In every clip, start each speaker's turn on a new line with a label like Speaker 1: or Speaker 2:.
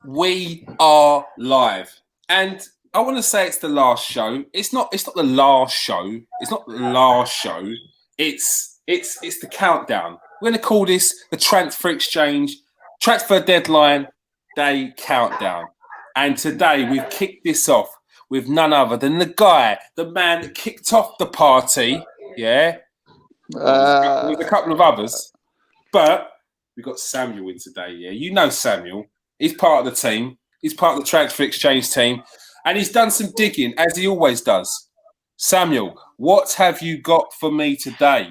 Speaker 1: We are live, and I want to say it's the last show. It's not. It's not the last show. It's not the last show. It's the countdown. We're going to call this the transfer deadline day countdown. And today we've kicked this off with none other than the man that kicked off the party. Yeah, there's a couple of others, but we've got Samuel in today. Yeah, you know Samuel. He's part of the team. He's part of the transfer exchange team, and he's done some digging as he always does. Samuel, what have you got for me today?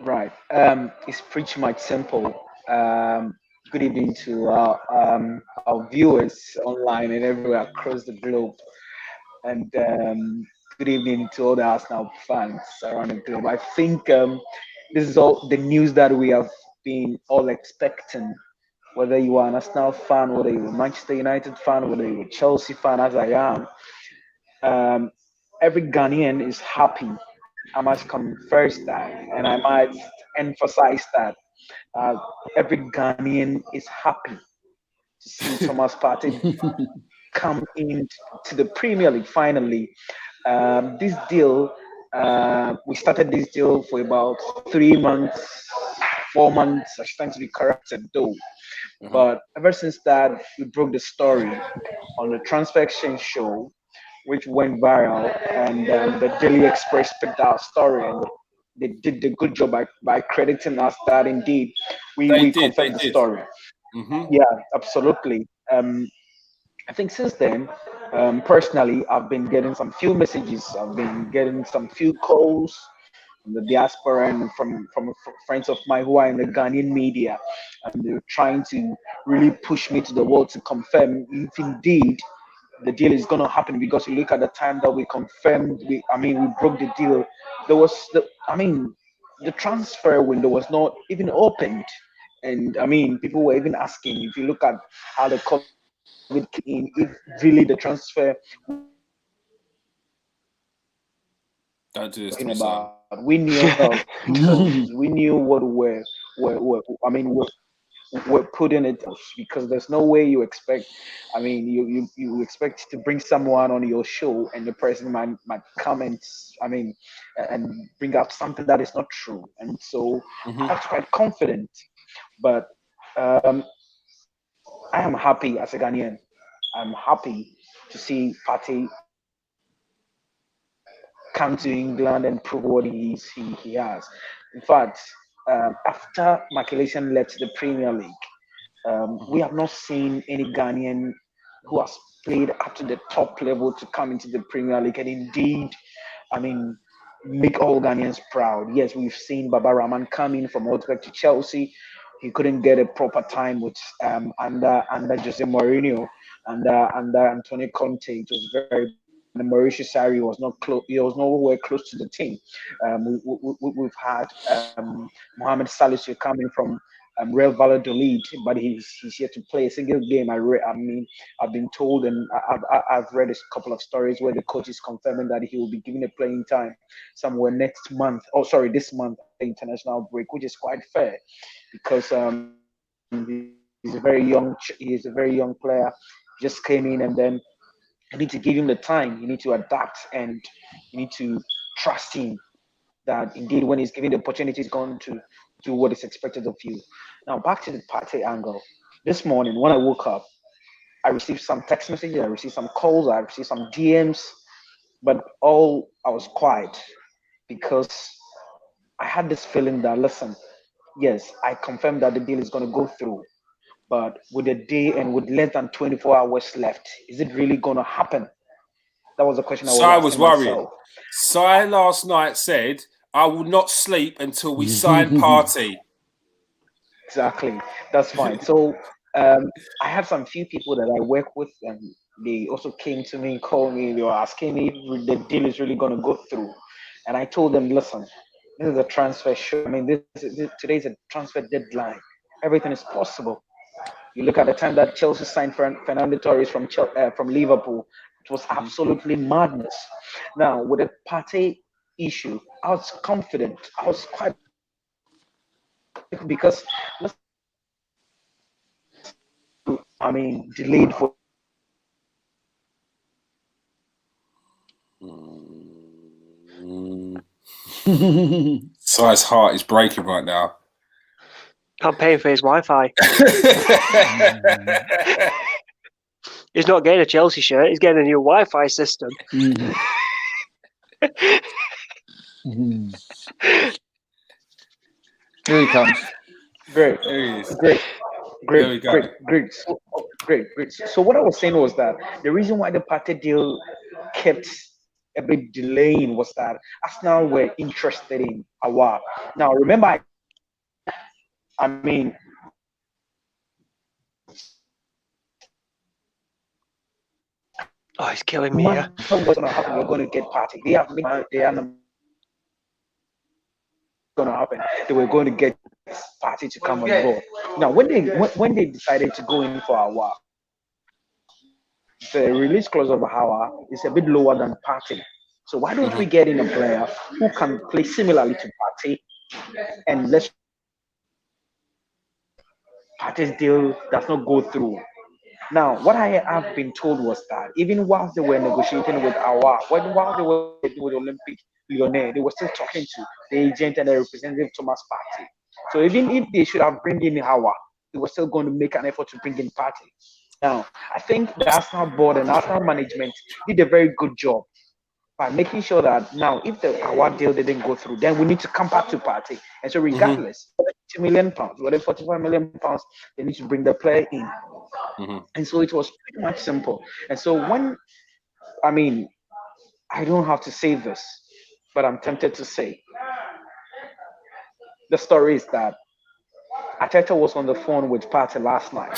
Speaker 2: Right. It's pretty much simple. Good evening to our viewers online and everywhere across the globe. And good evening to all the Arsenal fans around the globe. I think this is all the news that we have been all expecting. Whether you are an Arsenal fan, whether you're a Manchester United fan, whether you're a Chelsea fan, as I am, um, every Ghanaian is happy. I must confess that, and I might emphasize that uh, every Ghanaian is happy to see Thomas Partey come in to the Premier League finally. This deal, we started this deal for about 3 months, 4 months. I trying to be corrected though, but ever since that, we broke the story on the transfer exchange show, which went viral, and the Daily Express picked our story, and they did a good job by crediting us that indeed
Speaker 1: They
Speaker 2: we
Speaker 1: did. They
Speaker 2: confirmed the
Speaker 1: did.
Speaker 2: story.
Speaker 1: Mm-hmm.
Speaker 2: Yeah, absolutely. I think since then, personally, I've been getting some few messages. I've been getting some few calls from the diaspora and from friends of mine who are in the Ghanaian media, and they're trying to really push me to the wall to confirm if indeed the deal is going to happen. Because you look at the time that we confirmed, we broke the deal. There was the transfer window was not even opened, and people were even asking, if you look at how the COVID came in, if really the transfer
Speaker 1: Don't do this to
Speaker 2: talking
Speaker 1: me, son.
Speaker 2: about. We knew because we knew what we're putting it, because there's no way you expect. You expect to bring someone on your show and the person might comment. And bring up something that is not true. And so I
Speaker 1: Mm-hmm.
Speaker 2: was quite confident, but I am happy as a Ghanaian. I'm happy to see Partey come to England and prove what he has. In fact, after Maculation left the Premier League, we have not seen any Ghanaian who has played up to the top level to come into the Premier League and indeed, I mean, make all Ghanaians proud. Yes, we've seen Baba Rahman come in from Augsburg to Chelsea. He couldn't get a proper time with under Jose Mourinho and under Antonio Conte. It was very bad, and Mauricio Sarri was not close. He was nowhere close to the team. We've had Mohamed Salisu coming from Real Valladolid, but he's yet to play a single game. I've been told, and I've read a couple of stories where the coach is confirming that he will be given a playing time somewhere next month. Oh, sorry, this month after international break, which is quite fair because he's a very young player. Just came in, and then you need to give him the time. You need to adapt, and you need to trust him that indeed when he's given the opportunity, he's going to do what is expected of you. Now back to the party angle. This morning when I woke up, I received some text messages, I received some calls, I received some DMs, but all I was quiet because I had this feeling that, listen, yes, I confirmed that the deal is going to go through, but with a day and with less than 24 hours left, is it really going to happen? That was the question I was
Speaker 1: Sai was
Speaker 2: asking
Speaker 1: worrying.
Speaker 2: myself.
Speaker 1: Sai last night said, "I will not sleep until we sign Partey."
Speaker 2: Exactly. That's fine. So I had some few people that I work with, and they also came to me and called me. They were asking me if the deal is really going to go through, and I told them, listen, this is a transfer show. Today's a transfer deadline. Everything is possible. You look at the time that Chelsea signed Fernando Torres from Liverpool. It was
Speaker 1: Mm-hmm.
Speaker 2: absolutely madness. Now with the Partey issue, I was confident. I was quite confident because delayed for.
Speaker 1: Si's heart is breaking right now.
Speaker 3: I'm paying for his Wi-Fi. He's not getting a Chelsea shirt. He's getting a new Wi-Fi system.
Speaker 4: Here he comes.
Speaker 2: Great.
Speaker 1: There he is.
Speaker 2: Great.
Speaker 1: There we go.
Speaker 2: Great. Great. So what I was saying was that the reason why the Partey deal kept a bit delaying was that Arsenal were interested in Aouar. Now remember, I mean,
Speaker 3: oh, he's killing me here.
Speaker 2: What's going to happen? We're going to get Partey. They are not going to happen. They were going to get Partey to come on board. Now, when they decided to go in for Aouar, the release clause of Aouar is a bit lower than Partey. So why don't we get in a player who can play similarly to Partey, and let's Partey's deal does not go through. Now, what I have been told was that even whilst they were negotiating with Aouar, while they were with Olympic Lyonnais, they were still talking to the agent and the representative Thomas Partey. So even if they should have bring in Aouar, they were still going to make an effort to bring in Partey. Now, I think the Arsenal board and Arsenal management did a very good job by making sure that now, if the Aouar deal didn't go through, then we need to come back to Partey. And so, regardless, whether £2 million, whether £45 million, they need to bring the player in. And so it was pretty much simple. And so I don't have to say this, but I'm tempted to say the story is that Arteta was on the phone with Partey last night.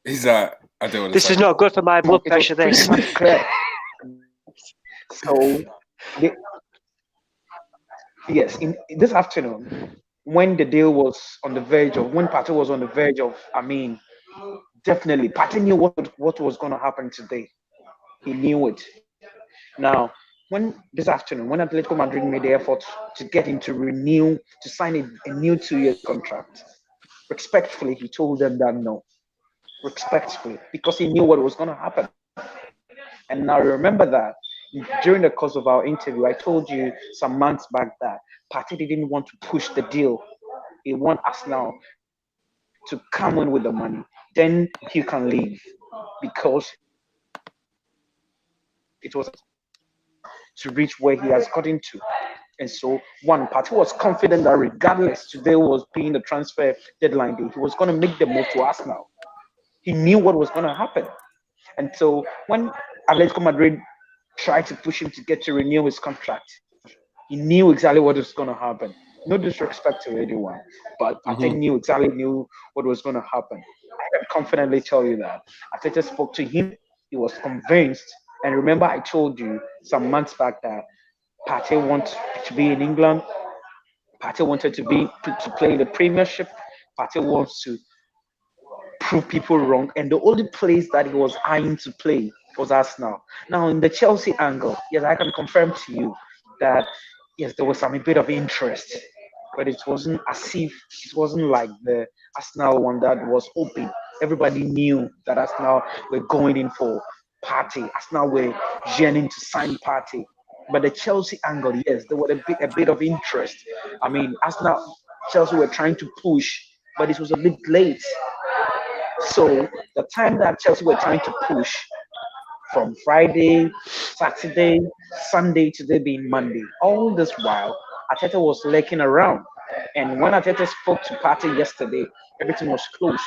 Speaker 1: He's like, I don't want to.
Speaker 3: This is not good for my blood pressure. This.
Speaker 2: Clear. So, yes, in this afternoon, when the deal was on the verge of, when Partey was on the verge of, definitely, Partey knew what was going to happen today. He knew it. Now, this afternoon, when Atletico Madrid made the effort to get him to sign a new 2-year contract, respectfully, he told them that no. Respectfully, because he knew what was going to happen. And now remember that during the course of our interview, I told you some months back that Partey didn't want to push the deal. He wants us now to come in with the money. Then he can leave, because it was to reach where he has gotten to. And so, Partey was confident that regardless today was being the transfer deadline day, he was going to make the move to Arsenal. He knew what was going to happen. And so when Atletico Madrid tried to push him to get to renew his contract, he knew exactly what was going to happen. No disrespect to anyone, but Partey knew what was going to happen. I can confidently tell you that. Arteta spoke to him. He was convinced. And remember, I told you some months back that Partey wants to be in England. Partey wanted to play in the Premiership. Partey wants to prove people wrong, and the only place that he was eyeing to play was Arsenal. Now, in the Chelsea angle, yes, I can confirm to you that yes, there was a bit of interest, but it wasn't like the Arsenal one that was open. Everybody knew that Arsenal were going in for Partey. Arsenal were yearning to sign Partey. But the Chelsea angle, yes, there was a bit of interest. Chelsea were trying to push, but it was a bit late. So the time that Chelsea were trying to push, from Friday, Saturday, Sunday, today being Monday, all this while, Arteta was lurking around. And when Arteta spoke to Partey yesterday, everything was closed.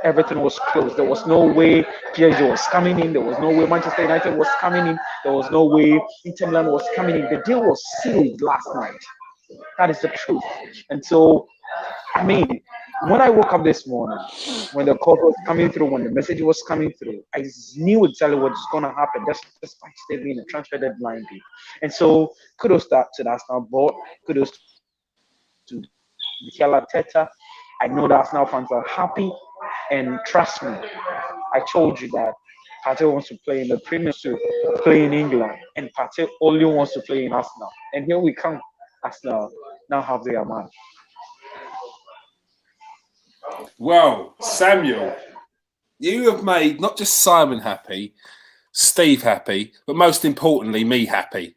Speaker 2: Everything was closed. There was no way PSG was coming in. There was no way Manchester United was coming in. There was no way Inter Milan was coming in. The deal was sealed last night. That is the truth. And so, when I woke up this morning, when the call was coming through, when the message was coming through, I knew exactly what was going to happen, despite there being a transfer deadline day. And so, kudos to the Arsenal board, kudos to Mikel Arteta. I know the Arsenal fans are happy, and trust me, I told you that Partey wants to play in the Premier League. play in England, and Partey only wants to play in Arsenal. And here we come, Arsenal now have their man.
Speaker 1: Well, Samuel, you have made not just Simon happy, Steve happy, but most importantly, me happy.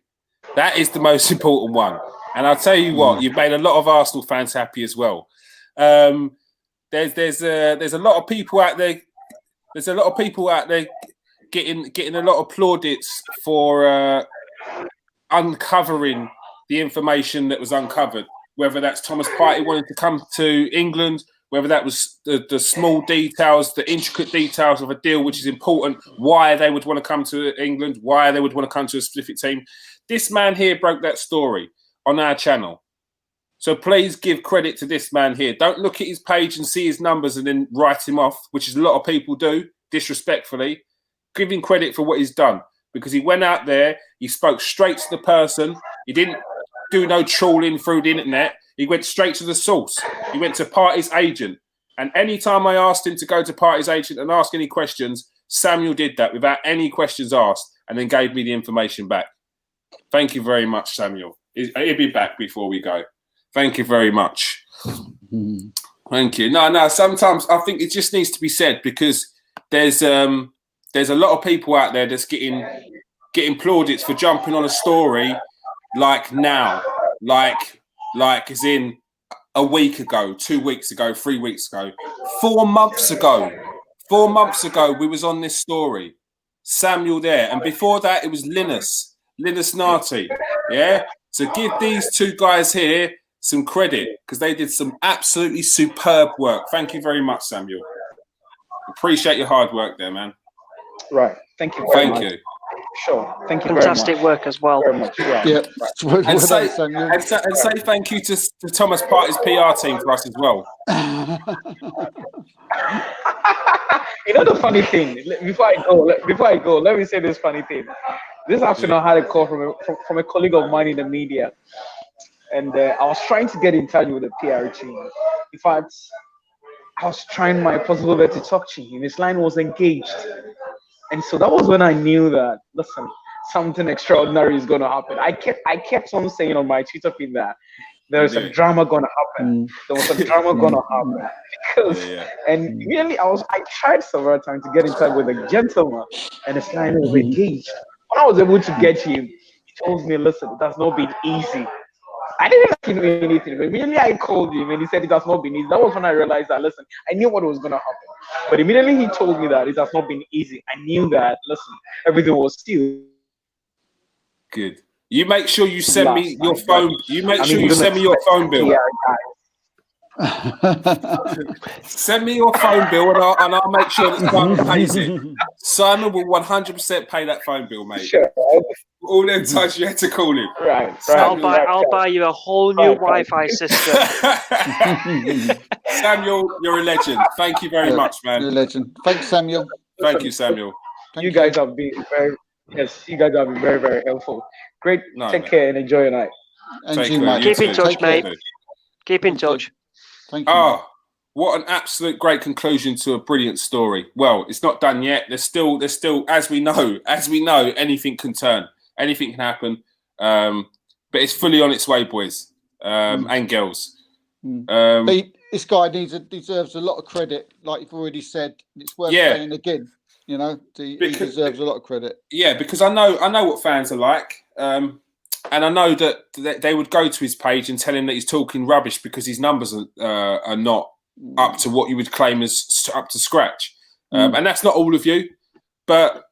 Speaker 1: That is the most important one. And I'll tell you what, you've made a lot of Arsenal fans happy as well. There's a lot of people out there. There's a lot of people out there getting a lot of plaudits for uncovering the information that was uncovered. Whether that's Thomas Partey wanting to come to England, whether that was the small details, the intricate details of a deal, which is important, why they would want to come to England, why they would want to come to a specific team. This man here broke that story on our channel. So please give credit to this man here. Don't look at his page and see his numbers and then write him off, which is a lot of people do, disrespectfully. Give him credit for what he's done, because he went out there, he spoke straight to the person. He didn't do no trawling through the internet. He went straight to the source. He went to Partey's agent. And anytime I asked him to go to Partey's agent and ask any questions, Samuel did that without any questions asked and then gave me the information back. Thank you very much, Samuel. He'll be back before we go. Thank you very much. Thank you. No, sometimes I think it just needs to be said, because there's a lot of people out there that's getting plaudits for jumping on a story like now, like as in a week ago, 2 weeks ago, 3 weeks ago, 4 months ago. 4 months ago, we was on this story. Samuel there. And before that, it was Linus Nati. Yeah? So give these two guys here some credit, because they did some absolutely superb work. Thank you very much, Samuel. Appreciate your hard work there, man.
Speaker 2: Right. Thank you very much.
Speaker 1: Thank you.
Speaker 2: Sure. Thank you
Speaker 3: Fantastic
Speaker 2: very much.
Speaker 3: work as well.
Speaker 2: Very much. Yeah.
Speaker 4: Yeah.
Speaker 2: Right.
Speaker 1: And say thank you to Thomas Partey's PR team for us as well.
Speaker 2: You know the funny thing. Before I go, let me say this funny thing. This afternoon, I had a call from a colleague of mine in the media, and I was trying to get in touch with the PR team. In fact, I was trying my possible best to talk to him. His line was engaged. And so that was when I knew that, listen, something extraordinary is going to happen. I kept on saying on my Twitter feed that there's a drama going to happen. There was a drama going to happen. Because, and really, I tried several times to get in touch with a gentleman, and his line was engaged. When I was able to get him, he told me, listen, it has not been easy. I didn't ask him anything, but immediately I called him and he said it has not been easy. That was when I realized that, listen, I knew what was going to happen. But immediately he told me that it has not been easy. I knew that, listen, everything was still
Speaker 1: good. You make sure you send me your phone. You make sure you send me your phone bill. Send me your phone bill and I'll make sure that Simon pays it. Simon will 100% pay that phone bill, mate. Sure. All them times you had to call him.
Speaker 2: Right.
Speaker 3: I'll buy you a whole new Wi-Fi system.
Speaker 1: Samuel, you're a legend. Thank you very much, man.
Speaker 4: You're a legend. Thanks, Samuel.
Speaker 1: Thank you, Samuel.
Speaker 2: You guys have been very, very helpful. Great. Take care and enjoy your night.
Speaker 4: And you, mate.
Speaker 3: Keep in touch, mate. Keep in touch.
Speaker 4: Thank you.
Speaker 1: Oh, what an absolute great conclusion to a brilliant story. Well, it's not done yet. There's still, as we know, anything can turn. Anything can happen. But it's fully on its way, boys and girls.
Speaker 4: This guy deserves a lot of credit, like you've already said. It's worth saying again. You know, he deserves a lot of credit.
Speaker 1: Yeah, because I know what fans are like. And I know that they would go to his page and tell him that he's talking rubbish because his numbers are not up to what you would claim as up to scratch. And that's not all of you. But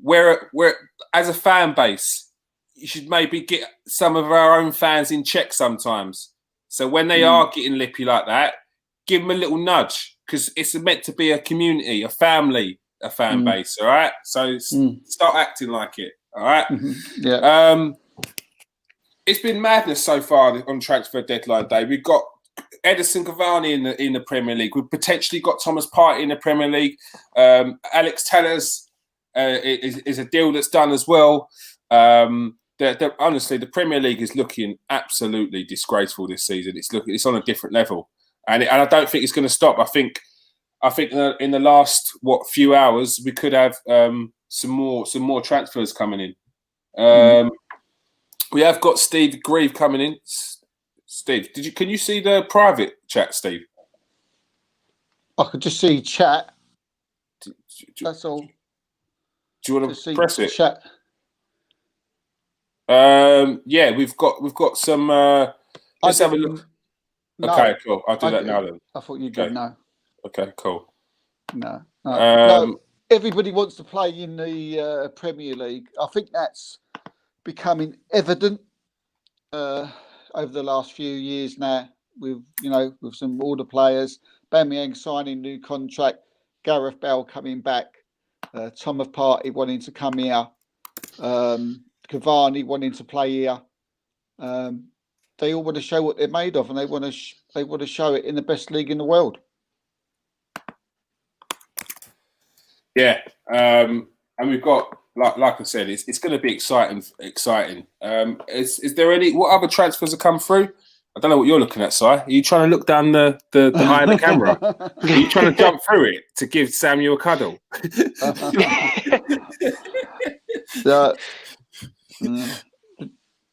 Speaker 1: we're as a fan base, you should maybe get some of our own fans in check sometimes. So when they are getting lippy like that, give them a little nudge, because it's meant to be a community, a family, a fan base. All right. So start acting like it. All right.
Speaker 4: Yeah.
Speaker 1: It's been madness so far on transfer deadline day. We've got Edison Cavani in the Premier League. We've potentially got Thomas Partey in the Premier League. Alex Tellers is a deal that's done as well. Honestly, the Premier League is looking absolutely disgraceful this season. It's on a different level, and I don't think it's going to stop. I think in the last few hours we could have some more transfers coming in. We have got Stevie Grieve coming in. Steve, can you see the private chat, Steve?
Speaker 4: I could just see chat. That's all.
Speaker 1: Do you want to press it?
Speaker 4: Chat.
Speaker 1: Yeah, we've got some. Let's have a look.
Speaker 4: No,
Speaker 1: okay, cool. I'll do that now then.
Speaker 4: I thought you did. No.
Speaker 1: Okay, cool.
Speaker 4: No. No. Everybody wants to play in the Premier League. I think that's becoming evident over the last few years now. With some older players, Aubameyang signing new contract, Gareth Bale coming back, Thomas Partey wanting to come here, Cavani wanting to play here. They all want to show what they're made of, and they want to show it in the best league in the world.
Speaker 1: Yeah, and we've got like I said, it's going to be exciting. Is there any? What other transfers have come through? I don't know what you're looking at, Si. Are you trying to look down the eye of the camera? Are you trying to jump through it to give Samuel a cuddle?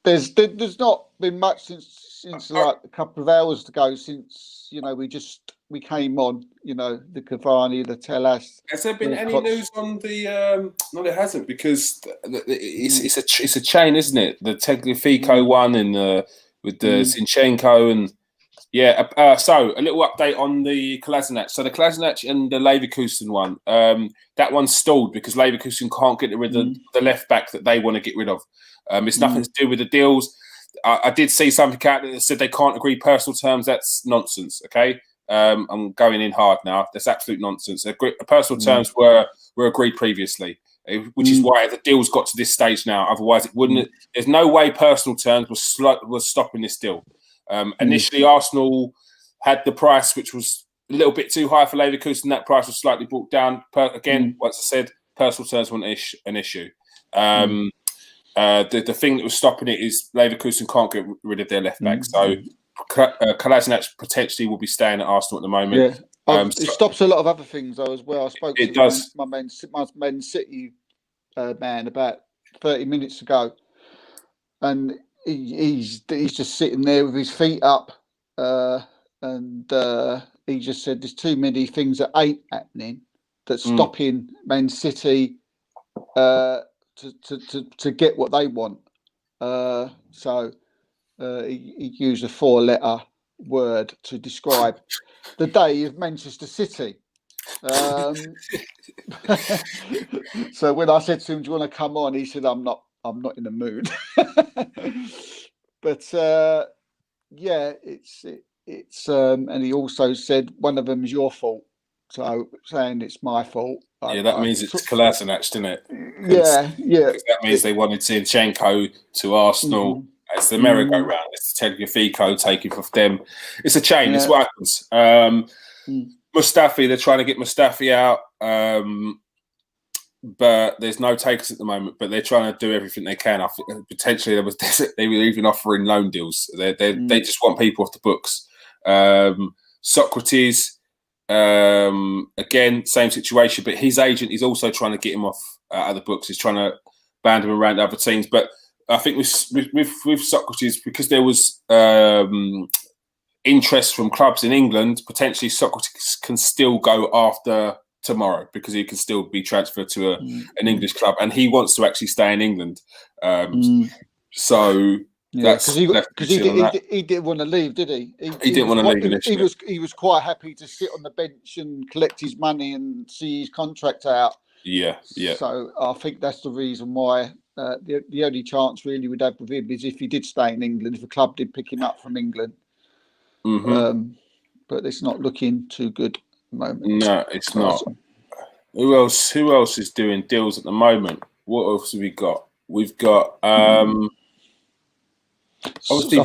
Speaker 4: There's not been much since like a couple of hours ago since we came on. The Cavani, the Telles.
Speaker 1: Has there been any news on the? No, there hasn't, because it's a chain, isn't it? The Tagliafico one and with the Zinchenko and so a little update on the Kolasinac. So the Kolasinac and the Leverkusen one, that one's stalled because Leverkusen can't get rid of the left back that they want to get rid of. It's nothing to do with the deals. I did see something out there that said they can't agree personal terms. That's nonsense. Okay, I'm going in hard now. That's absolute nonsense. Personal terms were agreed previously, which is why the deal's got to this stage now. Otherwise, it wouldn't. There's no way personal terms was stopping this deal. Initially, Arsenal had the price, which was a little bit too high for Leverkusen. That price was slightly brought down. Once I said, personal terms weren't an issue. The thing that was stopping it is Leverkusen can't get rid of their left back. So Kolasinac potentially will be staying at Arsenal at the moment.
Speaker 4: Yeah. It stops a lot of other things though as well. I spoke to my Man City man about 30 minutes ago, and he's just sitting there with his feet up, and he just said there's too many things that ain't happening that's stopping Man City to get what they want. So he used a 4-letter word to describe the day of Manchester City. So when I said to him, "Do you want to come on?" he said, "I'm not in the mood." But it's and he also said one of them is your fault. So saying it's my fault.
Speaker 1: That means it's Kolasinac, doesn't it?
Speaker 4: Yeah.
Speaker 1: That means they wanted Zinchenko to Arsenal. It's the merry-go-round. It's Tagliafico taking from them. It's a chain. It's what happens. Mustafi, they're trying to get Mustafi out, but there's no takers at the moment. But they're trying to do everything they can. Potentially, they were even offering loan deals. They just want people off the books. Socrates. Again, same situation, but his agent is also trying to get him off out of the books. He's trying to band him around other teams. But I think with Socrates, because there was interest from clubs in England, potentially Socrates can still go after tomorrow because he can still be transferred to an English club, and he wants to actually stay in England. So. Because he didn't want to leave, did he? He didn't want to leave initially. He was quite happy to sit on the bench and collect his money and see his contract out. Yeah. So I think that's the reason why the only chance really we'd have with him is if he did stay in England, if a club did pick him up from England. But it's not looking too good at the moment. No, it's not. Who else is doing deals at the moment? What else have we got? We've got. Obviously,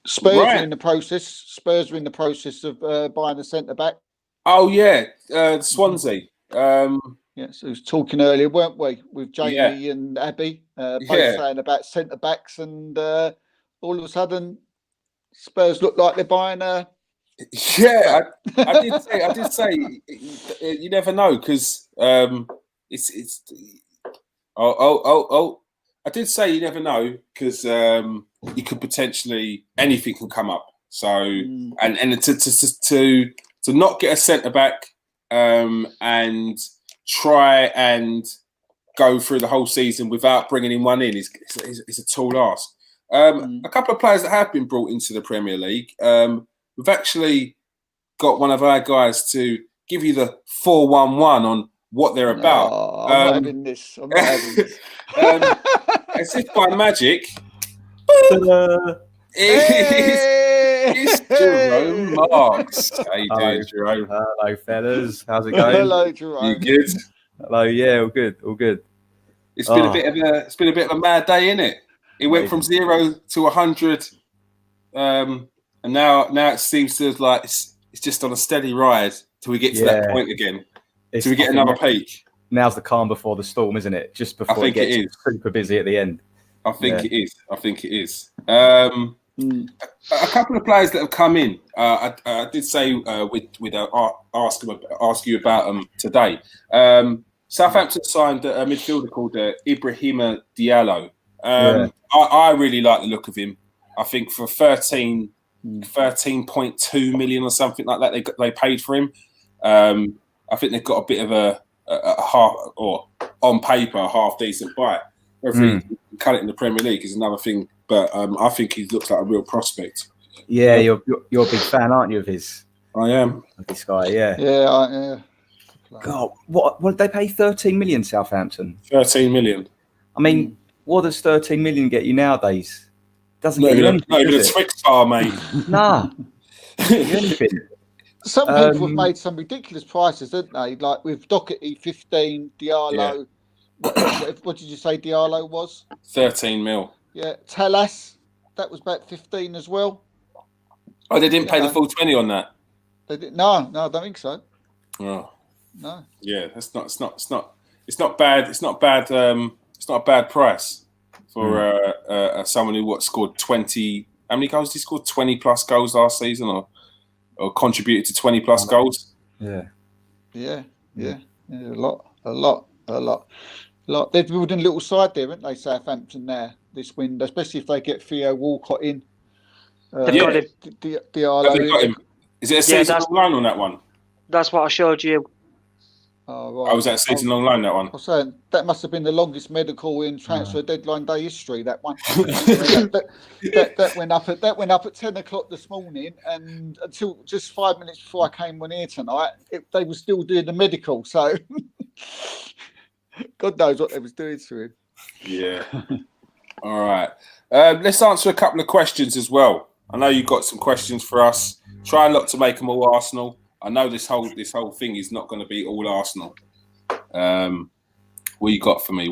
Speaker 1: Spurs are in the process. Spurs are in the process of buying a centre back. Oh yeah, Swansea. So we was talking earlier, weren't we, with Jamie and Abby, both saying about centre backs, and all of a sudden, Spurs look like they're buying a. I did say, you never know because it's. I did say you never know because you could potentially anything can come up. So and to not get a centre back and try and go through the whole season without bringing in one in is a tall ask. A couple of players that have been brought into the Premier League. We've actually got one of our guys to give you the 411 on what they're about.
Speaker 4: Oh, I'm not having this. I'm not having this.
Speaker 1: As if by magic, it's Jerome Marks. How you doing, Jerome?
Speaker 5: Hello, fellas. How's it going?
Speaker 4: Hello, Jerome.
Speaker 1: You good?
Speaker 5: Hello. Yeah, all good. All good.
Speaker 1: It's been a bit of a mad day, isn't it? It went from 0 to 100, and now it seems to like it's just on a steady rise till we get to that point again. Till we get another peak.
Speaker 5: Now's the calm before the storm, isn't it? Just before it gets super busy at the end.
Speaker 1: I think it is. A couple of players that have come in. I did say we'd ask you about them today. Southampton signed a midfielder called Ibrahima Diallo. I really like the look of him. I think for 13.2 million or something like that, they paid for him. I think they've got a bit of a half, or on paper, a half decent buy. Whether he can cut it in the Premier League is another thing, but I think he looks like a real prospect.
Speaker 5: Yeah, you're a big fan, aren't you, of his?
Speaker 1: I am.
Speaker 5: Of this guy, yeah.
Speaker 4: Yeah.
Speaker 5: God, what did they pay? 13 million, Southampton?
Speaker 1: 13 million.
Speaker 5: I mean, what does 13 million get you nowadays? Doesn't get you anything,
Speaker 1: not even a Twix bar, mate.
Speaker 5: Nah. Anything.
Speaker 4: Some people have made some ridiculous prices, haven't they? Like with Doherty, 15, Diallo. Yeah. What did you say Diallo was?
Speaker 1: 13 mil.
Speaker 4: Yeah. Talas, that was about 15 as well.
Speaker 1: Oh, they didn't pay the full 20 on that?
Speaker 4: They did. No, I don't think so.
Speaker 1: Oh.
Speaker 4: No.
Speaker 1: Yeah, it's not bad. It's not a bad price for someone who scored 20. How many goals did he score? 20 plus goals last season, or contributed to 20 plus goals.
Speaker 4: Yeah. A lot. They're building a little side there, aren't they, Southampton now this window, especially if they get Theo Walcott in.
Speaker 3: They've got him.
Speaker 1: Diallo. Got him. Is it a season-long line on that one?
Speaker 3: That's what I showed you.
Speaker 4: Oh, right.
Speaker 1: Was that a season-long line, that one?
Speaker 4: I was saying that must have been the longest medical in transfer deadline day history. That one. that went up at 10 o'clock this morning, and until just 5 minutes before I came on here tonight, they were still doing the medical. So God knows what they was doing to him.
Speaker 1: Yeah. All right. Let's answer a couple of questions as well. I know you've got some questions for us. Try not to make them all Arsenal. I know this whole thing is not going to be all Arsenal. What you got for me?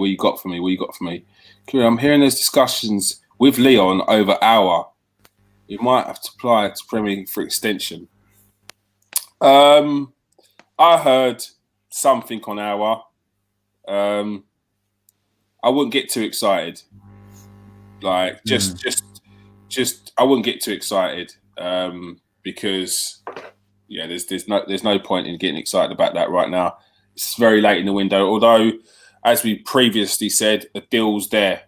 Speaker 1: I'm hearing there's discussions with Leon over Aouar. We might have to apply to Premier League for extension. I heard something on Aouar. I wouldn't get too excited. Like just I wouldn't get too excited because there's no point in getting excited about that right now. It's very late in the window. Although, as we previously said, the deal's there.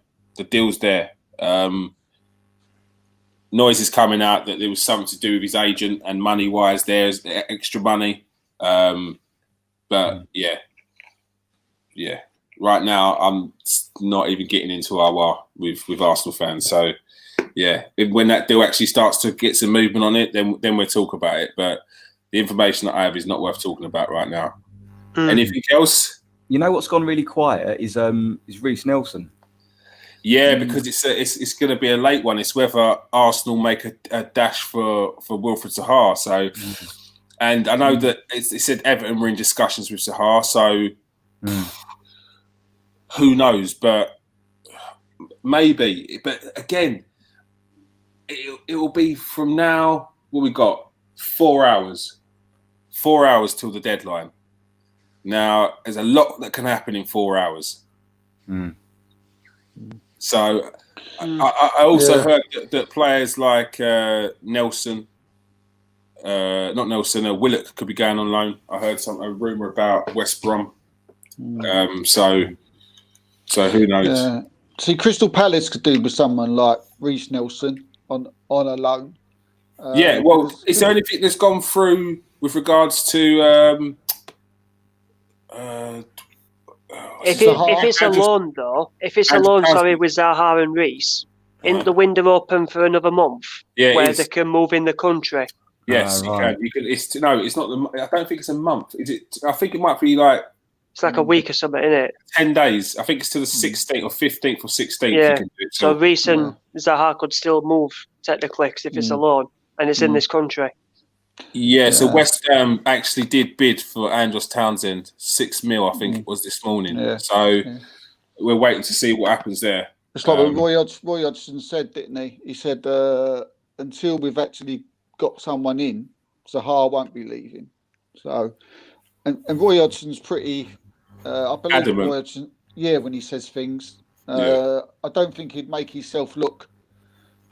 Speaker 1: Noise is coming out that there was something to do with his agent and money-wise. There's extra money, but yeah. Right now, I'm not even getting into Aouar with Arsenal fans. So, yeah, when that deal actually starts to get some movement on it, then we'll talk about it. But the information that I have is not worth talking about right now. Anything else?
Speaker 5: You know what's gone really quiet is Reece Nelson.
Speaker 1: Yeah, because it's going to be a late one. It's whether Arsenal make a dash for Wilfried Zaha. So, and I know that it said Everton were in discussions with Zaha. So, who knows? But maybe. But again, it will be from now. What we got? 4 hours. 4 hours till the deadline. Now, there's a lot that can happen in 4 hours. So, I also heard that players like Willock could be going on loan. I heard a rumour about West Brom. So who knows?
Speaker 4: See, Crystal Palace could do with someone like Reece Nelson on a loan.
Speaker 1: Yeah, well, is there anything that's gone through with regards to?
Speaker 3: If it's a loan, though, with Zaha and Reece, isn't the window open for another month where they can move in the country?
Speaker 1: Yes, you can. You can. It's not. I don't think it's a month. Is it? I think it might be like.
Speaker 3: It's like a week or something, isn't it?
Speaker 1: 10 days. I think it's to the 16th or 15th or 16th.
Speaker 3: Yeah.
Speaker 1: You can do it
Speaker 3: So Reece and Zaha could still move technically if it's a loan and it's in this country.
Speaker 1: Yeah. So West Ham actually did bid for Andros Townsend, $6 million. I think it was this morning. Yeah. So we're waiting to see what happens there.
Speaker 4: It's like what Roy Hodgson said, didn't he? He said until we've actually got someone in, Zaha won't be leaving. So, and Roy Hodgson's pretty. I believe
Speaker 1: adamant.
Speaker 4: Roy Hodgson, when he says things. I don't think he'd make himself look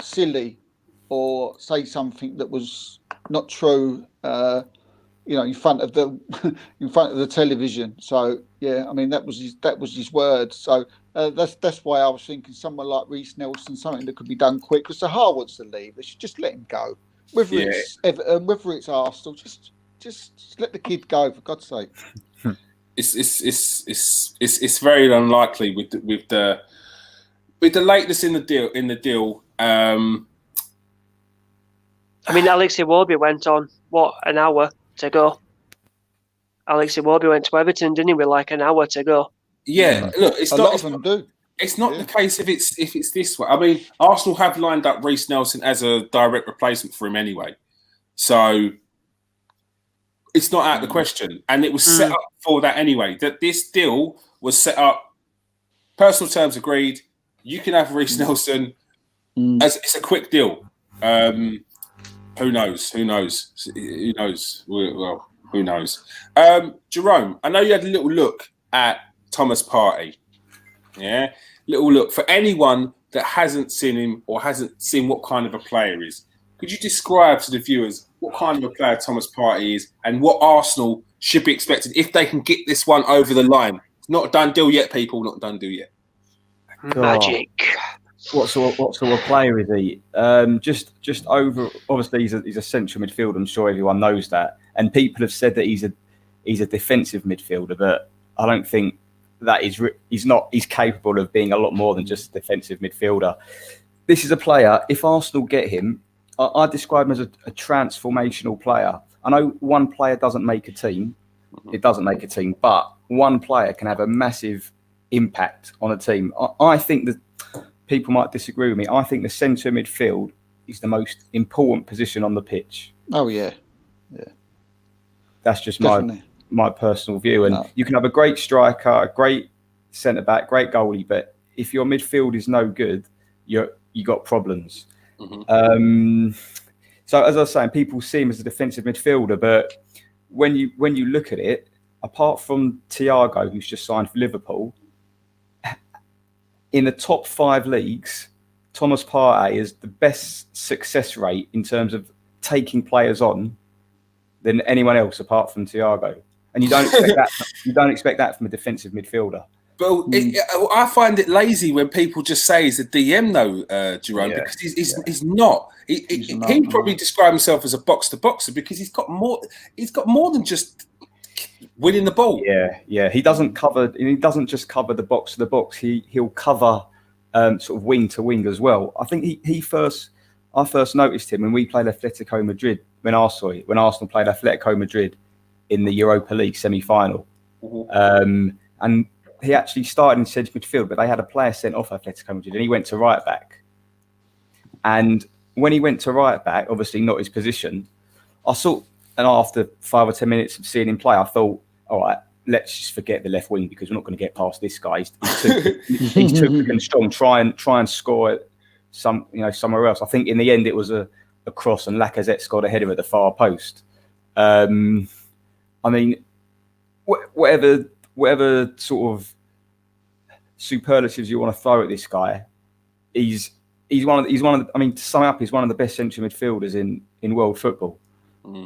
Speaker 4: silly or say something that was not true. In front of the television. So I mean that was his word. So that's why I was thinking someone like Reece Nelson, something that could be done quick. Because Zaha wants to leave, they should just let him go. Whether it's Everton, whether it's Arsenal, just let the kid go, for God's sake.
Speaker 1: It's very unlikely with the lateness in the deal. I
Speaker 3: mean, Alex Iwobi went on an hour to go. Alex Iwobi went to Everton, didn't he? With like an hour to go.
Speaker 1: Yeah, look, it's not. It's not the case if it's this way. I mean, Arsenal have lined up Reece Nelson as a direct replacement for him anyway, so it's not out of the question. And it was set up for that anyway. That this deal was set up, personal terms agreed. You can have Reece Nelson as it's a quick deal. Who knows? Well, who knows? Jerome, I know you had a little look at Thomas Partey. Yeah, little look. For anyone that hasn't seen him or hasn't seen what kind of a player he is, could you describe to the viewers what kind of a player Thomas Partey is and what Arsenal should be expected if they can get this one over the line? It's not a done deal yet, people. Not a done deal yet.
Speaker 3: Magic.
Speaker 5: What sort of player is he? Just over. Obviously, he's a central midfielder. I'm sure everyone knows that. And people have said that he's a defensive midfielder, but I don't think that he's capable of being a lot more than just a defensive midfielder. This is a player. If Arsenal get him, I describe him as a transformational player. I know one player doesn't make a team. It doesn't make a team, but one player can have a massive impact on a team. I think that people might disagree with me. I think the centre midfield is the most important position on the pitch.
Speaker 4: Oh yeah.
Speaker 5: That's just my personal view. And you can have a great striker, a great centre back, great goalie, but if your midfield is no good, you got problems. So as I was saying, people see him as a defensive midfielder, but when you look at it, apart from Thiago, who's just signed for Liverpool, in the top 5 leagues, Thomas Partey is the best success rate in terms of taking players on than anyone else apart from Thiago. And you don't expect that. You don't expect that from a defensive midfielder.
Speaker 1: But I find it lazy when people just say he's a DM, though, Jerome, because he's not. He probably describe himself as a box-to-boxer because he's got more. He's got more than just winning the ball.
Speaker 5: Yeah. He doesn't just cover the box to the box. He'll cover sort of wing to wing as well. I think I first noticed him when we played Atletico Madrid when Arsenal played Atletico Madrid in the Europa League semi-final. And he actually started in centre midfield, but they had a player sent off Atletico Madrid and he went to right back. And when he went to right back, obviously not his position, and after 5 or 10 minutes of seeing him play, I thought, all right, let's just forget the left wing because we're not going to get past this guy. He's too big and strong. Try and score it somewhere else. I think in the end it was a cross and Lacazette scored a header at the far post. I mean, whatever sort of superlatives you want to throw at this guy, he's one of the. I mean, to sum up, he's one of the best central midfielders in world football.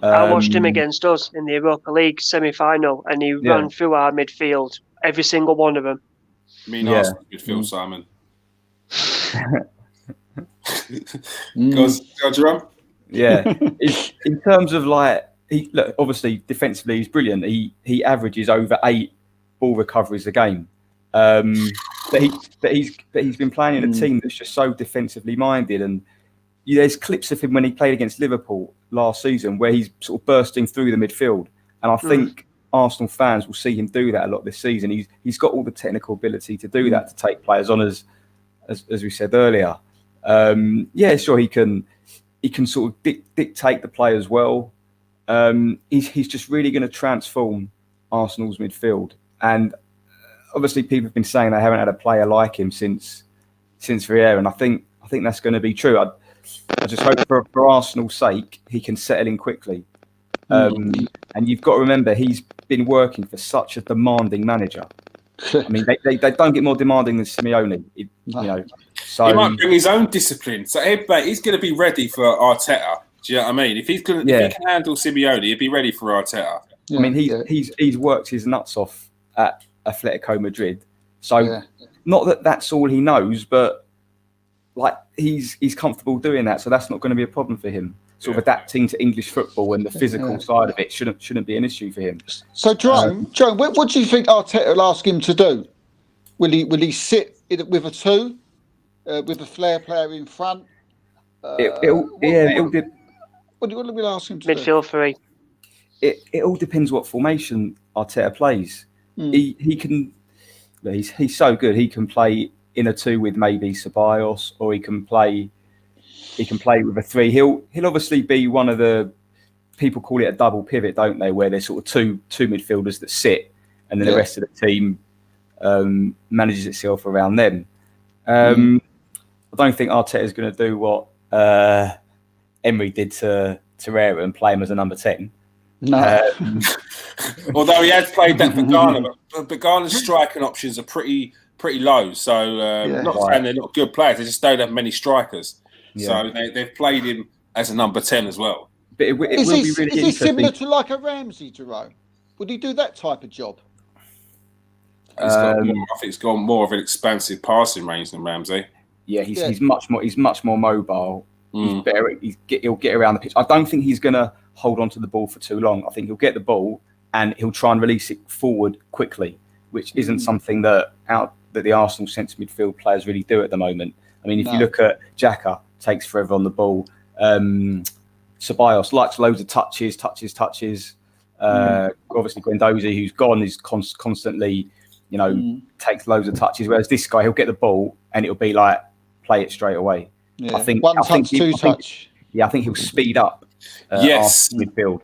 Speaker 3: I watched him against us in the Europa League semi-final, and he ran through our midfield, every single one of them.
Speaker 1: Arsenal midfield, Simon. Go on, Jerome.
Speaker 5: Yeah. In terms of like, look, obviously defensively he's brilliant. He averages over 8 ball recoveries a game. But he's been playing in a team that's just so defensively minded, and there's clips of him when he played against Liverpool last season where he's sort of bursting through the midfield, and I think Arsenal fans will see him do that a lot this season. He's got all the technical ability to do that, to take players on, as we said earlier. Sure, he can sort of dictate the play as well. He's just really going to transform Arsenal's midfield, and obviously people have been saying they haven't had a player like him since Vieira, and I think that's going to be true. I just hope for Arsenal's sake he can settle in quickly. And you've got to remember, he's been working for such a demanding manager. I mean, they don't get more demanding than Simeone, So
Speaker 1: he might bring his own discipline. So he's going to be ready for Arteta. Do you know what I mean? If he can handle Simeone, he'd be ready for Arteta.
Speaker 5: Yeah, I mean, he's worked his nuts off at Atletico Madrid. So not that that's all he knows, but like he's comfortable doing that. So that's not going to be a problem for him. Sort of adapting to English football and the physical side of it shouldn't be an issue for him.
Speaker 4: So, Jerome, what do you think Arteta will ask him to do? Will he sit with a 2, with a flair player in front? What will we ask him to do?
Speaker 3: Midfield 3.
Speaker 5: It all depends what formation Arteta plays. He can. He's so good. He can play in a 2 with maybe Ceballos, or he can play with a 3. He'll obviously be one of the, people call it a double pivot, don't they? Where there's sort of two midfielders that sit, and then the rest of the team manages itself around them. I don't think Arteta is going to do what Emery did to Torreira and play him as a number 10.
Speaker 4: No.
Speaker 1: Although he has played that for Ghana, but Ghana's striking options are pretty low. So not saying they're not good players, they just don't have many strikers. So they've played him as a number 10 as well.
Speaker 4: But it will be really interesting. Is he similar to like a Ramsey, Jerome? Would he do that type of job?
Speaker 1: I think he's got more of an expansive passing range than Ramsey.
Speaker 5: Yeah, he's much more mobile. He's better. He'll get around the pitch. I don't think he's going to hold on to the ball for too long. I think he'll get the ball and he'll try and release it forward quickly, which isn't something that the Arsenal centre midfield players really do at the moment. I mean, if you look at Xhaka, takes forever on the ball. Ceballos likes loads of touches. Obviously, Guendouzi, who's gone, is constantly, takes loads of touches. Whereas this guy, he'll get the ball and it'll be like, play it straight away.
Speaker 4: Yeah. I think two touch.
Speaker 5: I think he'll speed up Arsenal midfield.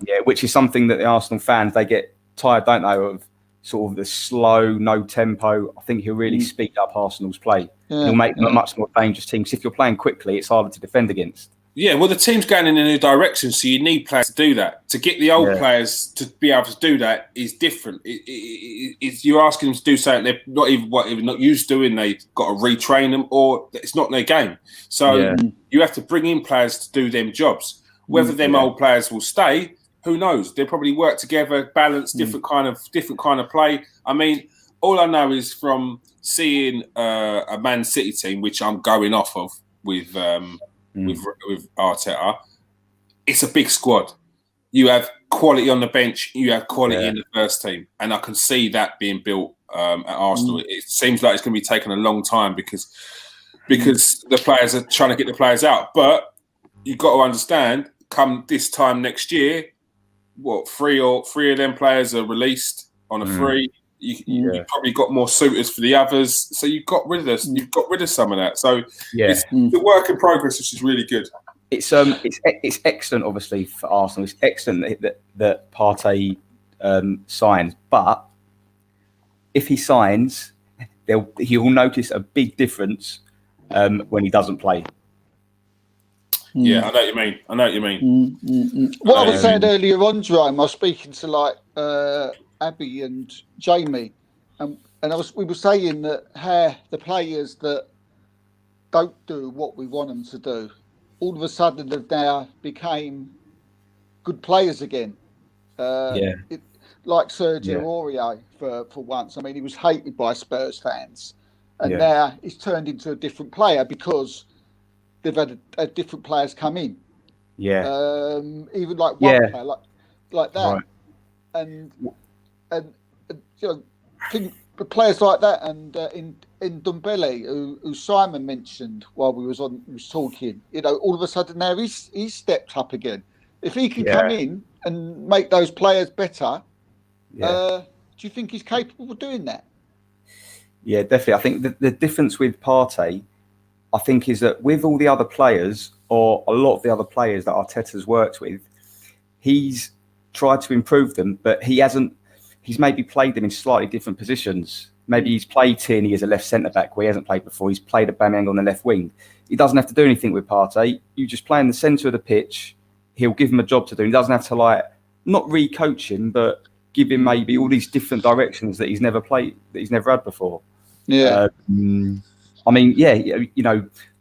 Speaker 5: Yeah, which is something that the Arsenal fans, they get tired, don't they, of sort of the slow, no tempo. I think he'll really speed up Arsenal's play. He'll make them a much more dangerous team. Because if you're playing quickly, it's harder to defend against.
Speaker 1: Yeah, well, the team's going in a new direction, so you need players to do that. To get the old players to be able to do that is different. You're asking them to do something they're not used to doing. They've got to retrain them, or it's not their game. So you have to bring in players to do them jobs. Whether them old players will stay, who knows? They'll probably work together, balance different kind of play. I mean, all I know is from seeing a Man City team, which I'm going off of with Arteta, it's a big squad. You have quality on the bench, you have quality in the first team, and I can see that being built at Arsenal. It seems like it's going to be taking a long time because the players are trying to get the players out. But you've got to understand, come this time next year, three of them players are released on a free. You probably got more suitors for the others, so you've got rid of this. You've got rid of some of that. So it's the work in progress, which is really good.
Speaker 5: It's excellent, obviously, for Arsenal. It's excellent that Partey signs, but if he signs, he will notice a big difference when he doesn't play.
Speaker 1: Yeah, I know what you mean.
Speaker 4: What I was saying earlier on, Jerome, I was speaking to Abby and Jamie, and we were saying that the players that don't do what we want them to do, all of a sudden they've now became good players again. Like Sergio Aurier for once. I mean, he was hated by Spurs fans, and now he's turned into a different player because they've had different players come in.
Speaker 5: Yeah.
Speaker 4: Even like one player like that,
Speaker 5: right.
Speaker 4: and think the players like that, and in Dundee, who Simon mentioned while we was talking, all of a sudden now he's stepped up again. If he can come in and make those players better, do you think he's capable of doing that? Yeah,
Speaker 5: definitely. I think the difference with Partey, I think, is that with all the other players, or a lot of the other players that Arteta's worked with, he's tried to improve them, but he's maybe played them in slightly different positions. Maybe he's played Tierney as a left centre-back where he hasn't played before. He's played Aubameyang on the left wing. He doesn't have to do anything with Partey. You just play in the centre of the pitch. He'll give him a job to do. He doesn't have to, not re-coach him, but give him maybe all these different directions that he's never had before.
Speaker 4: Yeah.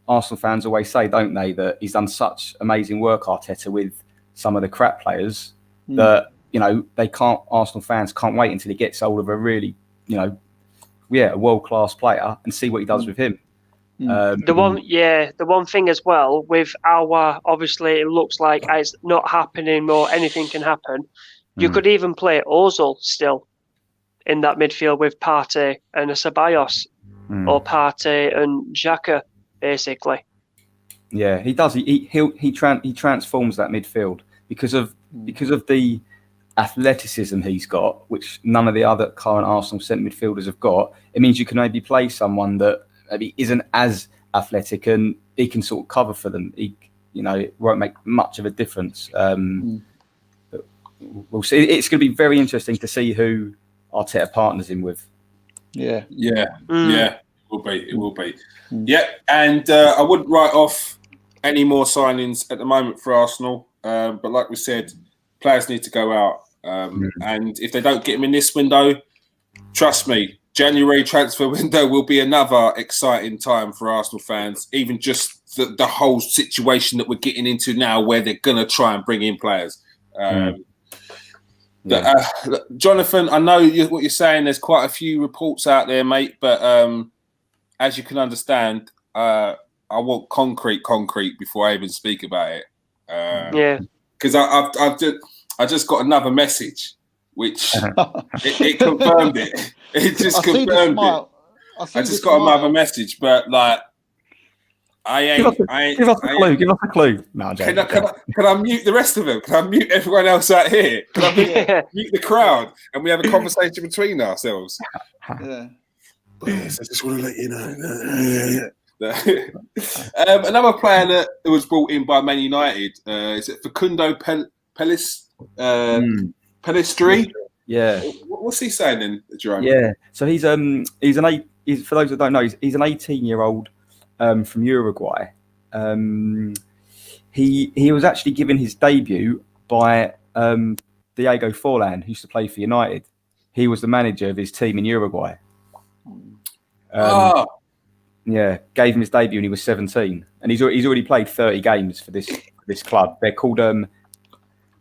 Speaker 5: Arsenal fans always say, don't they, that he's done such amazing work, Arteta, with some of the crap players that, Arsenal fans can't wait until he gets hold of a really, a world-class player and see what he does with him.
Speaker 3: The one thing as well with obviously it looks like it's not happening or anything can happen. You could even play Ozil still in that midfield with Partey and Ceballos, or Partey and Xhaka, basically.
Speaker 5: Yeah, he does. He transforms that midfield because of the athleticism he's got, which none of the other current Arsenal centre midfielders have got. It means you can maybe play someone that maybe isn't as athletic, and he can sort of cover for them. It won't make much of a difference. But we'll see. It's going to be very interesting to see who Arteta partners him with.
Speaker 1: Yeah. It will be. Yeah, and I wouldn't write off any more signings at the moment for Arsenal. But like we said, players need to go out. And if they don't get him in this window, trust me, January transfer window will be another exciting time for Arsenal fans. Even just the whole situation that we're getting into now, where they're going to try and bring in players. Jonathan, I know what you're saying. There's quite a few reports out there, mate. But as you can understand, I want concrete before I even speak about it. Because I just got another message, which it confirmed it. It just confirmed it. I just got another message, but I ain't.
Speaker 5: Give us a clue. No,
Speaker 1: can I mute the rest of them? Can I mute everyone else out here? Can I mute the crowd and we have a conversation between ourselves?
Speaker 2: Yeah.
Speaker 1: Yes, I just want to let you know. Another player that was brought in by Man United is it Facundo Pellistri?
Speaker 5: Yeah.
Speaker 1: What's he saying then, Jerome?
Speaker 5: Yeah. So he's for those that don't know, he's an 18-year-old from Uruguay. He was actually given his debut by Diego Forlan, who used to play for United. He was the manager of his team in Uruguay. Yeah, gave him his debut when he was 17, and he's already played 30 games for this club. They're called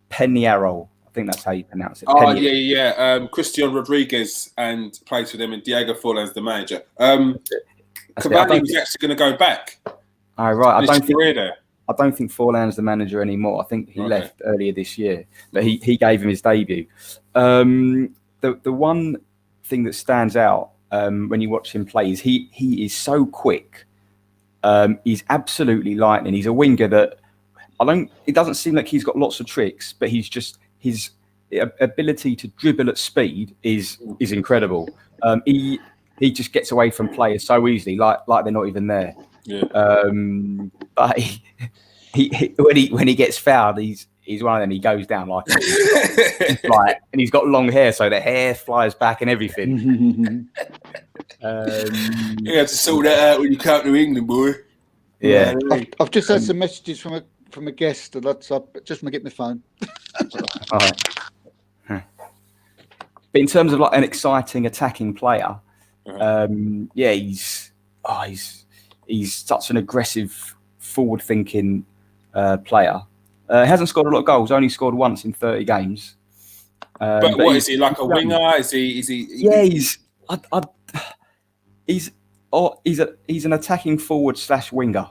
Speaker 5: Peñarol. I think that's how you pronounce it.
Speaker 1: Peñarol. Christian Rodriguez and plays for them, and Diego Forlan's the manager. Cavani was actually going to go back.
Speaker 5: Oh, right. I don't think Forlan's the manager anymore. I think he left earlier this year, but he gave him his debut. The one thing that stands out when you watch him play is he is so quick. He's absolutely lightning. He's a winger that it doesn't seem like he's got lots of tricks, but his ability to dribble at speed is incredible. He just gets away from players so easily, like they're not even there.
Speaker 1: Yeah.
Speaker 5: But when he gets fouled, he's one of them. He goes down like and he's got long hair, so the hair flies back and everything.
Speaker 1: You have to sort that out when you come to England, boy.
Speaker 5: Yeah.
Speaker 4: I've just had some messages from a guest. Just want to get my phone.
Speaker 5: All right. But in terms of an exciting attacking player, he's such an aggressive, forward-thinking player. Hasn't scored a lot of goals. Only scored once in 30 games.
Speaker 1: But what is he, like a winger? Is he?
Speaker 5: Yeah, he's he's an attacking forward / winger.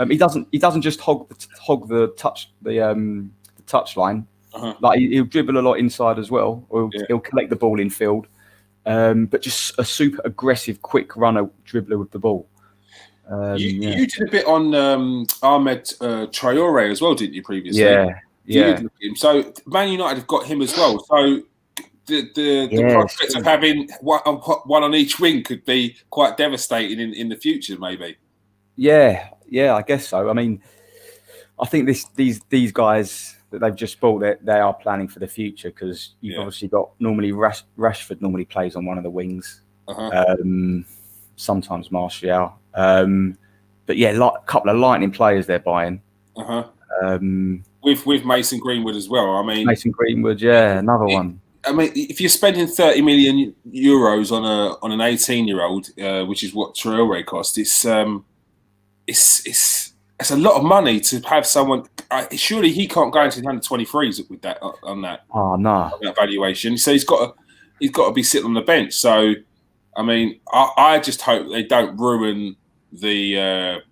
Speaker 5: He doesn't just hog the touch line. Like he'll dribble a lot inside as well, or he'll collect the ball in field. But just a super aggressive, quick runner, dribbler with the ball.
Speaker 1: You did a bit on Ahmed Traore as well, didn't you, previously?
Speaker 5: Yeah.
Speaker 1: So Man United have got him as well. So the prospect of having one on each wing could be quite devastating in the future, maybe.
Speaker 5: Yeah, I guess so. I mean, I think these guys that they've just bought, they are planning for the future, because you've obviously got normally Rashford normally plays on one of the wings, sometimes Martial, but a couple of lightning players they're buying.
Speaker 1: With Mason Greenwood as well. I mean,
Speaker 5: Mason Greenwood, another one.
Speaker 1: I mean, if you're spending 30 million euros on an 18-year-old, which is what Traore cost, it's a lot of money to have someone. Surely he can't go into the under-23s with that on that.
Speaker 5: Oh no,
Speaker 1: on that valuation. So he's got to be sitting on the bench. So I mean, I just hope they don't ruin the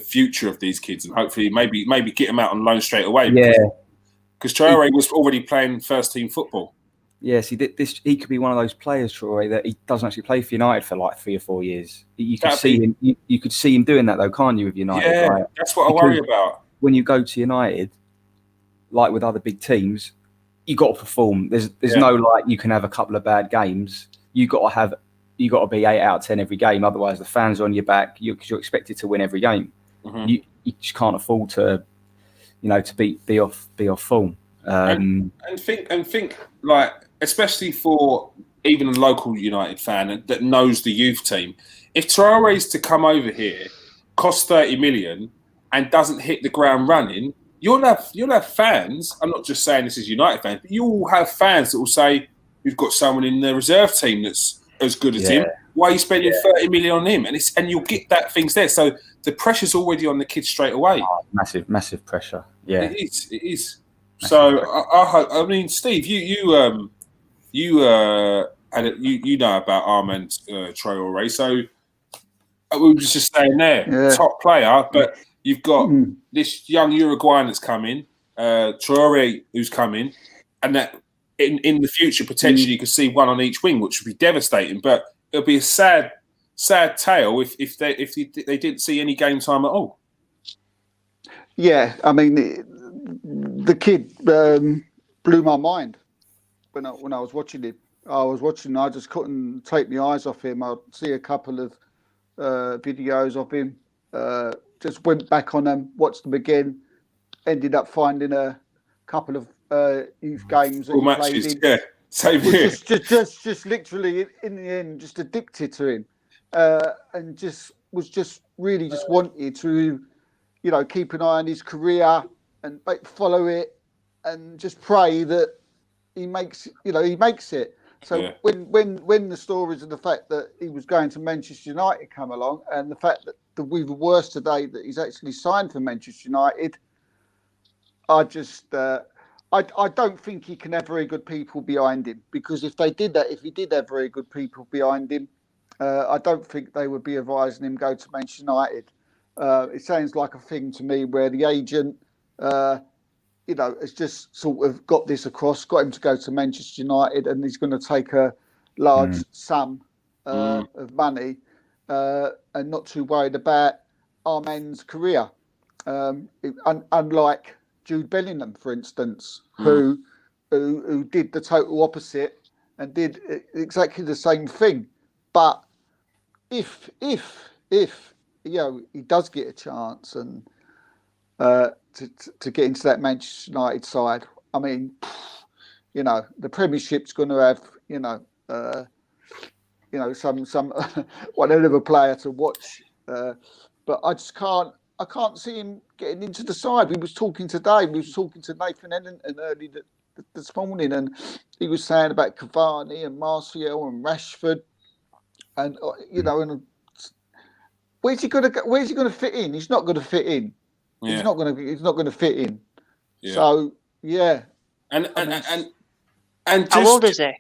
Speaker 1: future of these kids, and hopefully maybe get them out on loan straight away. Because Traore was already playing first team football.
Speaker 5: Yes, he could be one of those players, Traore, that he doesn't actually play for United for like 3 or 4 years. You could see him. You could see him doing that though, can't you? With United,
Speaker 1: yeah, that's what I worry about.
Speaker 5: When you go to United, like with other big teams, you got to perform. There's no like you can have a couple of bad games. You got to be 8 out of 10 every game. Otherwise, the fans are on your back because you're expected to win every game. You just can't afford to, to be off form.
Speaker 1: And think like, especially for even a local United fan that knows the youth team, if Traore is to come over here, cost 30 million, and doesn't hit the ground running, you'll have fans. I'm not just saying this is United fans, but you will have fans that will say, "We've got someone in the reserve team that's as good as him. Why are you spending 30 million on him?" And you'll get that things there. So the pressure's already on the kids straight away.
Speaker 5: Oh, massive pressure. Yeah,
Speaker 1: it is. So I hope. I mean, Steve, you know about Ahmed Traore. So we were just saying there, top player, but you've got this young Uruguayan that's coming, Traore who's coming, and that in the future potentially you could see one on each wing, which would be devastating. But it'll be a sad tale if they didn't see any game time at all.
Speaker 4: Yeah, I mean, the kid blew my mind when I was watching it. I just couldn't take my eyes off him. I'd see a couple of videos of him, just went back on them, watched them again, ended up finding a couple of youth games that he played in.
Speaker 1: Yeah, same here.
Speaker 4: Just literally in the end, just addicted to him, and was really wanted to, keep an eye on his career and follow it, and just pray that he makes it. So when the stories of the fact that he was going to Manchester United come along, and the fact that we were worse today that he's actually signed for Manchester United, I don't think he can have very good people behind him, because if he did have very good people behind him, I don't think they would be advising him go to Manchester United. It sounds like a thing to me where the agent, has just sort of got this across, got him to go to Manchester United, and he's going to take a large sum of money, and not too worried about Ahmed's career. Unlike Jude Bellingham, for instance, who did the total opposite and did exactly the same thing. But if he does get a chance and to get into that Manchester United side, I mean, the Premiership's going to have some one hell of a player to watch, but I can't see him getting into the side. We was talking to Nathan Ellington early this morning, and he was saying about Cavani and Martial and Rashford, and and where's he going to fit in? He's not going to fit in. Yeah. He's not going to fit in. Yeah. So yeah.
Speaker 1: And
Speaker 3: how old is he?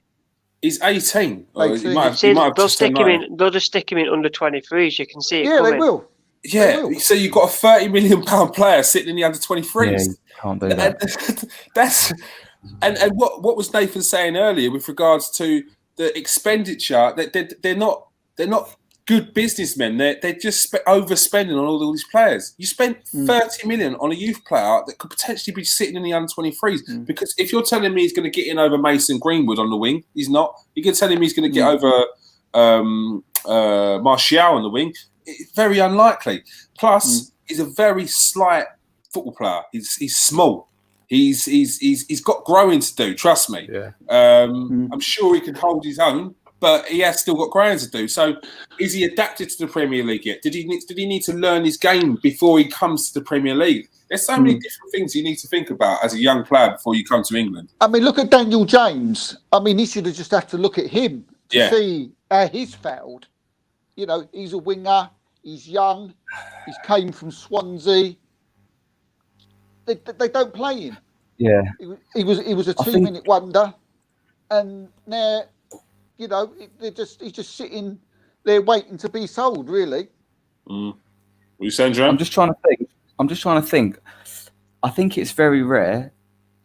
Speaker 1: He's 18.
Speaker 4: 18.
Speaker 1: He might have,
Speaker 3: See,
Speaker 1: he might have
Speaker 3: they'll
Speaker 1: just
Speaker 3: stick
Speaker 1: turned
Speaker 3: him
Speaker 1: 9.
Speaker 3: in. They'll just stick him in under 23s. You can see it
Speaker 4: Yeah,
Speaker 3: coming.
Speaker 4: they will.
Speaker 1: Yeah, so you've got a £30 million player sitting in the under 23s.
Speaker 5: Yeah, you can't do that.
Speaker 1: That's and what was Nathan saying earlier with regards to the expenditure? That they're not good businessmen. They're just overspending on all these players. You spent 30 million on a youth player that could potentially be sitting in the under 23s. Because if you're telling me he's going to get in over Mason Greenwood on the wing, he's not. You can tell him he's going to get over Martial on the wing. It's very unlikely. Plus, he's a very slight football player. He's small. He's got growing to do. Trust me.
Speaker 5: Yeah.
Speaker 1: I'm sure he can hold his own, but he has still got growing to do. So, is he adapted to the Premier League yet? Did he need to learn his game before he comes to the Premier League? There's so many different things you need to think about as a young player before you come to England.
Speaker 4: I mean, look at Daniel James. I mean, he should have just had to look at him to see how he's failed. You know, he's a winger. He's young. He's came from Swansea. They don't play him.
Speaker 5: Yeah,
Speaker 4: he was a 2-minute wonder, and now, you know, he's just sitting there waiting to be sold. Really.
Speaker 1: What are you saying, Jerome?
Speaker 5: I'm just trying to think. I think it's very rare,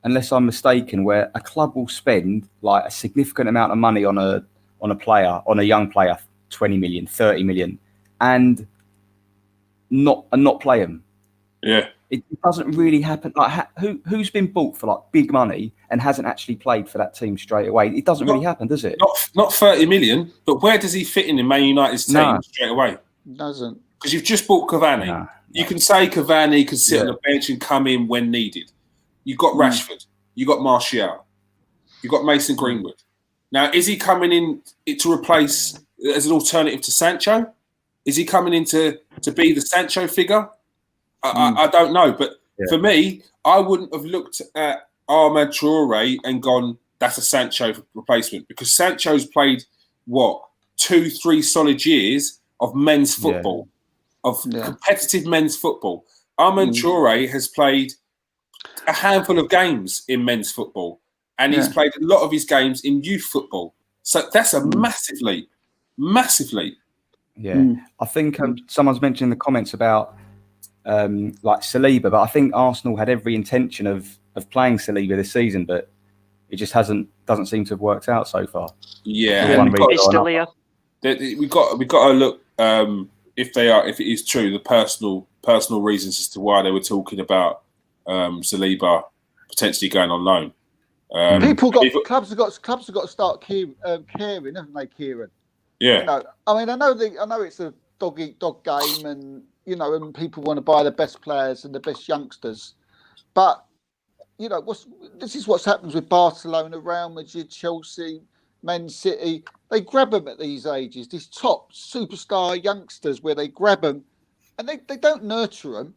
Speaker 5: unless I'm mistaken, where a club will spend like a significant amount of money on a young player, 20 million, 30 million, and not play him.
Speaker 1: Yeah.
Speaker 5: It doesn't really happen. Like who's been bought for like big money and hasn't actually played for that team straight away? It doesn't really happen, does it?
Speaker 1: Not 30 million, but where does he fit in Man United's team straight away?
Speaker 4: Doesn't.
Speaker 1: Because you've just bought Cavani. No. You can say Cavani can sit on the bench and come in when needed. You've got Rashford. You've got Martial. You've got Mason Greenwood. Now, is he coming in to replace as an alternative to Sancho? Is he coming in to be the Sancho figure? I don't know. But for me, I wouldn't have looked at Ahmad Traore and gone, that's a Sancho replacement. Because Sancho's played, 2-3 solid years of men's football, of competitive men's football. Ahmad Traore has played a handful of games in men's football, and he's played a lot of his games in youth football. So that's a massive leap.
Speaker 5: Yeah. I think someone's mentioned in the comments about like Saliba, but I think Arsenal had every intention of playing Saliba this season, but it just doesn't seem to have worked out so far.
Speaker 1: Yeah,
Speaker 3: it's still here.
Speaker 1: We got to look if it is true, the personal reasons as to why they were talking about Saliba potentially going on loan.
Speaker 4: Clubs have got to start caring, haven't they, Kieran?
Speaker 1: Yeah.
Speaker 4: You know, I mean, I know it's a dog eat dog game, and you know, and people want to buy the best players and the best youngsters, but you know, this is what happens with Barcelona, Real Madrid, Chelsea, Man City. They grab them at these ages, these top superstar youngsters, where they grab them, and they don't nurture them.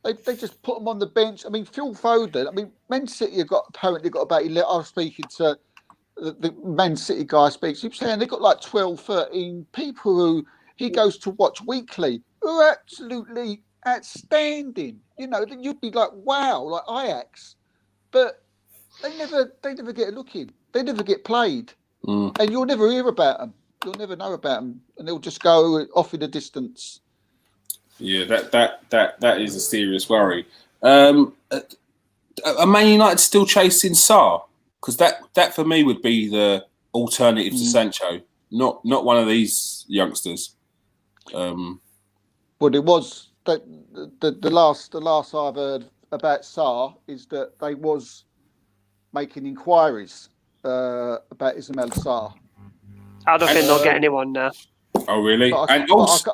Speaker 4: They just put them on the bench. I mean, Phil Foden. I mean, Man City have apparently got about 11. I was speaking to the Man City guy. He was saying they've got like 12, 13 people who he goes to watch weekly, who are absolutely outstanding. You know, then you'd be like, wow, like Ajax, but they never get a look in. They never get played, and you'll never hear about them. You'll never know about them, and they'll just go off in the distance.
Speaker 1: Yeah, that is a serious worry. Are Man United still chasing Sarr? Because that for me would be the alternative to Sancho, not one of these youngsters.
Speaker 4: Well, it was the last I've heard about Sarr is that they was making inquiries about Ismail Sarr.
Speaker 3: I don't think they'll get anyone now.
Speaker 1: Oh, really?
Speaker 4: That was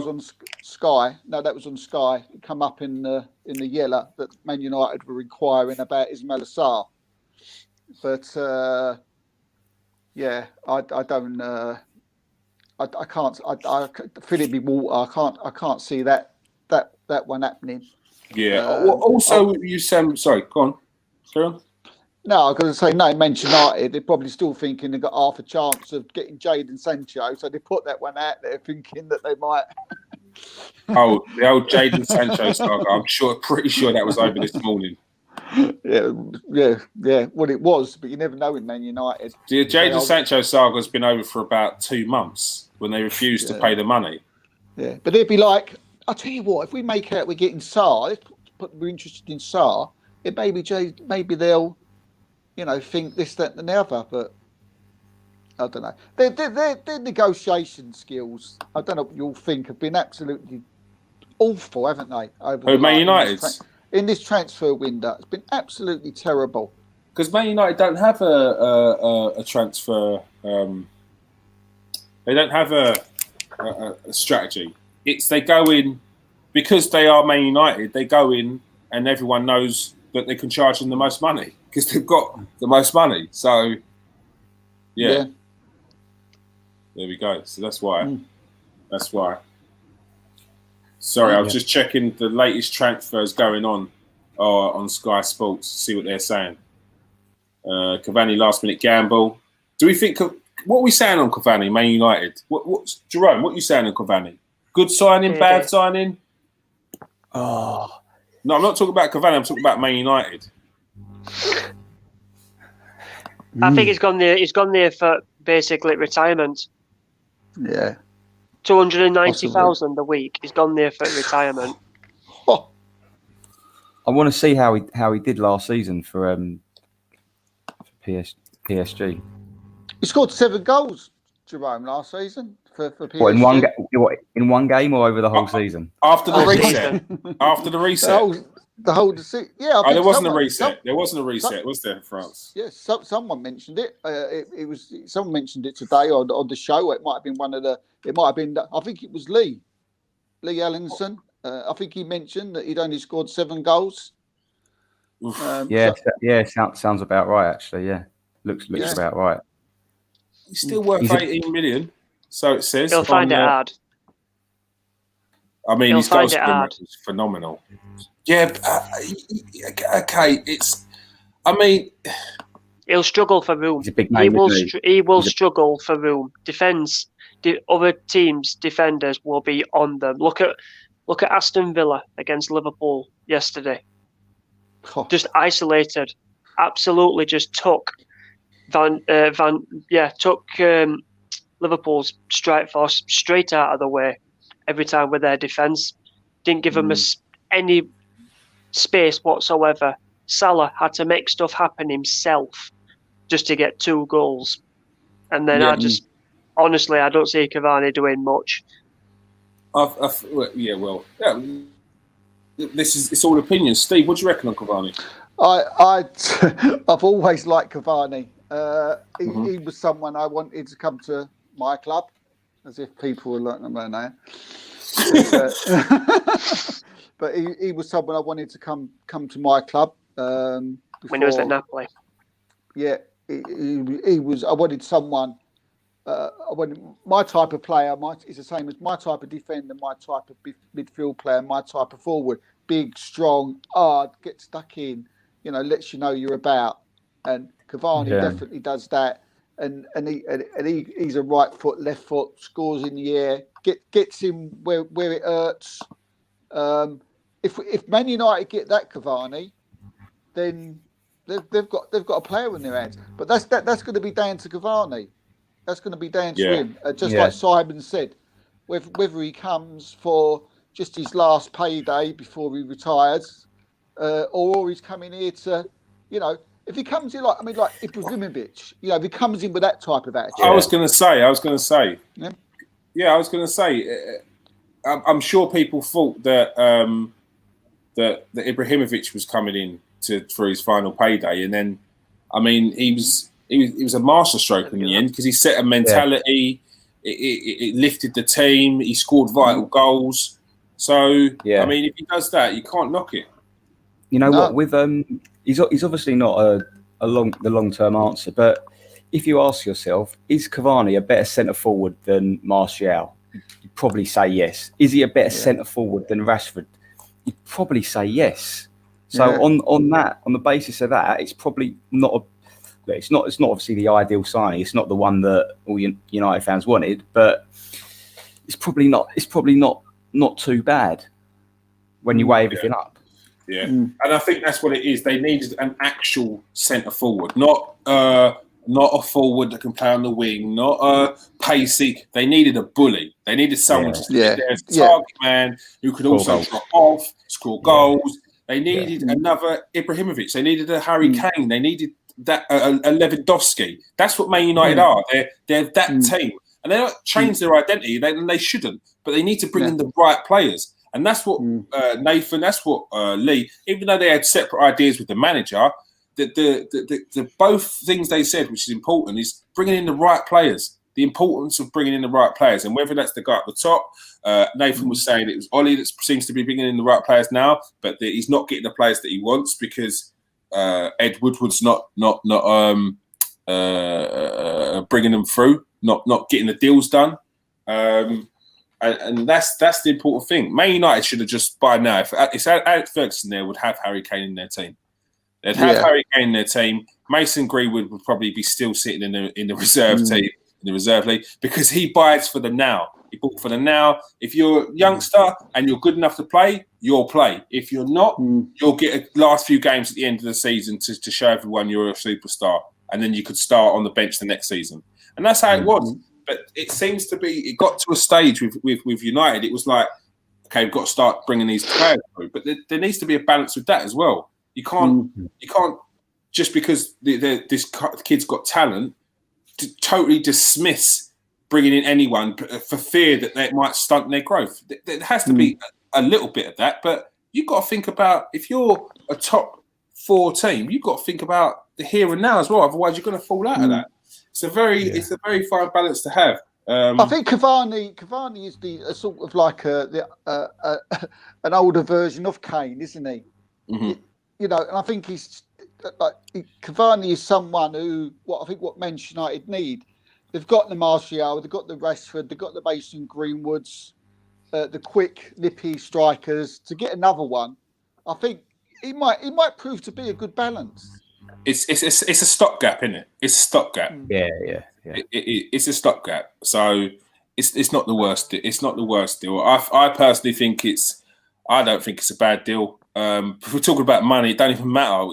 Speaker 4: on Sky. No, that was on Sky. It come up in the yellow that Man United were inquiring about Ismail Sarr. But I don't. I can't. I feel it be water. I can't see that one happening.
Speaker 1: Yeah. Also, you sorry. Go on. Carry on.
Speaker 4: No, I was going to say, no, Manchester United, they're probably still thinking they've got half a chance of getting Jadon Sancho, so they put that one out there thinking that they might.
Speaker 1: Oh, the old Jadon Sancho saga. I'm pretty sure that was over this morning.
Speaker 4: yeah. What it was, but you never know in Man United.
Speaker 1: The Jadon Sancho saga has been over for about 2 months when they refused to pay the money.
Speaker 4: Yeah, but they'd be like, I'll tell you what, if we make out we're getting Sarr, we're interested in Sarr, maybe they'll, think this, that, and the other. But I don't know. Their negotiation skills, I don't know what you'll think, have been absolutely awful, haven't they? Over
Speaker 1: Man United
Speaker 4: in this transfer window, it's been absolutely terrible.
Speaker 1: Because Man United don't have a transfer. They don't have a strategy. They go in because they are Man United. They go in and everyone knows that they can charge them the most money because they've got the most money. So, yeah. There we go. So that's why. That's why. Sorry, I was just checking the latest transfers going on Sky Sports to see what they're saying. Cavani last minute gamble. Do we think? What are we saying on Cavani, Man United? What's Jerome? What are you saying on Cavani? Good signing, bad signing? Oh no, I'm not talking about Cavani. I'm talking about Man United.
Speaker 3: I think he's gone there. He's gone there for basically retirement.
Speaker 4: Yeah,
Speaker 3: 290,000 a week. He's gone there for retirement.
Speaker 5: I want to see how he did last season for PSG.
Speaker 4: He scored 7 goals, Jerome, last season for PSG.
Speaker 5: What, in one game or over the whole season?
Speaker 1: After the reset. After the reset.
Speaker 4: The whole yeah.
Speaker 1: There wasn't a reset. There wasn't a reset, was there, in France?
Speaker 4: Yes, someone mentioned it. It was someone mentioned it today on the show. It might have been one of the. It might have been. I think it was Lee Allinson. I think he mentioned that he'd only scored 7 goals.
Speaker 5: Sounds about right. Actually, yeah, looks about right.
Speaker 1: He's still worth 18 million, so it says.
Speaker 3: He'll find it hard.
Speaker 1: I mean, his goal scoring record is phenomenal. Yeah, okay. I mean,
Speaker 3: he'll struggle for room.
Speaker 5: He's a big name,
Speaker 3: he will struggle for room. Other teams' defenders will be on them. Look at Aston Villa against Liverpool yesterday. Just isolated, absolutely just took Liverpool's strike force straight out of the way every time with their defence. Didn't give them any space whatsoever. Salah had to make stuff happen himself just to get 2 goals. And then honestly, I don't see Cavani doing much. It's all opinions. Steve, what do you reckon on Cavani?
Speaker 4: I've always liked Cavani. He was someone I wanted to come to my club, as if people were like, I don't know. But he was someone I wanted to come to my club.
Speaker 3: When he was at Napoli.
Speaker 4: Yeah, he was. I wanted someone. I wanted my type of player. It's the same as my type of defender, my type of midfield player, my type of forward. Big, strong, hard, get stuck in. Lets you know you're about. And Cavani definitely does that. And he's a right foot, left foot, scores in the air, gets him where it hurts. If Man United get that Cavani, then they've got a player in their hands. But that's going to be down to Cavani. That's going to be down to him. Like Simon said, whether he comes for just his last payday before he retires, or he's coming here to, if he comes in like Ibrahimovic, if he comes in with that type of attitude.
Speaker 1: I was going to say. Yeah, I was going to say. I'm sure people thought that that Ibrahimovic was coming in for his final payday, and then, I mean, he was a masterstroke in the end because he set a mentality. It lifted the team. He scored vital goals. So I mean, if he does that, you can't knock it.
Speaker 5: You know what? With he's obviously not the long-term answer, but if you ask yourself, is Cavani a better centre forward than Martial? You'd probably say yes. Is he a better centre forward than Rashford? You'd probably say yes. So on the basis of that, it's probably not. It's not obviously the ideal signing. It's not the one that all United fans wanted, but it's probably not too bad when you weigh everything up.
Speaker 1: Yeah, and I think that's what it is. They needed an actual centre forward, not a forward that can play on the wing, not a pacey. They needed a bully. They needed someone to sit there as a target man who could also drop off, score goals. They needed another Ibrahimovic. They needed a Harry Kane. They needed that a Lewandowski. That's what Man United are. They're that team, and they don't change their identity. They shouldn't, but they need to bring in the right players. And that's what Nathan, that's what Lee, even though they had separate ideas with the manager, the both things they said, which is important, is bringing in the right players. The importance of bringing in the right players, and whether that's the guy at the top. Nathan was saying it was Ollie that seems to be bringing in the right players now, but he's not getting the players that he wants because Ed Woodward's not bringing them through, not getting the deals done. And that's the important thing. Man United should have just, by now, if Alex Ferguson there, would have Harry Kane in their team. They'd have Harry Kane in their team. Mason Greenwood would probably be still sitting in the reserve team, in the reserve league, because he buys for the now. He bought for the now. If you're a youngster and you're good enough to play, you'll play. If you're not, you'll get a last few games at the end of the season to show everyone you're a superstar. And then you could start on the bench the next season. And that's how it was. But it seems to be, it got to a stage with United, it was like, okay, we've got to start bringing these players through. But there needs to be a balance with that as well. You can't just because this kid's got talent, to totally dismiss bringing in anyone for fear that they might stunt their growth. There has to be a little bit of that. But you've got to think about, if you're a top 4 team, you've got to think about the here and now as well. Otherwise, you're going to fall out of that. It's a very fine balance to have.
Speaker 4: I think Cavani is a sort of like an older version of Kane, isn't he? You know, and I think he's like Cavani is someone who what Manchester United need. They've got the Martial, they've got the Rashford, they've got the Mason Greenwoods, the quick, nippy strikers. To get another one, I think he might prove to be a good balance.
Speaker 1: It's a stopgap, isn't it? It's a stopgap.
Speaker 5: Yeah.
Speaker 1: It's a stopgap. So it's not the worst. It's not the worst deal. I personally think I don't think it's a bad deal. If we're talking about money, it don't even matter.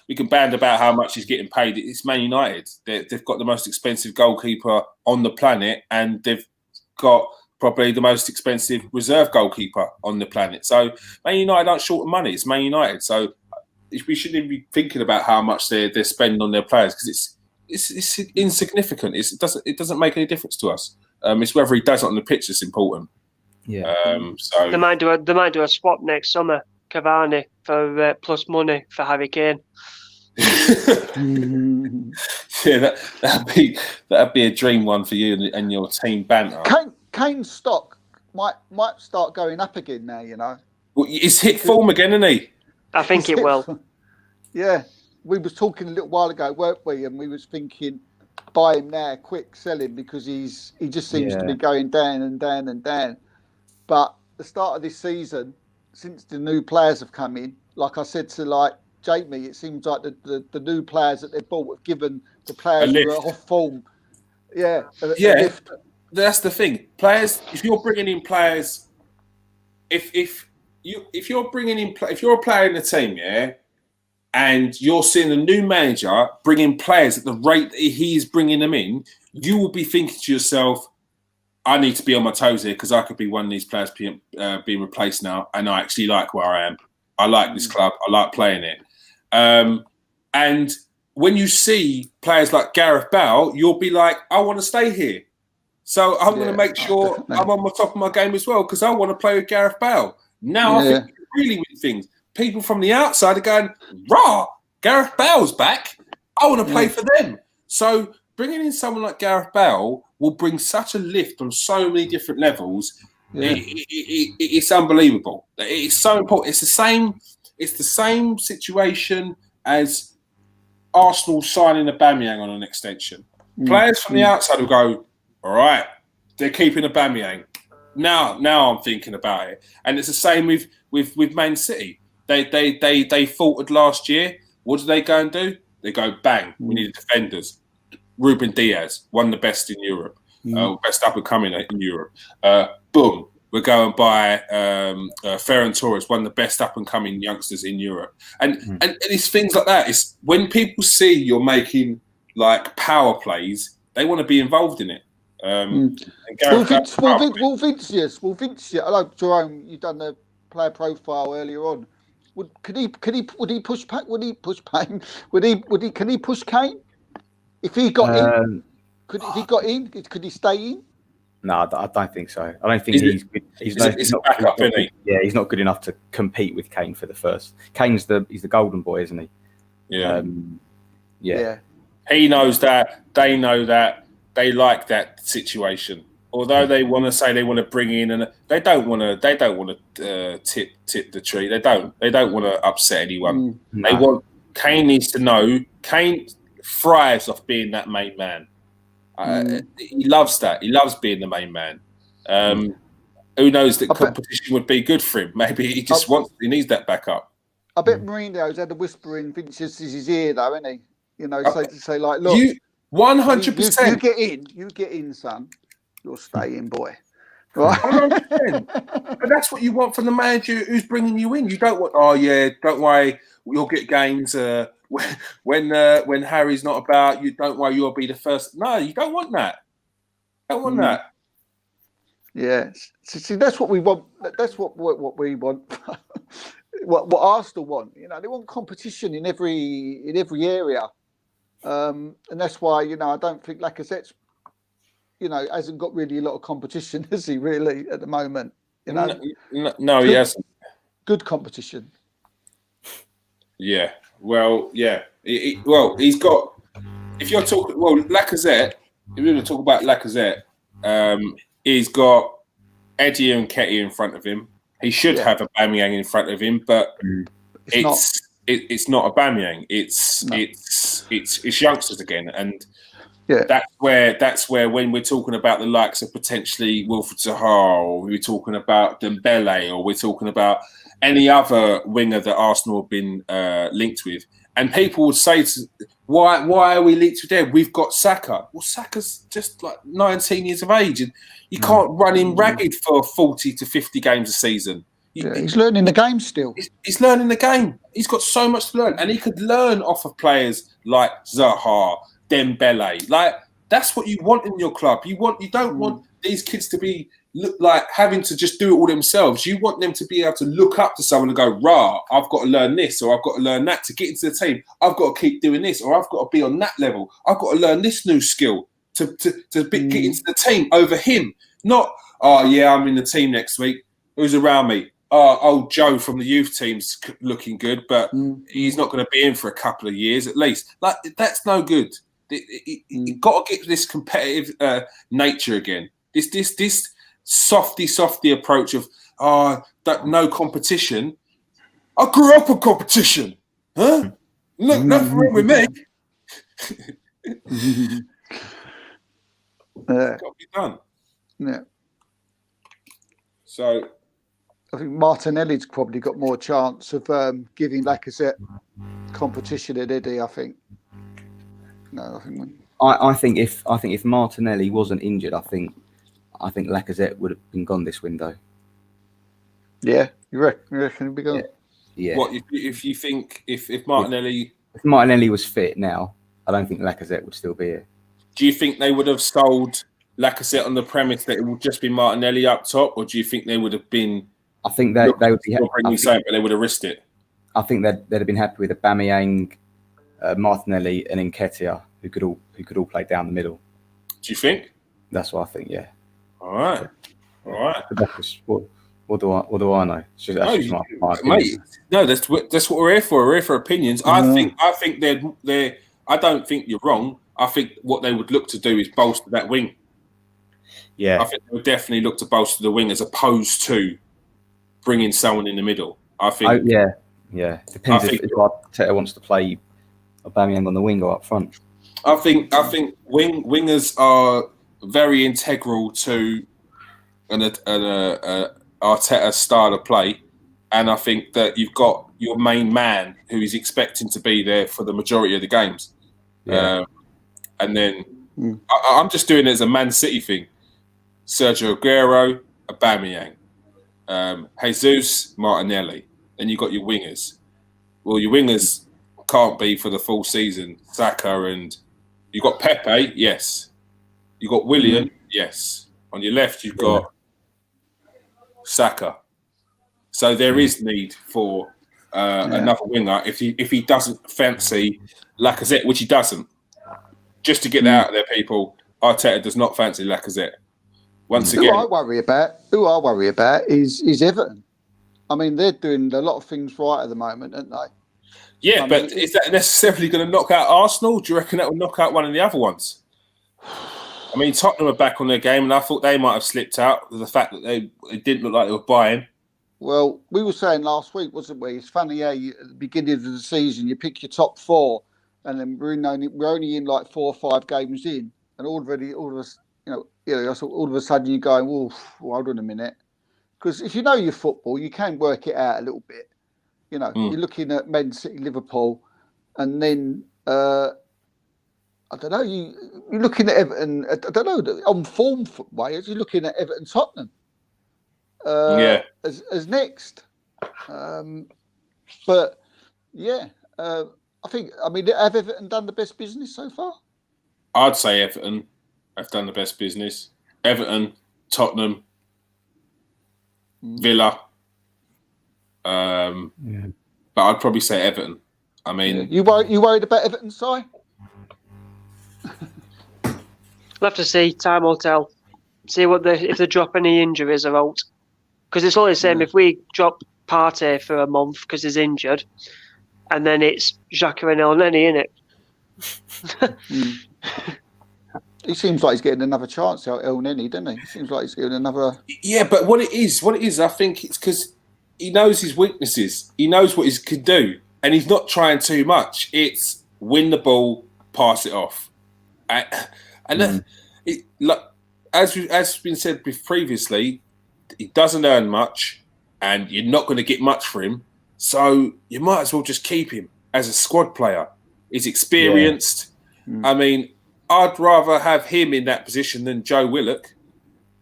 Speaker 1: We can band about how much he's getting paid. It's Man United. They've got the most expensive goalkeeper on the planet, and they've got probably the most expensive reserve goalkeeper on the planet. So Man United aren't short of money. It's Man United. So we shouldn't be thinking about how much they're spending on their players, because it's insignificant. It doesn't make any difference to us. It's whether he does it on the pitch that's important.
Speaker 5: Yeah.
Speaker 3: So they might do a swap next summer. Cavani for plus money for Harry Kane.
Speaker 1: Yeah, that'd be a dream one for you and your team banter.
Speaker 4: Kane's stock might start going up again now. You know,
Speaker 1: well, he's hit form again, isn't he?
Speaker 3: I think it will.
Speaker 4: Yeah, we was talking a little while ago, weren't we? And we was thinking, buy him now, quick, sell him, because he just seems to be going down and down and down. But the start of this season, since the new players have come in, like I said to Jamie, it seems like the new players that they've bought have given the players who are off form. A lift.
Speaker 1: That's the thing. Players, if you're bringing in players, if you're a player in the team, and you're seeing a new manager bringing players at the rate that he's bringing them in, you will be thinking to yourself, I need to be on my toes here, because I could be one of these players being replaced now, and I actually like where I am. I like this club. I like playing it. And when you see players like Gareth Bale, you'll be like, I want to stay here. So I'm going to make sure I'm on the top of my game as well, because I want to play with Gareth Bale. Now I think really with things, people from the outside are going, rah, Gareth Bale's back. I want to play for them. So bringing in someone like Gareth Bale will bring such a lift on so many different levels. It's unbelievable. It's so important. It's the same situation as Arsenal signing Aubameyang on an extension. Players from the outside will go, all right, they're keeping Aubameyang. Now I'm thinking about it. And it's the same with Man City. They faltered last year. What do they go and do? They go, bang, we need defenders. Ruben Diaz, one of the best in Europe, best up and coming in Europe. Boom, we'll go and buy Ferran Torres, one of the best up and coming youngsters in Europe, and it's things like that. It's when people see you're making like power plays, they want to be involved in it.
Speaker 4: Vinicius. I know, Jerome, you've done the player profile earlier on. Would he push Kane? Can he push Kane? If he got in, could he stay in?
Speaker 5: No, I don't think so. I don't think he's not backup, isn't he? Yeah, he's not good enough to compete with Kane for the first. He's the golden boy, isn't he?
Speaker 1: Yeah.
Speaker 5: Yeah.
Speaker 1: He knows that. They know that. They like that situation. Although they want to say they want to bring in, and they don't want to tip the tree. They don't want to upset anyone.
Speaker 5: No.
Speaker 1: They want. Kane needs to know. Kane thrives off being that main man. He loves that. He loves being the main man. Who knows that competition would be good for him? Maybe he just he needs that backup.
Speaker 4: I bet Mourinho's had a whisper in Vinicius' ear, though, hasn't he? You know, to say like, look,
Speaker 1: 100%.
Speaker 4: You get in, son. You'll stay in, boy. Right?
Speaker 1: 100%. But that's what you want from the manager who's bringing you in. You don't want, don't worry, you'll get games when Harry's not about. You don't worry, you'll be the first. No, you don't want that. Don't want that.
Speaker 4: Yeah. See, that's what we want. That's what we want. what Arsenal want. You know, they want competition in every area. And that's why, you know, I don't think Lacazette's, you know, hasn't got really a lot of competition, has he, really, at the moment? You know,
Speaker 1: no, he hasn't.
Speaker 4: Good competition.
Speaker 1: Yeah. Well, yeah. He's got. If you're talking, Lacazette. If you're going to talk about Lacazette, he's got Eddie and Nketiah in front of him. He should have Aubameyang in front of him, but it's not Aubameyang. It's youngsters again, and that's where when we're talking about the likes of potentially Wilfried Zaha, or we're talking about Dembele, or we're talking about any other winger that Arsenal have been linked with, and people would say, why are we linked with them? We've got Saka. Well, Saka's just like 19 years of age, and you can't run him ragged for 40 to 50 games a season.
Speaker 4: He's learning the game still.
Speaker 1: He's learning the game. He's got so much to learn, and he could learn off of players like Zaha, Dembele. Like, that's what you want in your club. You don't want these kids to be like having to just do it all themselves. You want them to be able to look up to someone and go, "Rah, I've got to learn this, or I've got to learn that to get into the team. I've got to keep doing this, or I've got to be on that level. I've got to learn this new skill to get into the team over him." Not, I'm in the team next week. Who's around me? Old Joe from the youth team's looking good, but he's not going to be in for a couple of years at least. Like, that's no good. You've got to get this competitive nature again. This softy approach of no competition. I grew up in competition, huh? Look, nothing wrong with me. It's got to be done.
Speaker 4: Yeah.
Speaker 1: So
Speaker 4: I think Martinelli's probably got more chance of giving Lacazette competition than Eddie. I think. No,
Speaker 5: I think if Martinelli wasn't injured, I think Lacazette would have been gone this window.
Speaker 4: Yeah, you reckon he'd be gone?
Speaker 5: Yeah.
Speaker 1: What if you think if Martinelli?
Speaker 5: If Martinelli was fit now, I don't think Lacazette would still be here.
Speaker 1: Do you think they would have sold Lacazette on the premise that it would just be Martinelli up top, or do you think they would have been?
Speaker 5: I think they would be.
Speaker 1: But they would have risked it.
Speaker 5: I think they'd have been happy with Aubameyang, Martinelli, and Nketiah, who could all play down the middle.
Speaker 1: Do you think?
Speaker 5: That's what I think. Yeah.
Speaker 1: All right.
Speaker 5: What do I know? It's just, my
Speaker 1: mate. No, that's what we're here for. We're here for opinions. I think they're. I don't think you're wrong. I think what they would look to do is bolster that wing.
Speaker 5: Yeah,
Speaker 1: I think they would definitely look to bolster the wing as opposed to bringing someone in the middle. I think.
Speaker 5: Yeah. Depends if Arteta wants to play Aubameyang on the wing or up front.
Speaker 1: I think wingers are very integral to an Arteta style of play, and I think that you've got your main man who is expecting to be there for the majority of the games.
Speaker 5: Yeah.
Speaker 1: And then I'm just doing it as a Man City thing. Sergio Aguero, Aubameyang. Jesus, Martinelli. Then you got your wingers. Well, your wingers can't be for the full season. Saka and you got Pepe, yes. You got Willian, yes. On your left, you've got Saka. So there is need for another winger if he doesn't fancy Lacazette, which he doesn't. Just to get that out of there, people, Arteta does not fancy Lacazette. Once again,
Speaker 4: who I worry about is Everton. I mean, they're doing a lot of things right at the moment, aren't they?
Speaker 1: Yeah, but is that necessarily going to knock out Arsenal? Do you reckon that will knock out one of the other ones? I mean, Tottenham are back on their game, and I thought they might have slipped out with the fact that it didn't look like they were buying.
Speaker 4: Well, we were saying last week, wasn't we? It's funny how at the beginning of the season you pick your top four, and then we're only in like 4 or 5 games in, and all of us, all of a sudden you're going, well, hold on a minute, because if you know your football, you can work it out a little bit. You know, you're looking at Man City, Liverpool, and then I don't know. You're looking at Everton. I don't know on form ways. You're looking at Everton, Tottenham. As next. But yeah, I think. I mean, have Everton done the best business so far?
Speaker 1: I'd say Everton have done the best business. Everton, Tottenham, Villa. But I'd probably say Everton. I mean,
Speaker 4: you worried about Everton, Si?
Speaker 3: We'll have to see. Time will tell. See if they drop any injuries or out. Because it's all the same. If we drop Partey for a month because he's injured, and then it's Xhaka and El Neni, innit?
Speaker 4: He seems like he's getting another chance out, El Neni, doesn't he? He seems like he's getting another.
Speaker 1: Yeah, but what it is, I think it's because he knows his weaknesses. He knows what he can do, and he's not trying too much. It's win the ball, pass it off, and as been said previously, he doesn't earn much, and you're not going to get much for him. So you might as well just keep him as a squad player. He's experienced. Yeah. I mean, I'd rather have him in that position than Joe Willock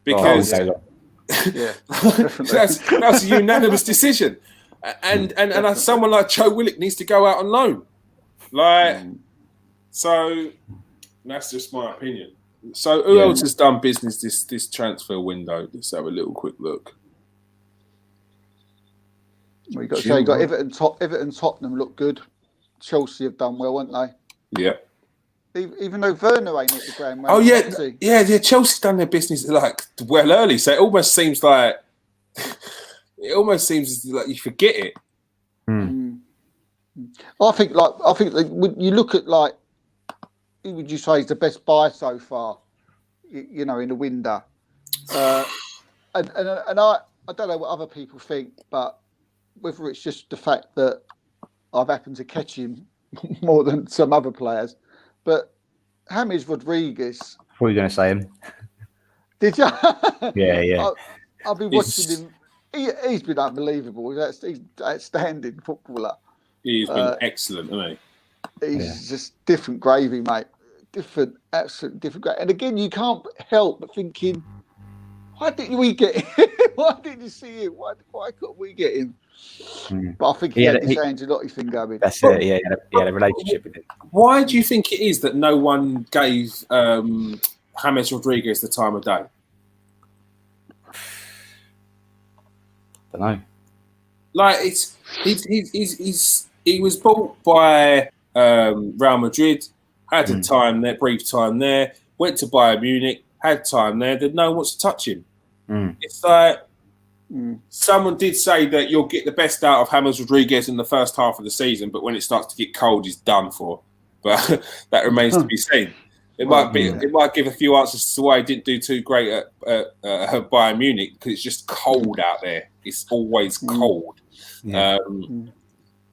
Speaker 1: because that's a unanimous decision. And someone like Joe Willock needs to go out on loan. So that's just my opinion. So who else has done business this transfer window? Let's have a little quick look.
Speaker 4: Well, you got Everton, Tottenham look good. Chelsea have done well, haven't they?
Speaker 1: Yeah.
Speaker 4: Even though Werner ain't at the ground.
Speaker 1: Yeah. Chelsea's done their business like well early, so it almost seems like you forget it.
Speaker 4: I think when you look at like, who would you say is the best buy so far? You know, in the window, and I don't know what other people think, but whether it's just the fact that I've happened to catch him more than some other players, but James Rodriguez.
Speaker 5: What were you going to say him?
Speaker 4: Did you?
Speaker 5: Yeah.
Speaker 4: I've been watching him. He's been unbelievable. He's an outstanding footballer.
Speaker 1: He's been excellent, hasn't he?
Speaker 4: He's just different gravy, mate. Absolutely different gravy. And again, you can't help but thinking, why didn't we get him? Why didn't you see him? Why couldn't we get him? But I think he had this Angelotti thing going.
Speaker 5: That's it. Yeah, he had a relationship with him.
Speaker 1: Why do you think it is that no one gave James Rodriguez the time of day?
Speaker 5: Don't know.
Speaker 1: Like he was bought by Real Madrid, had a time there, brief time there, went to Bayern Munich, had time there. Then no one wants to touch him. It's like someone did say that you'll get the best out of James Rodriguez in the first half of the season, but when it starts to get cold, he's done for. But that remains to be seen. It might give a few answers to why he didn't do too great at Bayern Munich, because it's just cold out there. It's always cold. Yeah.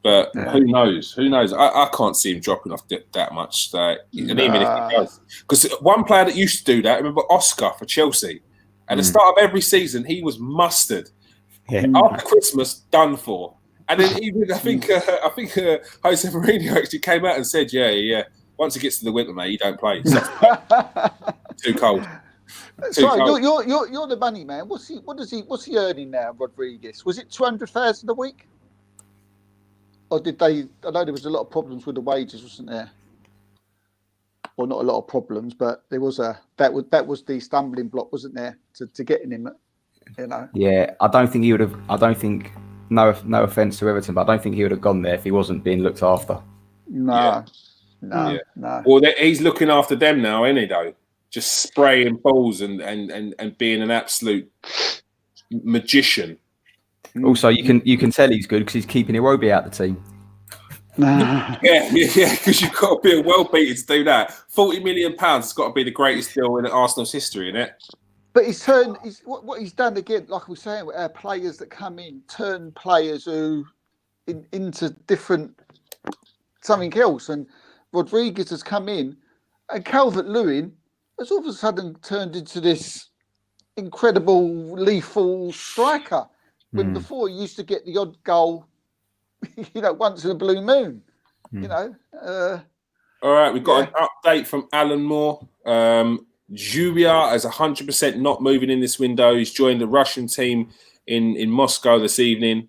Speaker 1: But who knows? I can't see him dropping off that much. And even if he does, because one player that used to do that, I remember Oscar for Chelsea. At the start of every season, he was mustard. Yeah. After Christmas, done for. And then even I think Jose Mourinho actually came out and said, "Yeah. Once it gets to the winter, mate, you don't play. Too cold."
Speaker 4: Sorry, you're the money man. What's he earning now, Rodriguez? Was it 200,000 a week? Or did they? I know there was a lot of problems with the wages, wasn't there? Well, not a lot of problems, but there was that was the stumbling block, wasn't there, to getting him? You know.
Speaker 5: Yeah, I don't think he would have. I don't think. No offense to Everton, but I don't think he would have gone there if he wasn't being looked after.
Speaker 4: No.
Speaker 1: Well, he's looking after them now, isn't he? Though, just spraying balls and being an absolute magician.
Speaker 5: Also, you can tell he's good because he's keeping Iwobi out of the team.
Speaker 1: Yeah, because you've got to be a well-beaten to do that. £40 million has got to be the greatest deal in Arsenal's history, isn't it?
Speaker 4: But what he's done again, like I was saying, with our players that come in, turn players who into different something else. And Rodriguez has come in, and Calvert-Lewin has all of a sudden turned into this incredible, lethal striker. When before he used to get the odd goal, once in a blue moon.
Speaker 1: All right, we've got an update from Alan Moore. Zhubia is 100% not moving in this window. He's joined the Russian team in Moscow this evening.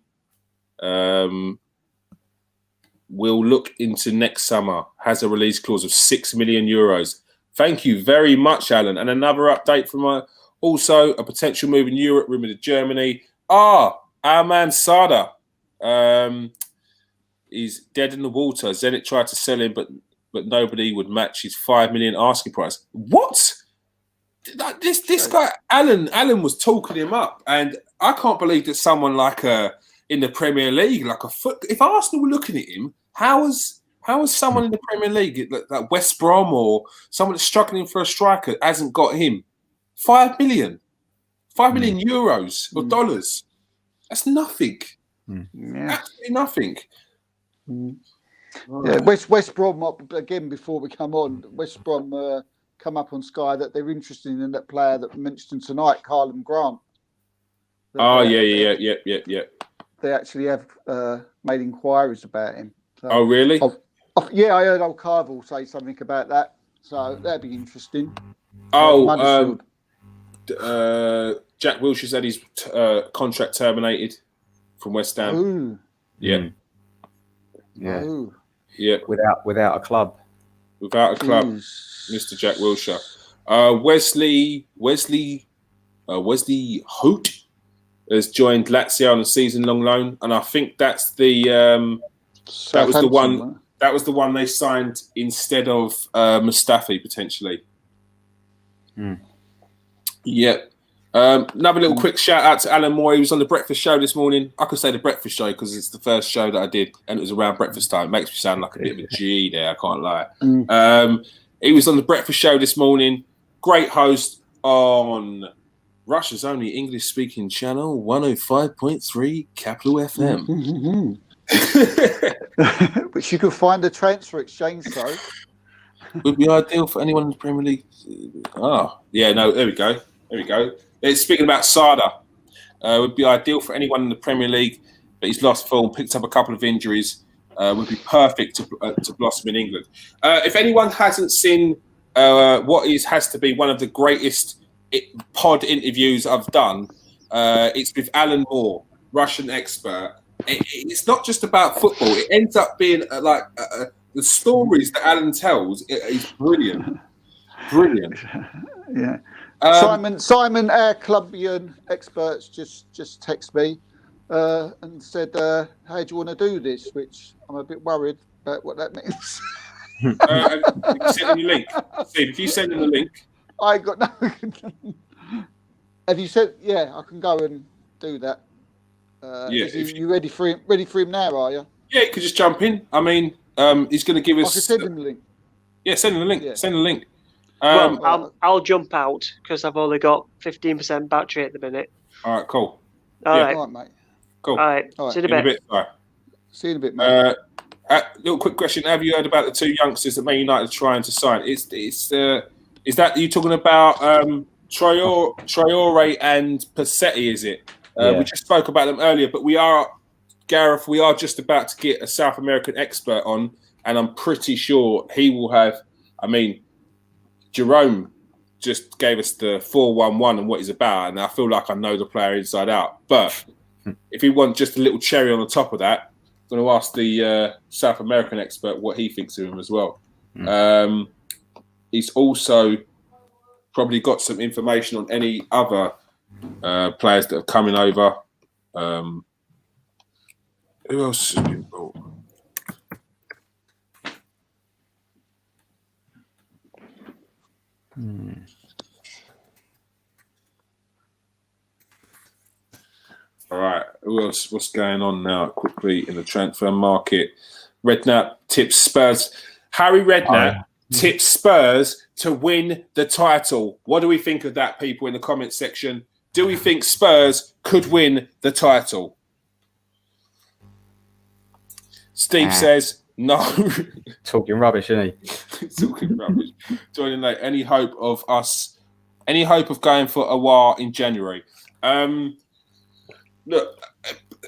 Speaker 1: We'll look into next summer. Has a release clause of €6 million. Thank you very much, Alan. And another update from also a potential move in Europe, rumoured to Germany. Our man Sada. He's dead in the water. Zenit tried to sell him, but nobody would match his $5 million asking price. What? This guy Alan was talking him up, and I can't believe that someone like in the Premier League, if Arsenal were looking at him, how is someone in the Premier League like West Brom or someone that's struggling for a striker hasn't got him? €5 million euros or dollars. That's nothing. Absolutely nothing.
Speaker 4: Yeah, West Brom, again, before we come on, West Brom come up on Sky that they're interested in that player that we mentioned tonight, Carlin Grant.
Speaker 1: Yeah.
Speaker 4: They actually have made inquiries about him. So,
Speaker 1: oh, really?
Speaker 4: I heard old Carvel say something about that. So that'd be interesting.
Speaker 1: Jack Wilshere said his contract terminated from West Ham.
Speaker 4: Ooh.
Speaker 5: Yeah.
Speaker 4: Ooh.
Speaker 1: Yeah.
Speaker 5: Without a club.
Speaker 1: Without a club, Mr. Jack Wilshere. Wesley Hoot has joined Lazio on a season-long loan, and I think that's that was the one they signed instead of Mustafi potentially. Yep. Another little quick shout out to Alan Moore. He was on the breakfast show this morning. I could say the breakfast show because it's the first show that I did, and it was around breakfast time. It makes me sound like a bit of a G there. I can't lie. He was on the breakfast show this morning. Great host on Russia's only English-speaking channel, 105.3 Capital FM.
Speaker 4: Which you can find a transfer exchange, so
Speaker 1: would be ideal for anyone in the Premier League. There we go. It's speaking about Sada. Would be ideal for anyone in the Premier League, but he's lost form, picked up a couple of injuries. Would be perfect to blossom in England. If anyone hasn't seen has to be one of the greatest pod interviews I've done, it's with Alan Moore, Russian expert. It's not just about football. It ends up being the stories that Alan tells is brilliant.
Speaker 4: Yeah. Simon, our clubian experts just text me and said, "How do you want to do this?" Which I'm a bit worried about what that means.
Speaker 1: Have you sent him the link? Steve, if you send him the link,
Speaker 4: I got no. Have you said? Yeah, I can go and do that. You ready for him? Ready for him now? Are you?
Speaker 1: Yeah, you could just jump in. I mean, he's going to give us.
Speaker 4: I can send him the link.
Speaker 1: Yeah, send him the link. Yeah. Send him the link.
Speaker 3: I'll jump out because I've only got 15% battery at the minute.
Speaker 1: All right, cool.
Speaker 3: All right,
Speaker 4: mate.
Speaker 1: Cool.
Speaker 3: All right. See you in a bit.
Speaker 4: See you in a bit, mate.
Speaker 1: Little quick question: have you heard about the two youngsters that Man United are trying to sign? Is that you talking about Traore and Passetti? Is it? We just spoke about them earlier, but Gareth, we are just about to get a South American expert on, and I'm pretty sure he will have. I mean, Jerome just gave us the 4-1-1 and what he's about, and I feel like I know the player inside out. But if we want just a little cherry on the top of that, I'm going to ask the South American expert what he thinks of him as well. He's also probably got some information on any other players that are coming over. Who else has been brought? All right. Who else? What's going on now quickly in the transfer market? Redknapp tips Spurs. Harry Redknapp tips Spurs to win the title. What do we think of that, people, in the comment section? Do we think Spurs could win the title? Steve says no.
Speaker 5: Talking rubbish, isn't he?
Speaker 1: Talking rubbish. Joining late. Any hope of going for Awar in January? Look,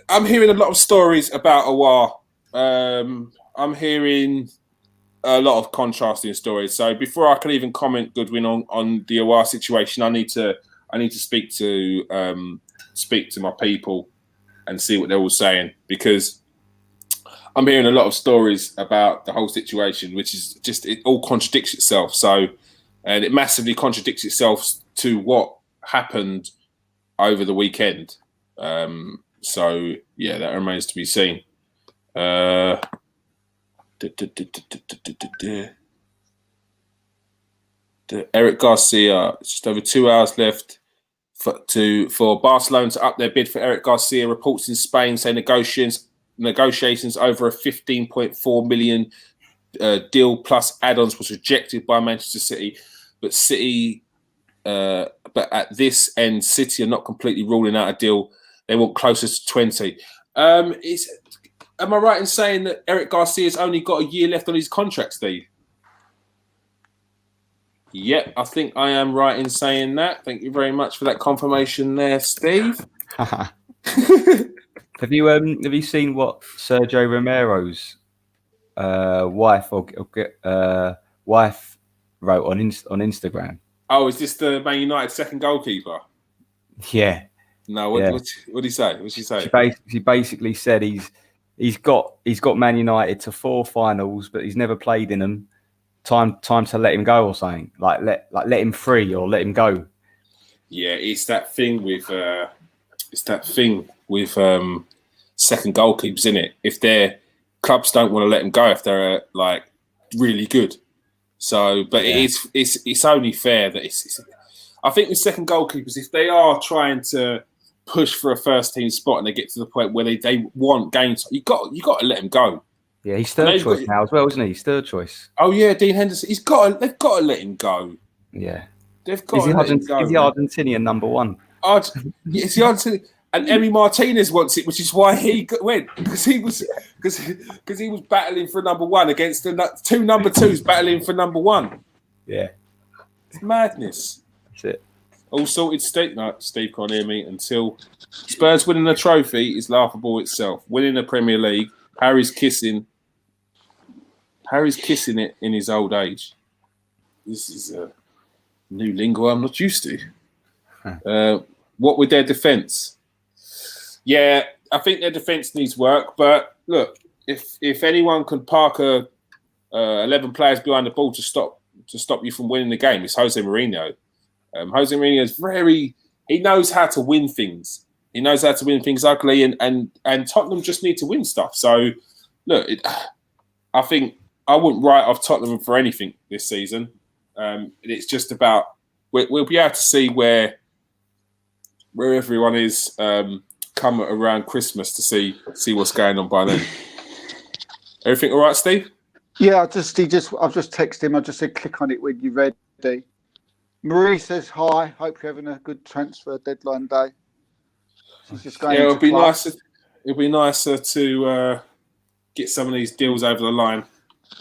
Speaker 1: I'm hearing a lot of stories about Awar. I'm hearing a lot of contrasting stories. So before I can even comment, Goodwin, on the Awar situation, I need to speak to my people and see what they're all saying, because I'm hearing a lot of stories about the whole situation, which is just, it all contradicts itself. So, and it massively contradicts itself to what happened over the weekend. So yeah, that remains to be seen. Eric Garcia, just over 2 hours left for Barcelona to up their bid for Eric Garcia. Reports in Spain say negotiations over a 15.4 million deal plus add-ons was rejected by Manchester City, but at this end, City are not completely ruling out a deal. They want closer to 20. Am I right in saying that Eric Garcia's only got a year left on his contract, Steve? Yep, I think I am right in saying that. Thank you very much for that confirmation there, Steve.
Speaker 5: Have you seen what Sergio Romero's wife wrote on Instagram?
Speaker 1: Oh, is this the Man United second goalkeeper?
Speaker 5: Yeah.
Speaker 1: No, what did he say? What did she say?
Speaker 5: She basically said he's got Man United to 4 finals, but he's never played in them. Time to let him go or something. Like let him free or let him go.
Speaker 1: Yeah, it's that thing with second goalkeepers, isn't it? If their clubs don't want to let them go, if they're like really good. So, but yeah. It's only fair that I think with second goalkeepers, if they are trying to push for a first team spot and they get to the point where they want game time, you got to let them go.
Speaker 5: Yeah, he's third choice now as well, isn't he? He's third choice.
Speaker 1: Oh yeah, Dean Henderson. They've got to let him go.
Speaker 5: Yeah,
Speaker 1: they've got to let him go.
Speaker 5: He's the Argentinian number 1.
Speaker 1: It's the Argentinian, and Emi Martinez wants it, which is why he went, because he was battling for number 1 against the 2 number 2s battling for number 1.
Speaker 5: Yeah,
Speaker 1: it's madness.
Speaker 5: That's it.
Speaker 1: All sorted, Steve. No, Steve can't hear me. Until Spurs winning a trophy is laughable itself. Winning the Premier League, Harry's kissing it in his old age. This is a new lingo I'm not used to. What with their defence? Yeah, I think their defence needs work. But look, if anyone can park 11 players behind the ball to stop you from winning the game, it's Jose Mourinho. Jose Mourinho is he knows how to win things. He knows how to win things ugly, and Tottenham just need to win stuff. So look, I think I wouldn't write off Tottenham for anything this season. It's just about we'll be able to see where everyone is come around Christmas to see what's going on by then. Everything all right, Steve?
Speaker 4: Yeah, I've just texted him. I just said click on it when you're ready. Marie says hi. Hope you're having a good transfer deadline day. She's just going. Yeah,
Speaker 1: it'll be nicer. It'll be nicer to get some of these deals over the line.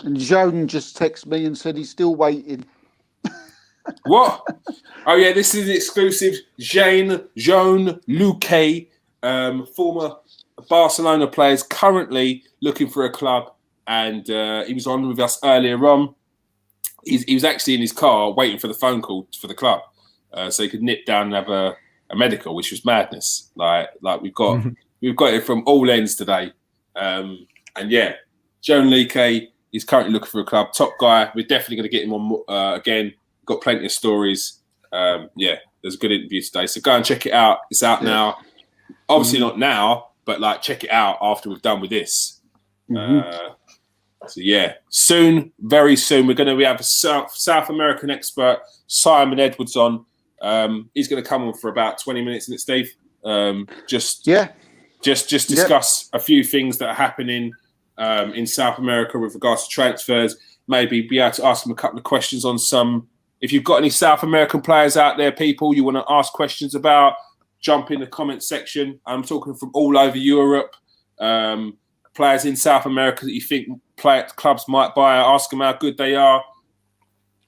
Speaker 4: And Joan just texted me and said he's still waiting.
Speaker 1: What? Oh yeah, this is exclusive. Joan Luque, former Barcelona player, is currently looking for a club, and he was on with us earlier on. he was actually in his car waiting for the phone call for the club, so he could nip down and have a medical, which was madness. Like we've got it from all ends today, and yeah, Joe Enrique is currently looking for a club. Top guy. We're definitely going to get him on again. Got plenty of stories. Yeah, there's a good interview today, so go and check it out. It's out now. Obviously not now, but like check it out after we've done with this. So yeah, soon, very soon, we're going to have a South American expert, Simon Edwards, on. He's going to come on for about 20 minutes, isn't it, Steve? Just discuss a few things that are happening in South America with regards to transfers. Maybe be able to ask him a couple of questions on some. If you've got any South American players out there, people you want to ask questions about, jump in the comment section. I'm talking from all over Europe. Players in South America that you think clubs might buy, ask them how good they are.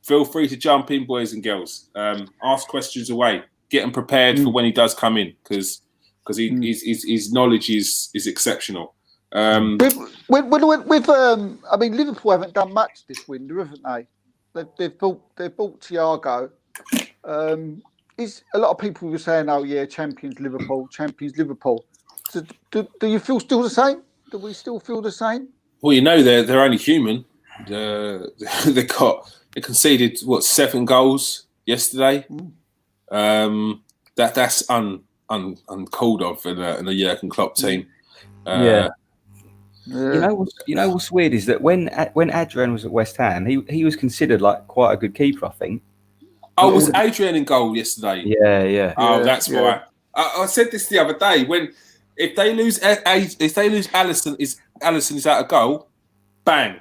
Speaker 1: Feel free to jump in, boys and girls. Ask questions away. Get them prepared for when he does come in, because his knowledge is exceptional.
Speaker 4: I mean, Liverpool haven't done much this winter, haven't they? They've bought Thiago. Is a lot of people were saying, "Oh yeah, champions Liverpool." So, do you feel still the same? Do we still feel the same?
Speaker 1: Well, you know, they're only human. They conceded 7 goals yesterday. That's uncalled of in a Jurgen Klopp team.
Speaker 5: You know what's weird is that when Adrian was at West Ham, he was considered like quite a good keeper, I think.
Speaker 1: Oh, was Adrian in goal yesterday?
Speaker 5: Yeah.
Speaker 1: Oh, that's why. I said this the other day. If they lose Alisson is out of goal, bang,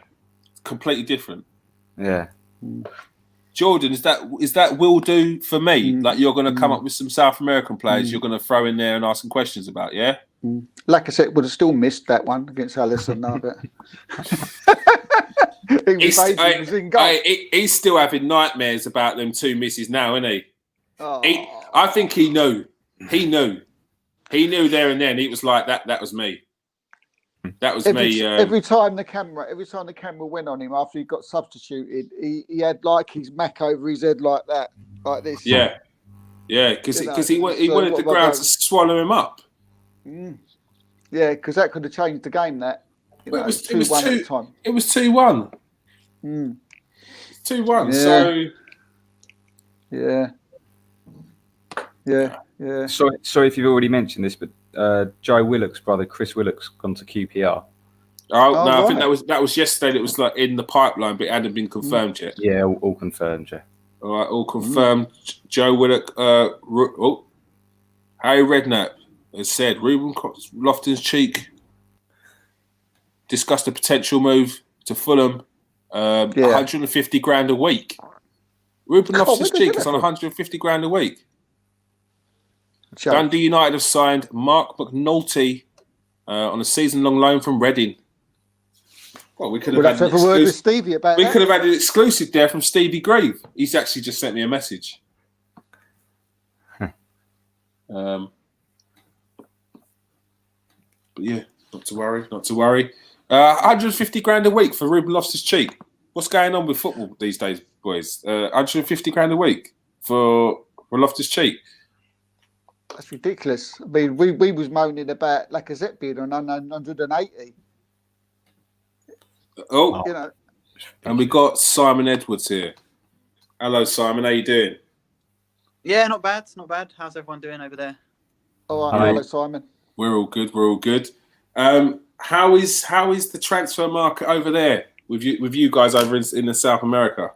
Speaker 1: completely different.
Speaker 5: Yeah.
Speaker 1: Jordan, is that will do for me? Like you're going to come up with some South American players you're going to throw in there and ask some questions about, yeah?
Speaker 4: Like I said, would have still missed that one against Alisson now, but
Speaker 1: he's still having nightmares about them 2 misses now, isn't he? I think he knew. He knew there and then. He was like, that was me. That was me.
Speaker 4: Every time the camera went on him after he got substituted, he had like his Mac over his head like that, like this.
Speaker 1: Yeah, because he wanted the ground to swallow him up.
Speaker 4: Yeah, because that could have changed the game. That it was 2-1 at the time.
Speaker 1: It was 2-1. 2-1.
Speaker 4: Yeah. So yeah.
Speaker 5: Sorry if you've already mentioned this, but Joe Willock's brother, Chris Willock's gone to QPR.
Speaker 1: Oh no, right. I think that was yesterday. That was like in the pipeline, but it hadn't been confirmed yet.
Speaker 5: Yeah, all confirmed. Yeah.
Speaker 1: All right, all confirmed. Joe Willock. Harry Redknapp has said Ruben Loftus-Cheek discussed a potential move to Fulham. 150 grand a week. Ruben Loftus-Cheek is on 150 grand a week. Dundee United have signed Mark McNulty on a season-long loan from Reading. Well, we could have had
Speaker 4: a word with Stevie about that.
Speaker 1: We could have had an exclusive there from Stevie Grieve. He's actually just sent me a message. But yeah, not to worry. 150 grand a week for Ruben Loftus-Cheek. What's going on with football these days, boys? 150 grand a week for Loftus-Cheek.
Speaker 4: That's ridiculous. I mean, we was moaning about Lacazette being on 180.
Speaker 1: Oh, and we got Simon Edwards here. Hello, Simon. How you doing?
Speaker 6: Yeah, not bad. How's everyone doing over there?
Speaker 4: All right, hello, Simon.
Speaker 1: We're all good. How is the transfer market over there with you guys over in the South America?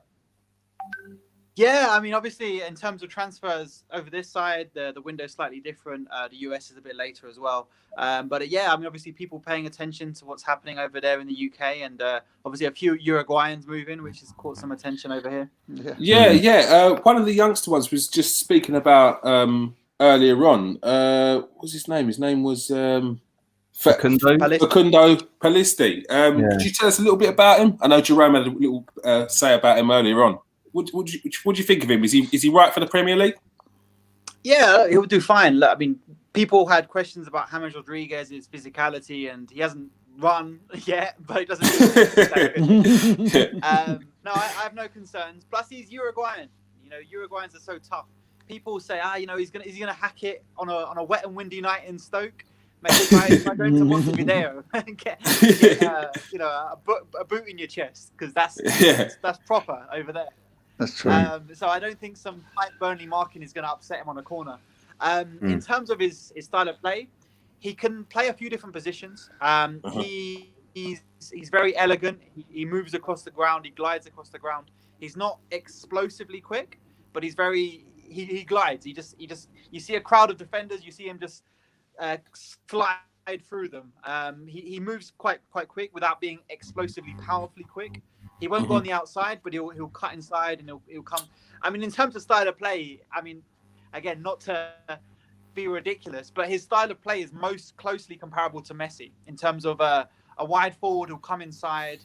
Speaker 6: Yeah, I mean, obviously, in terms of transfers over this side, the window's slightly different. The US is a bit later as well. But yeah, I mean, obviously, people paying attention to what's happening over there in the UK, and obviously a few Uruguayans moving, which has caught some attention over here.
Speaker 1: Yeah. One of the youngster ones was just speaking about earlier on. What was his name? His name was
Speaker 5: Facundo
Speaker 1: Palisti. Could you tell us a little bit about him? I know Jerome had a little say about him earlier on. What do you think of him? Is he right for the Premier League?
Speaker 6: Yeah, he would do fine. I mean, people had questions about James Rodriguez's physicality, and he hasn't run yet, but he doesn't. No, I have no concerns. Plus, he's Uruguayan. You know, Uruguayans are so tough. People say, you know, is he gonna hack it on a wet and windy night in Stoke? Maybe if I go to Montevideo and get you know, a boot in your chest, because that's proper over there.
Speaker 4: That's true.
Speaker 6: So I don't think some tight Burnley marking is going to upset him on a corner. In terms of his style of play, he can play a few different positions. He's very elegant. He moves across the ground. He glides across the ground. He's not explosively quick, but he's very he glides. You see a crowd of defenders. You see him just slide through them. He moves quite quick without being explosively powerfully quick. He won't go on the outside, but he'll cut inside and he'll come. I mean, in terms of style of play, I mean, again, not to be ridiculous, but his style of play is most closely comparable to Messi in terms of a wide forward who'll come inside,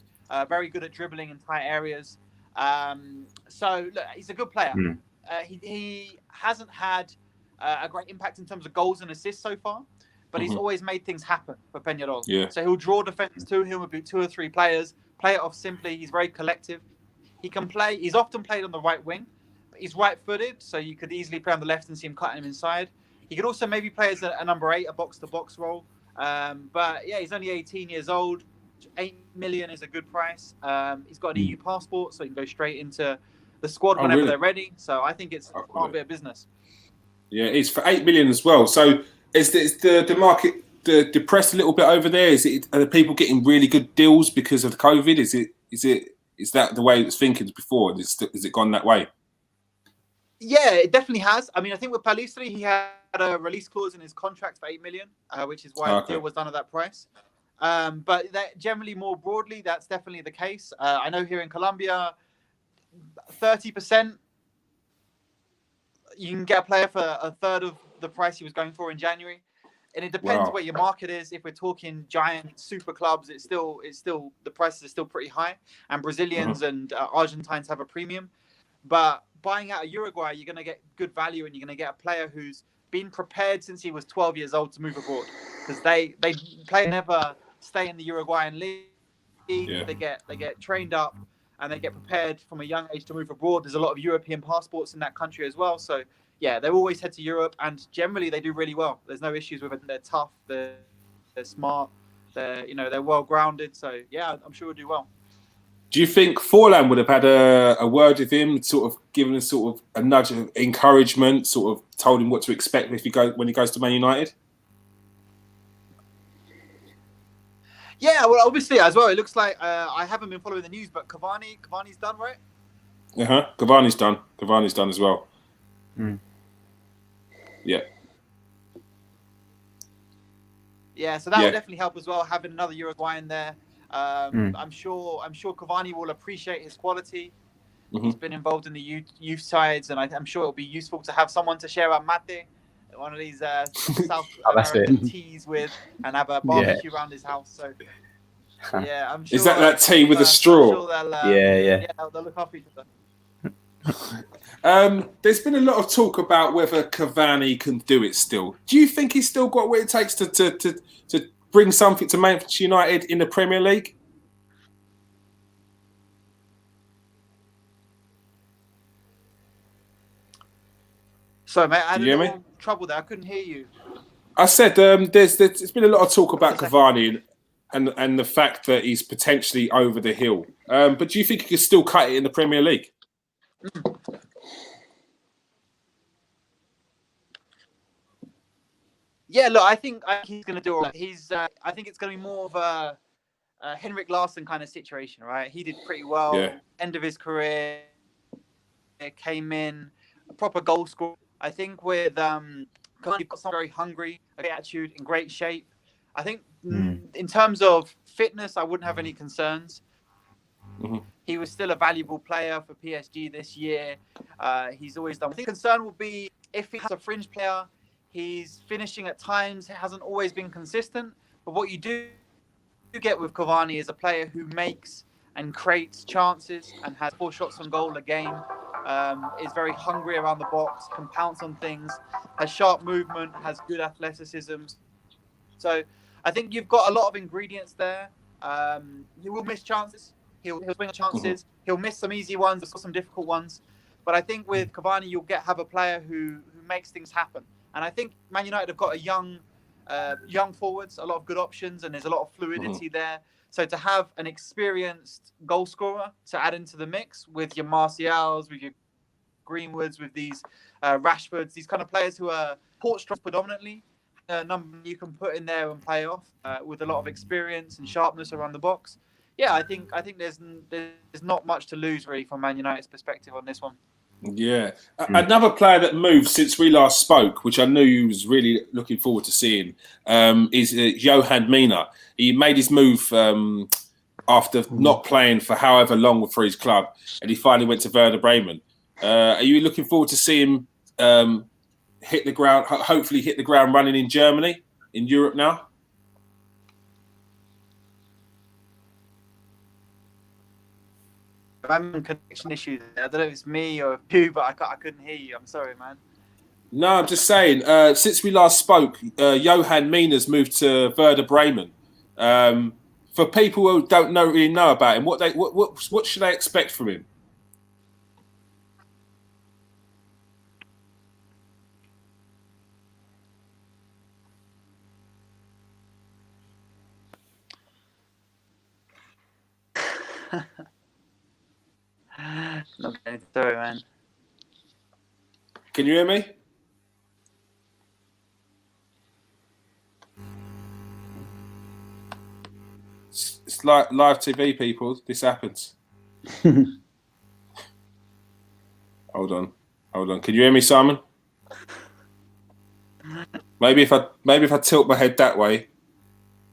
Speaker 6: very good at dribbling in tight areas. So look, he's a good player. He hasn't had a great impact in terms of goals and assists so far, but he's always made things happen for Peñarol.
Speaker 1: Yeah.
Speaker 6: So he'll draw defenders to him with 2 or 3 players, play it off simply. He's very collective. He can play. He's often played on the right wing, but he's right-footed, so you could easily play on the left and see him cutting him inside. He could also maybe play as a number 8, a box-to-box role. But yeah, he's only 18 years old. 8 million is a good price. He's got an EU passport, so he can go straight into the squad whenever they're ready. So I think it's a bit of business.
Speaker 1: Yeah, it's for 8 million as well. So is the market depressed a little bit over there? Are the people getting really good deals because of COVID? Is that the way it was thinking before? Is it gone that way?
Speaker 6: Yeah, it definitely has. I mean, I think with Pallistri, he had a release clause in his contract for 8 million, which is why the deal was done at that price. But that generally, more broadly, that's definitely the case. I know here in Colombia, 30%, you can get a player for a third of the price he was going for in January. And it depends where your market is. If we're talking giant super clubs, it's still the prices are still pretty high. And Brazilians and Argentines have a premium. But buying out of Uruguay, you're going to get good value, and you're going to get a player who's been prepared since he was 12 years old to move abroad, because they never stay in the Uruguayan league. Yeah. They get trained up and they get prepared from a young age to move abroad. There's a lot of European passports in that country as well. So yeah, they always head to Europe, and generally they do really well. There's no issues with it. They're tough. They're smart. They're well grounded. So yeah, I'm sure we'll do well.
Speaker 1: Do you think Forlan would have had a word with him, sort of given him sort of a nudge of encouragement, sort of told him what to expect when he goes to Man United?
Speaker 6: Yeah, well, obviously as well. It looks like I haven't been following the news, but Cavani's done, right?
Speaker 1: Cavani's done. Cavani's done as well. Yeah.
Speaker 6: Yeah, so that would definitely help as well, having another Uruguayan there. I'm sure Cavani will appreciate his quality. He's been involved in the youth sides, and I'm sure it'll be useful to have someone to share a mate, one of these South American teas with, and have a barbecue around his house. So yeah, I'm sure.
Speaker 1: Is that tea with a straw?
Speaker 6: I'm sure they'll look after each other.
Speaker 1: There's been a lot of talk about whether Cavani can do it still. Do you think he's still got what it takes to bring something to Manchester United in the Premier League?
Speaker 6: Sorry, mate, I had a little trouble there. I couldn't hear you.
Speaker 1: I said there's been a lot of talk about Cavani and the fact that he's potentially over the hill. But do you think he can still cut it in the Premier League?
Speaker 6: Yeah, look, I think he's going to do all right. I think it's going to be more of a Henrik Larsson kind of situation, right? He did pretty well. End of his career, came in, a proper goal scorer. I think with Cavani, you've got someone very hungry, a great attitude, in great shape. I think in terms of fitness, I wouldn't have any concerns. He was still a valuable player for PSG this year. He's always done. I think the concern will be if he's a fringe player. He's finishing at times. It hasn't always been consistent. But what you do get with Cavani is a player who makes and creates chances and has 4 shots on goal a game. Is very hungry around the box, can pounce on things, has sharp movement, has good athleticism. So I think you've got a lot of ingredients there. He will miss chances. He'll swing at chances. He'll miss some easy ones, some difficult ones. But I think with Cavani, you'll have a player who makes things happen. And I think Man United have got a young forwards, a lot of good options, and there's a lot of fluidity there. So to have an experienced goal scorer to add into the mix with your Martials, with your Greenwoods, with these Rashfords, these kind of players who are port strong predominantly, number you can put in there and play off with a lot of experience and sharpness around the box. Yeah, I think there's not much to lose really from Man United's perspective on this one.
Speaker 1: Yeah. Another player that moved since we last spoke, which I knew you was really looking forward to seeing, is Johan Mina. He made his move after not playing for however long for his club, and he finally went to Werder Bremen. Are you looking forward to seeing him hopefully hit the ground running in Germany, in Europe now?
Speaker 6: I'm having connection issues. I don't know if it's me or you, but I couldn't hear you. I'm sorry, man.
Speaker 1: No, I'm just saying. Since we last spoke, Johan Mina's moved to Werder Bremen. For people who don't really know about him, what should they expect from him?
Speaker 6: Okay, sorry, man.
Speaker 1: Can you hear me? It's like live TV, people. This happens. Hold on. Can you hear me, Simon? Maybe if I tilt my head that way,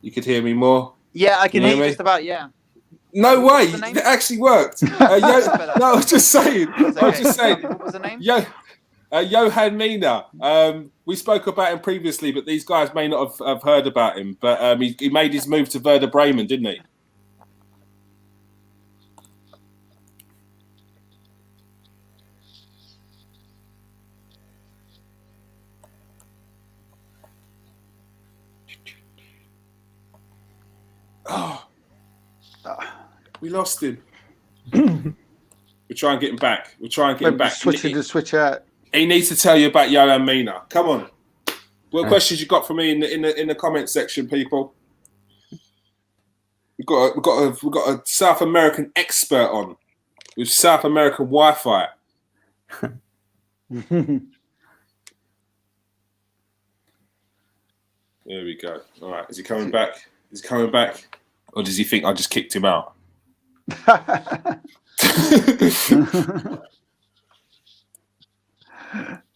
Speaker 1: you could hear me more.
Speaker 6: Yeah, I can hear you just about. Yeah.
Speaker 1: No way! It actually worked. No, I was just saying. What
Speaker 6: was the name?
Speaker 1: Johan Mina. We spoke about him previously, but these guys may not have heard about him. But he made his move to Werder Bremen, didn't he? Oh. We lost him. We're trying to get him back.
Speaker 4: Switch out.
Speaker 1: He needs to tell you about Johan Mina. Come on. What questions you got for me in the comment section, people? We've got a South American expert on with South American Wi-Fi. There we go. All right. Is he coming back? Or does he think I just kicked him out?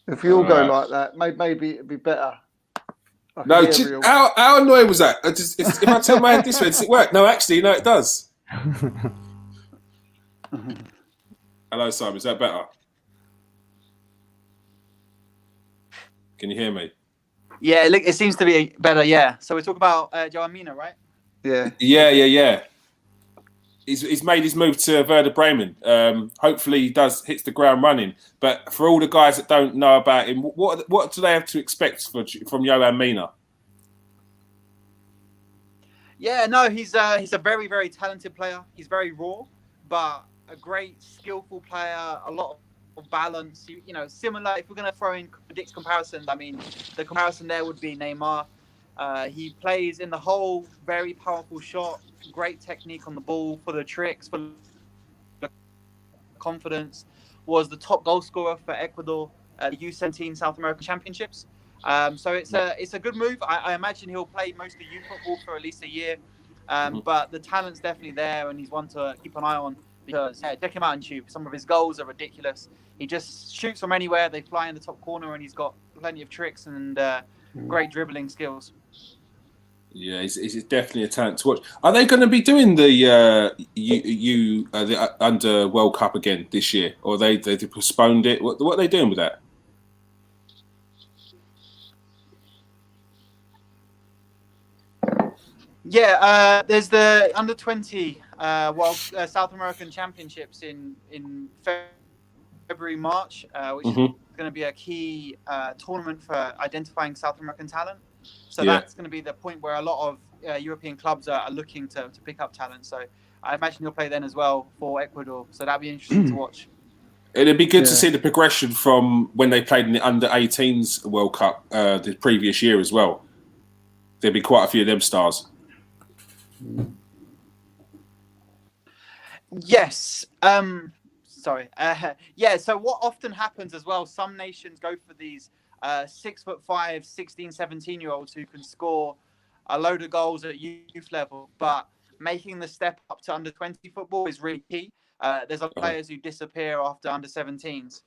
Speaker 4: If you all go like that, maybe it'd be better.
Speaker 1: No, how annoying was that? If I turn my head this way, does it work? No, actually, no, it does. Hello, Simon. Is that better? Can you hear me?
Speaker 6: Yeah, it seems to be better. Yeah. So we talk about Johan Mina, right?
Speaker 1: Yeah. He's made his move to Werder Bremen. Hopefully he hits the ground running. But for all the guys that don't know about him, what do they have to expect from Johan Mina?
Speaker 6: Yeah, no, he's a very, very talented player. He's very raw, but a great, skillful player. A lot of balance. Similar. If we're going to throw in Dick's comparisons, I mean, the comparison there would be Neymar. He plays in the hole, very powerful shot, great technique on the ball, for the tricks, for the confidence. Was the top goal scorer for Ecuador at the U17 South American Championships. So it's a good move. I imagine he'll play mostly youth football for at least a year. But the talent's definitely there, and he's one to keep an eye on because check him out on YouTube. Some of his goals are ridiculous. He just shoots from anywhere. They fly in the top corner, and he's got plenty of tricks and great dribbling skills.
Speaker 1: Yeah, he's definitely a talent to watch. Are they going to be doing the under World Cup again this year, or they postponed it? What are they doing with that?
Speaker 6: Yeah, there's the under 20 South American Championships in February, March, which is going to be a key tournament for identifying South American talent. So that's going to be the point where a lot of European clubs are looking to pick up talent. So I imagine he'll play then as well for Ecuador. So that'll be interesting to watch.
Speaker 1: It'd be good to see the progression from when they played in the under-18s World Cup the previous year as well. There'd be quite a few of them stars.
Speaker 6: Yes. Sorry. So what often happens as well, some nations go for these 6'5", 16, 17-year-olds who can score a load of goals at youth level, but making the step up to under-20 football is really key. There's a lot of players who disappear after under-17s.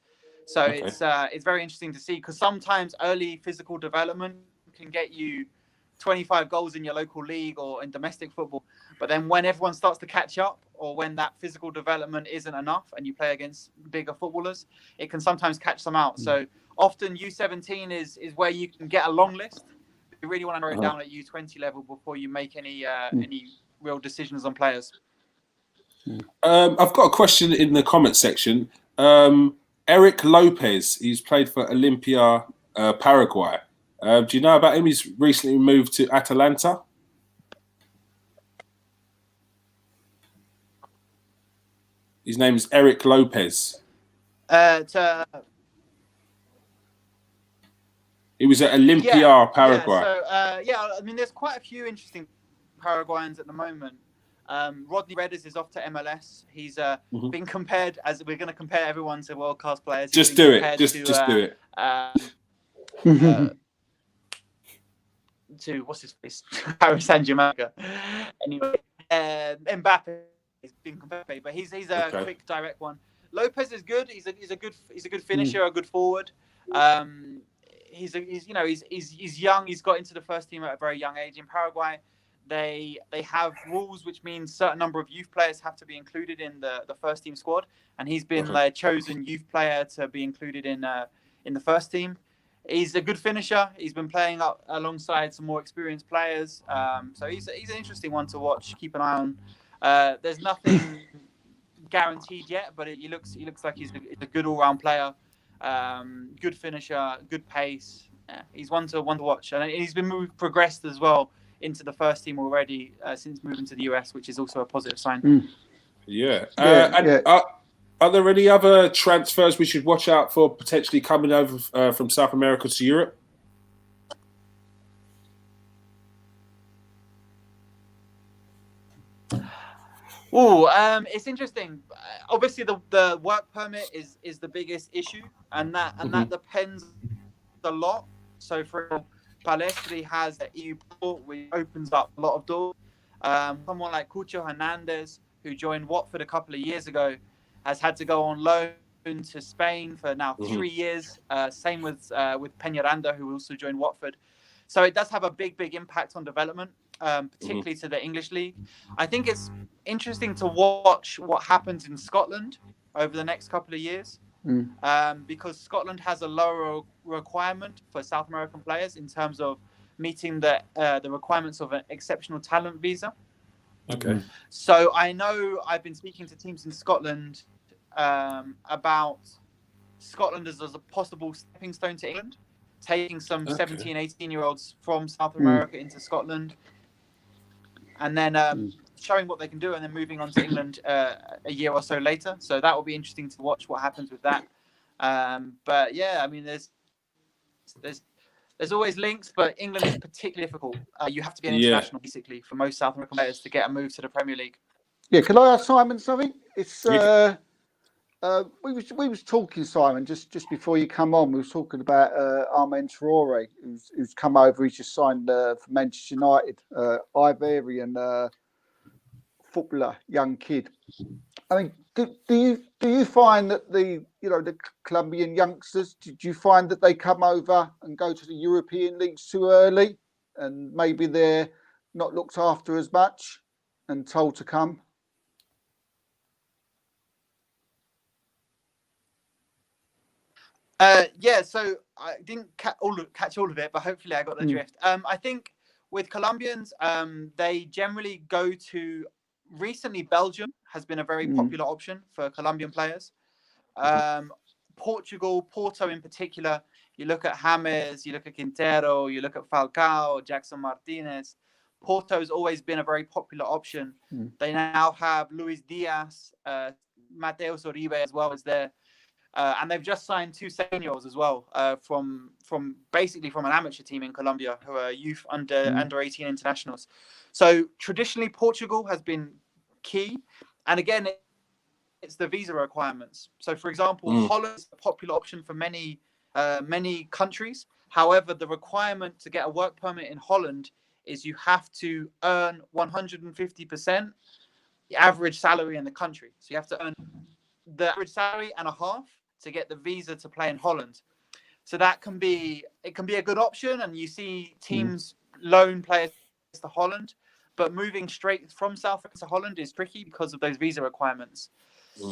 Speaker 6: So it's very interesting to see, because sometimes early physical development can get you 25 goals in your local league or in domestic football. But then when everyone starts to catch up, or when that physical development isn't enough and you play against bigger footballers, it can sometimes catch them out. So often U17 is where you can get a long list. You really want to narrow it down at U20 level before you make any real decisions on players.
Speaker 1: I've got a question in the comment section. Eric Lopez, he's played for Olympia Paraguay. Do you know about him? He's recently moved to Atalanta. His name is Eric Lopez. He was at Olympia Paraguay.
Speaker 6: I mean, there's quite a few interesting Paraguayans at the moment. Rodney Redders is off to MLS. He's been compared, as we're going to compare everyone to world-class players.
Speaker 1: Just do it. Just do it.
Speaker 6: To what's his face? Paris Saint-Germain. Anyway, Mbappe has been compared, but he's a quick, direct one. Lopez is good. He's a good finisher, a good forward. He's young. He's got into the first team at a very young age. In Paraguay, they have rules which means certain number of youth players have to be included in the first team squad, and he's been chosen youth player to be included in the first team. He's a good finisher. He's been playing up alongside some more experienced players. So he's an interesting one to watch. Keep an eye on. There's nothing guaranteed yet, but he looks like he's a good all-round player. Good finisher, good pace. Yeah, he's one to watch, and he's been progressed as well into the first team already since moving to the US, which is also a positive sign.
Speaker 1: Are there any other transfers we should watch out for potentially coming over from South America to Europe?
Speaker 6: It's interesting. Obviously, the work permit is the biggest issue, and that depends a lot. So, for Palestri has an EU port, which opens up a lot of doors. Someone like Cucho Hernandez, who joined Watford a couple of years ago, has had to go on loan to Spain for now 3 years. Same with Peñaranda, who also joined Watford. So it does have a big impact on development, particularly to the English league. I think it's interesting to watch what happens in Scotland over the next couple of years, because Scotland has a lower requirement for South American players in terms of meeting the requirements of an exceptional talent visa.
Speaker 1: Okay.
Speaker 6: So I know I've been speaking to teams in Scotland about Scotland as a possible stepping stone to England, taking some 17, 18-year-olds from South America into Scotland, and then showing what they can do, and then moving on to England a year or so later. So that will be interesting to watch what happens with that. But yeah, I mean, there's always links, but England is particularly difficult. You have to be an international, basically, for most South American players to get a move to the Premier League.
Speaker 4: Yeah, can I ask Simon something? It's we was talking, Simon, just before you come on. We was talking about Armand Traore, who's come over. He's just signed for Manchester United, Iberian footballer, young kid. I mean, do you find that the Colombian youngsters, did you find that they come over and go to the European leagues too early, and maybe they're not looked after as much and told to come?
Speaker 6: So I didn't catch all of it, but hopefully I got the drift. I think with Colombians, they generally go to. Recently, Belgium has been a very popular option for Colombian players. Portugal, Porto in particular. You look at James, you look at Quintero, you look at Falcao, Jackson Martinez. Porto has always been a very popular option. They now have Luis Diaz, Mateus Uribe as well as there. And they've just signed 2 seniors as well from basically from an amateur team in Colombia who are youth under 18 internationals. So traditionally Portugal has been key, and again it's the visa requirements. So for example, Holland is a popular option for many countries. However, the requirement to get a work permit in Holland is you have to earn 150% the average salary in the country. So you have to earn the average salary and a half to get the visa to play in Holland. So it can be a good option, and you see teams loan players to Holland, but moving straight from South Africa to Holland is tricky because of those visa requirements.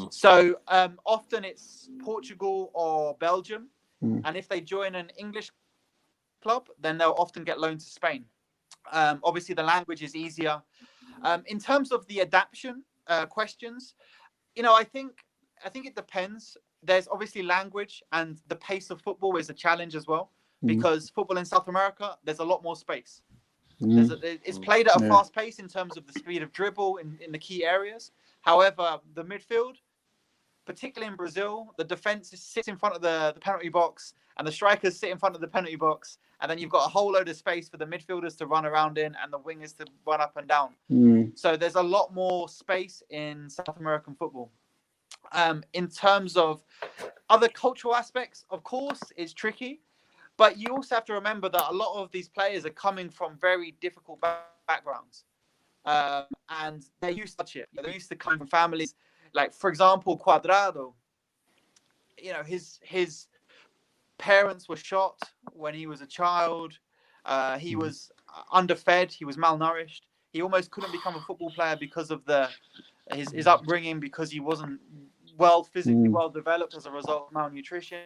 Speaker 6: So often it's Portugal or Belgium, and if they join an English club, then they'll often get loaned to Spain. Obviously the language is easier. In terms of the adaptation questions, I think it depends. There's obviously language, and the pace of football is a challenge as well, because football in South America, there's a lot more space. It's played at a fast pace in terms of the speed of dribble in the key areas. However, the midfield, particularly in Brazil, the defense sits in front of the penalty box, and the strikers sit in front of the penalty box, and then you've got a whole load of space for the midfielders to run around in and the wingers to run up and down. So there's a lot more space in South American football. In terms of other cultural aspects, of course, it's tricky, but you also have to remember that a lot of these players are coming from very difficult backgrounds, and they're used to it. They're used to coming from families, like for example, Cuadrado. His parents were shot when he was a child. He was underfed. He was malnourished. He almost couldn't become a football player because of his upbringing, because he wasn't physically well developed as a result of malnutrition.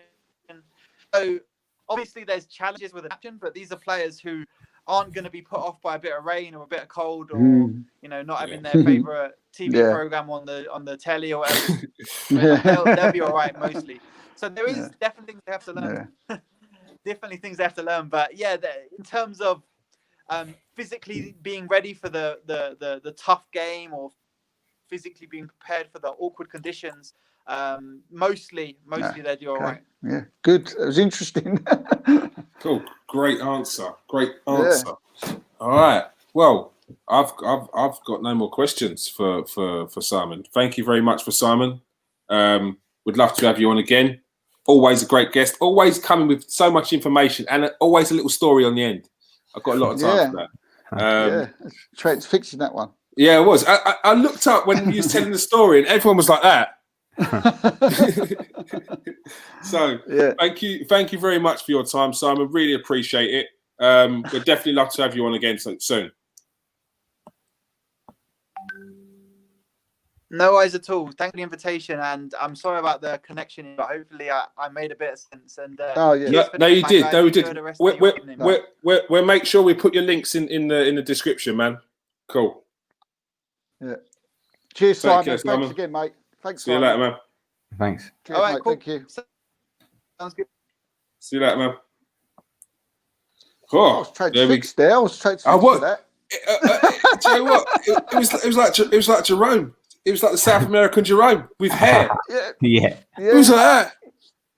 Speaker 6: So obviously there's challenges with adaptation, but these are players who aren't going to be put off by a bit of rain or a bit of cold, or not having their favorite TV program on the telly or whatever. They'll be all right mostly. So there is definitely things they have to learn. Definitely things they have to learn. But in terms of physically being ready for the tough game, or physically being prepared for the awkward conditions, mostly they do all right.
Speaker 4: Yeah, good. It was interesting.
Speaker 1: Cool. Great answer. All right. Well, I've got no more questions for Simon. Thank you very much for Simon. We'd love to have you on again. Always a great guest. Always coming with so much information, and always a little story on the end. I've got a lot of time for that.
Speaker 4: Trent's fixing that one.
Speaker 1: Yeah, it was. I looked up when you was telling the story, and everyone was like that. So thank you very much for your time, Simon. Really appreciate it. We'd definitely love to have you on again soon.
Speaker 6: No worries at all. Thank you for the invitation, and I'm sorry about the connection, but hopefully I made a bit of sense. And
Speaker 1: no, you did. No, we did. We'll make sure we put your links in the description, man. Cool.
Speaker 4: Yeah. Cheers, Simon. Thanks again, mate. Thanks.
Speaker 1: See you later, man.
Speaker 5: Thanks.
Speaker 6: Cheers, all right,
Speaker 4: mate.
Speaker 6: cool.
Speaker 4: Thank you.
Speaker 6: Sounds good.
Speaker 1: See you later, man. Cool.
Speaker 4: I was trying to fix there. I was trying to fix that.
Speaker 1: Tell you what, it was like Jerome. It was like the South American Jerome with hair.
Speaker 5: Yeah.
Speaker 1: It was like that.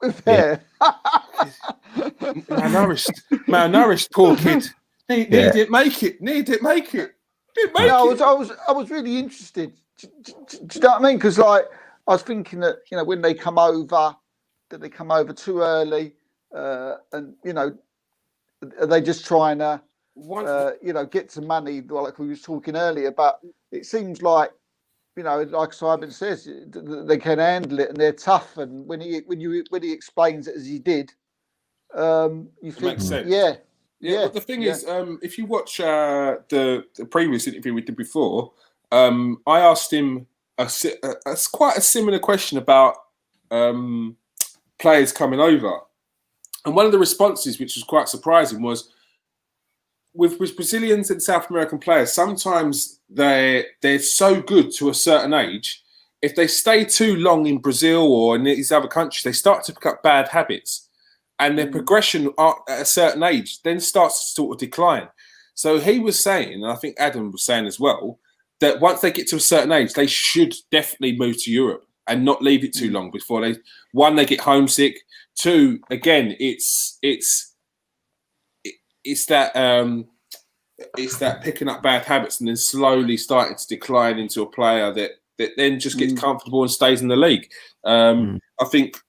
Speaker 4: With hair.
Speaker 1: Malnourished, poor kid. He didn't make it.
Speaker 4: I was really interested. Do you know what I mean? Because I was thinking that when they come over, that they come over too early, and are they just trying to get some money, like we was talking earlier? But it seems like like Simon says, they can handle it and they're tough. And when he explains it as he did, you think,
Speaker 1: makes sense.
Speaker 4: Yeah.
Speaker 1: But the thing is, if you watch the previous interview we did before, I asked him quite a similar question about players coming over, and one of the responses, which was quite surprising, was with Brazilians and South American players. Sometimes they're so good to a certain age. If they stay too long in Brazil or in these other countries, they start to pick up bad habits. And their progression at a certain age then starts to sort of decline. So he was saying, and I think Adam was saying as well, that once they get to a certain age, they should definitely move to Europe and not leave it too long before they get homesick. Two, again, it's that picking up bad habits and then slowly starting to decline into a player that then just gets comfortable and stays in the league. I think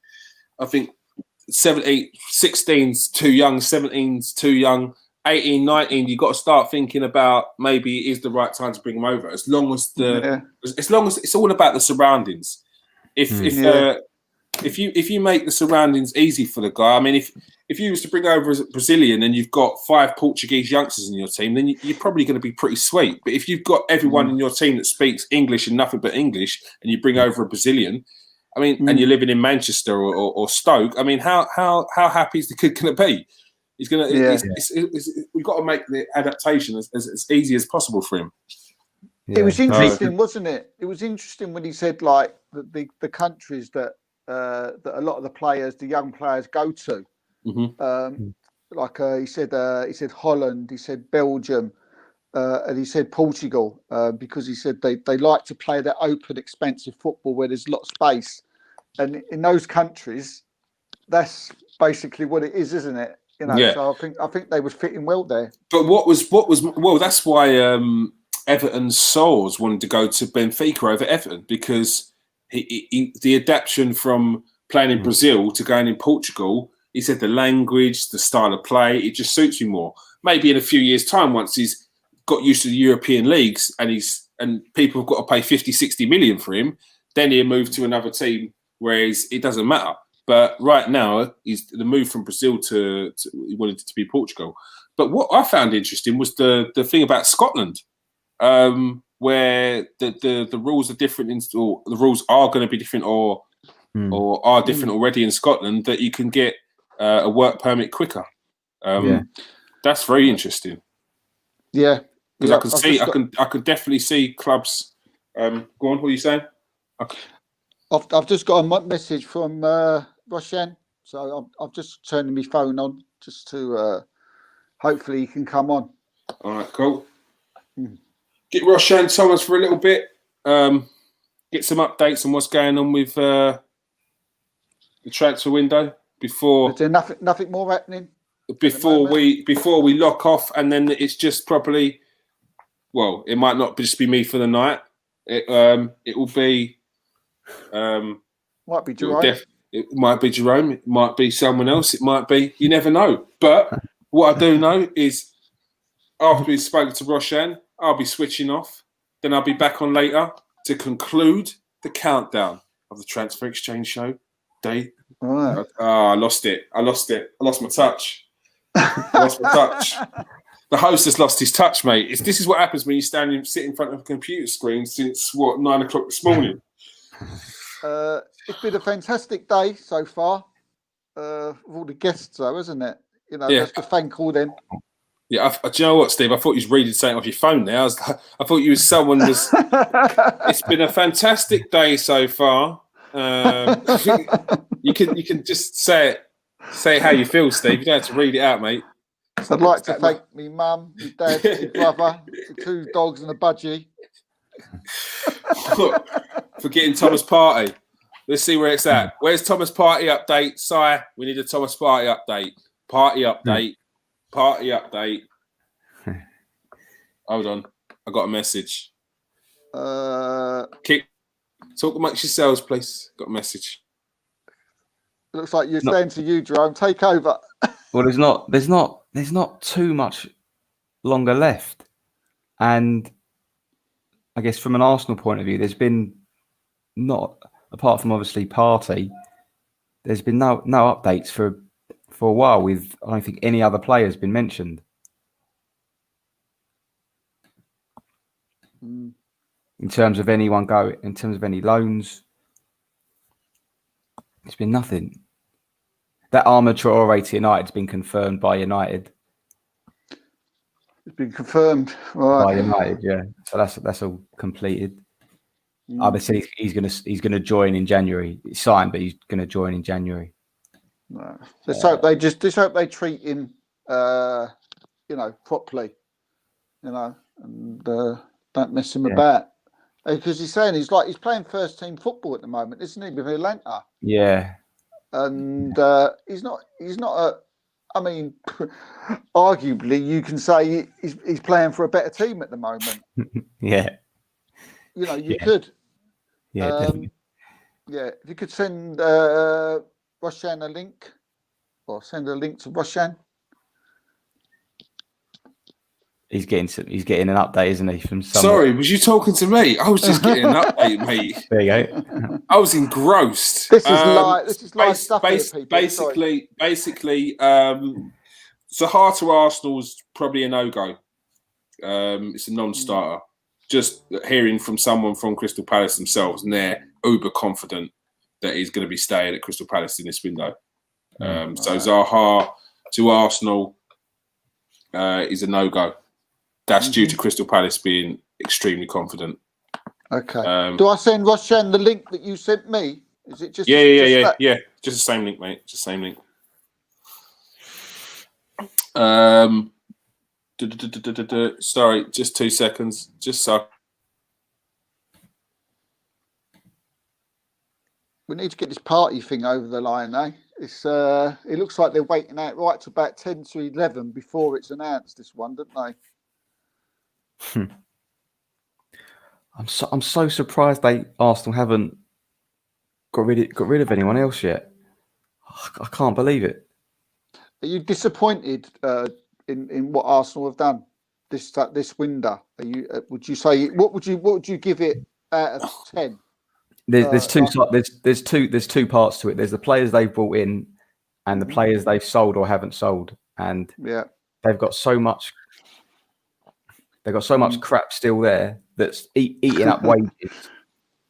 Speaker 1: 16's too young, 17's too young. 18, 19, you've got to start thinking about maybe it is the right time to bring them over. As long as it's all about the surroundings. If you make the surroundings easy for the guy, I mean, if you was to bring over a Brazilian and you've got 5 Portuguese youngsters in your team, then you're probably going to be pretty sweet. But if you've got everyone in your team that speaks English and nothing but English, and you bring over a Brazilian, I mean, and you're living in Manchester or Stoke, I mean, how happy is the kid going to be? He's going to. We've got to make the adaptation as easy as possible for him.
Speaker 4: Yeah. It was interesting, wasn't it? It was interesting when he said like the countries that a lot of the players, the young players, go to. He said Holland, he said Belgium, and he said Portugal, because he said they like to play that open, expensive football where there's a lot of space, and in those countries, that's basically what it is, isn't it? You know, so I think they would fit in well there.
Speaker 1: But what was well, that's why Everton's Soles wanted to go to Benfica over Everton, because the adaptation from playing in Brazil to going in Portugal, he said the language, the style of play, it just suits you more. Maybe in a few years' time, once he's got used to the European leagues and people have got to pay 50, 60 million for him, then he'll move to another team where it doesn't matter. But right now, he's the move from Brazil to he wanted it to be Portugal. But what I found interesting was the thing about Scotland, where the rules are different, or the rules are going to be different, or are different already in Scotland, that you can get a work permit quicker. That's very interesting. Yeah, because I can definitely see clubs. Go on, what are you saying?
Speaker 4: I've just got a message from Roshan, so I'm just turning my phone on just to hopefully he can come on.
Speaker 1: All right, cool. Get Roshan Thomas for a little bit. Get some updates on what's going on with the transfer window before.
Speaker 4: Is there nothing more happening
Speaker 1: before we lock off, and then it's just probably. Well, it might not just be me for the night. It will be.
Speaker 4: Might be Jerome.
Speaker 1: It might be Jerome. It might be someone else. It might be. You never know. But what I do know is, after we've spoken to Roshan, I'll be switching off. Then I'll be back on later to conclude the countdown of the Transfer Exchange Show day.
Speaker 4: Right.
Speaker 1: I lost it. I lost my touch. The host has lost his touch, mate. This is what happens when you sit in front of a computer screen since 9 o'clock this morning.
Speaker 4: It's been a fantastic day so far, with all the guests, though, isn't it? You know, just to thank all them.
Speaker 1: Yeah, do you know what, Steve? I thought you was reading something off your phone there. I thought you was someone was. It's been a fantastic day so far. You can just say how you feel, Steve. You don't have to read it out, mate.
Speaker 4: I'd like to thank me mum, me dad, my brother, the 2 dogs and a budgie.
Speaker 1: Look, for getting Thomas Partey. Let's see where it's at. Where's Thomas Partey update? Si, we need a Thomas Partey update. Partey update. Hold on. I got a message. Talk amongst yourselves, please. Got a message.
Speaker 4: Looks like you're saying to you, Jerome, take over.
Speaker 5: Well, there's not too much longer left. And I guess from an Arsenal point of view, there's been not, apart from obviously Partey, there's been no updates for a while. I don't think any other player has been mentioned. In terms of any loans, it's been nothing. That Armour Traoré to United has been confirmed by United.
Speaker 4: It's been confirmed, right?
Speaker 5: By United, yeah. So that's all completed. Obviously, he's gonna join in January. It's signed, but he's gonna join in January.
Speaker 4: Let's hope they treat him, properly. and don't mess him about. Because he's saying he's playing first team football at the moment, isn't he, with Atlanta?
Speaker 5: Yeah.
Speaker 4: And he's not I mean, arguably, you can say he's playing for a better team at the moment.
Speaker 5: Yeah.
Speaker 4: You could.
Speaker 5: Yeah, definitely.
Speaker 4: Yeah, if you could send Roshan a link, or send a link to Roshan.
Speaker 5: He's getting an update, isn't he? From
Speaker 1: Sorry, was you talking to me? I was just getting an update, mate.
Speaker 5: There you go.
Speaker 1: I was engrossed.
Speaker 4: This is live stuff here, people.
Speaker 1: Basically, Zaha to Arsenal's probably a no-go. It's a non-starter. Just hearing from someone from Crystal Palace themselves, and they're uber confident that he's going to be staying at Crystal Palace in this window. So Zaha to Arsenal is a no-go. That's due to Crystal Palace being extremely confident.
Speaker 4: Okay. Do I send Roshan the link that you sent me? Is it just
Speaker 1: Yeah. Just the same link, mate. Just the same link. Sorry, just 2 seconds. Just so.
Speaker 4: We need to get this party thing over the line, eh? It looks like they're waiting out right to about 10 to 11 before it's announced. This one, don't they?
Speaker 5: I'm so surprised Arsenal haven't got rid of anyone else yet. I can't believe it.
Speaker 4: Are you disappointed in what Arsenal have done this window? Would you say what would you give it out of 10?
Speaker 5: There's two parts to it. There's the players they've brought in and the players they've sold or haven't sold, and they've got so much. They've got so much crap still there that's eating up wages.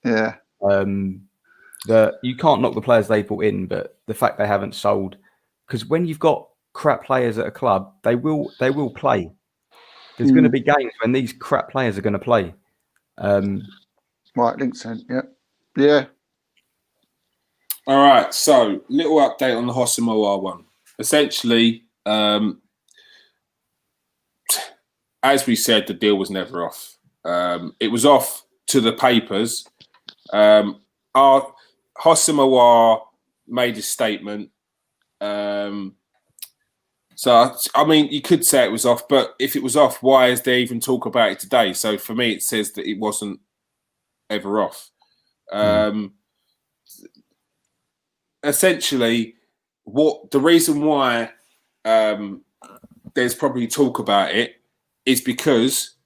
Speaker 4: Yeah.
Speaker 5: That you can't knock the players they brought in, but the fact they haven't sold, because when you've got crap players at a club, they will play. There's going to be games when these crap players are going to play.
Speaker 4: Right, Lincoln. Yeah.
Speaker 1: All right. So, little update on the Hossamoa one. Essentially, as we said, the deal was never off. It was off to the papers. Our Hossamoa made a statement. So, I mean, you could say it was off, but if it was off, why is there even talk about it today? So, for me, it says that it wasn't ever off. Essentially, the reason why there's probably talk about it is because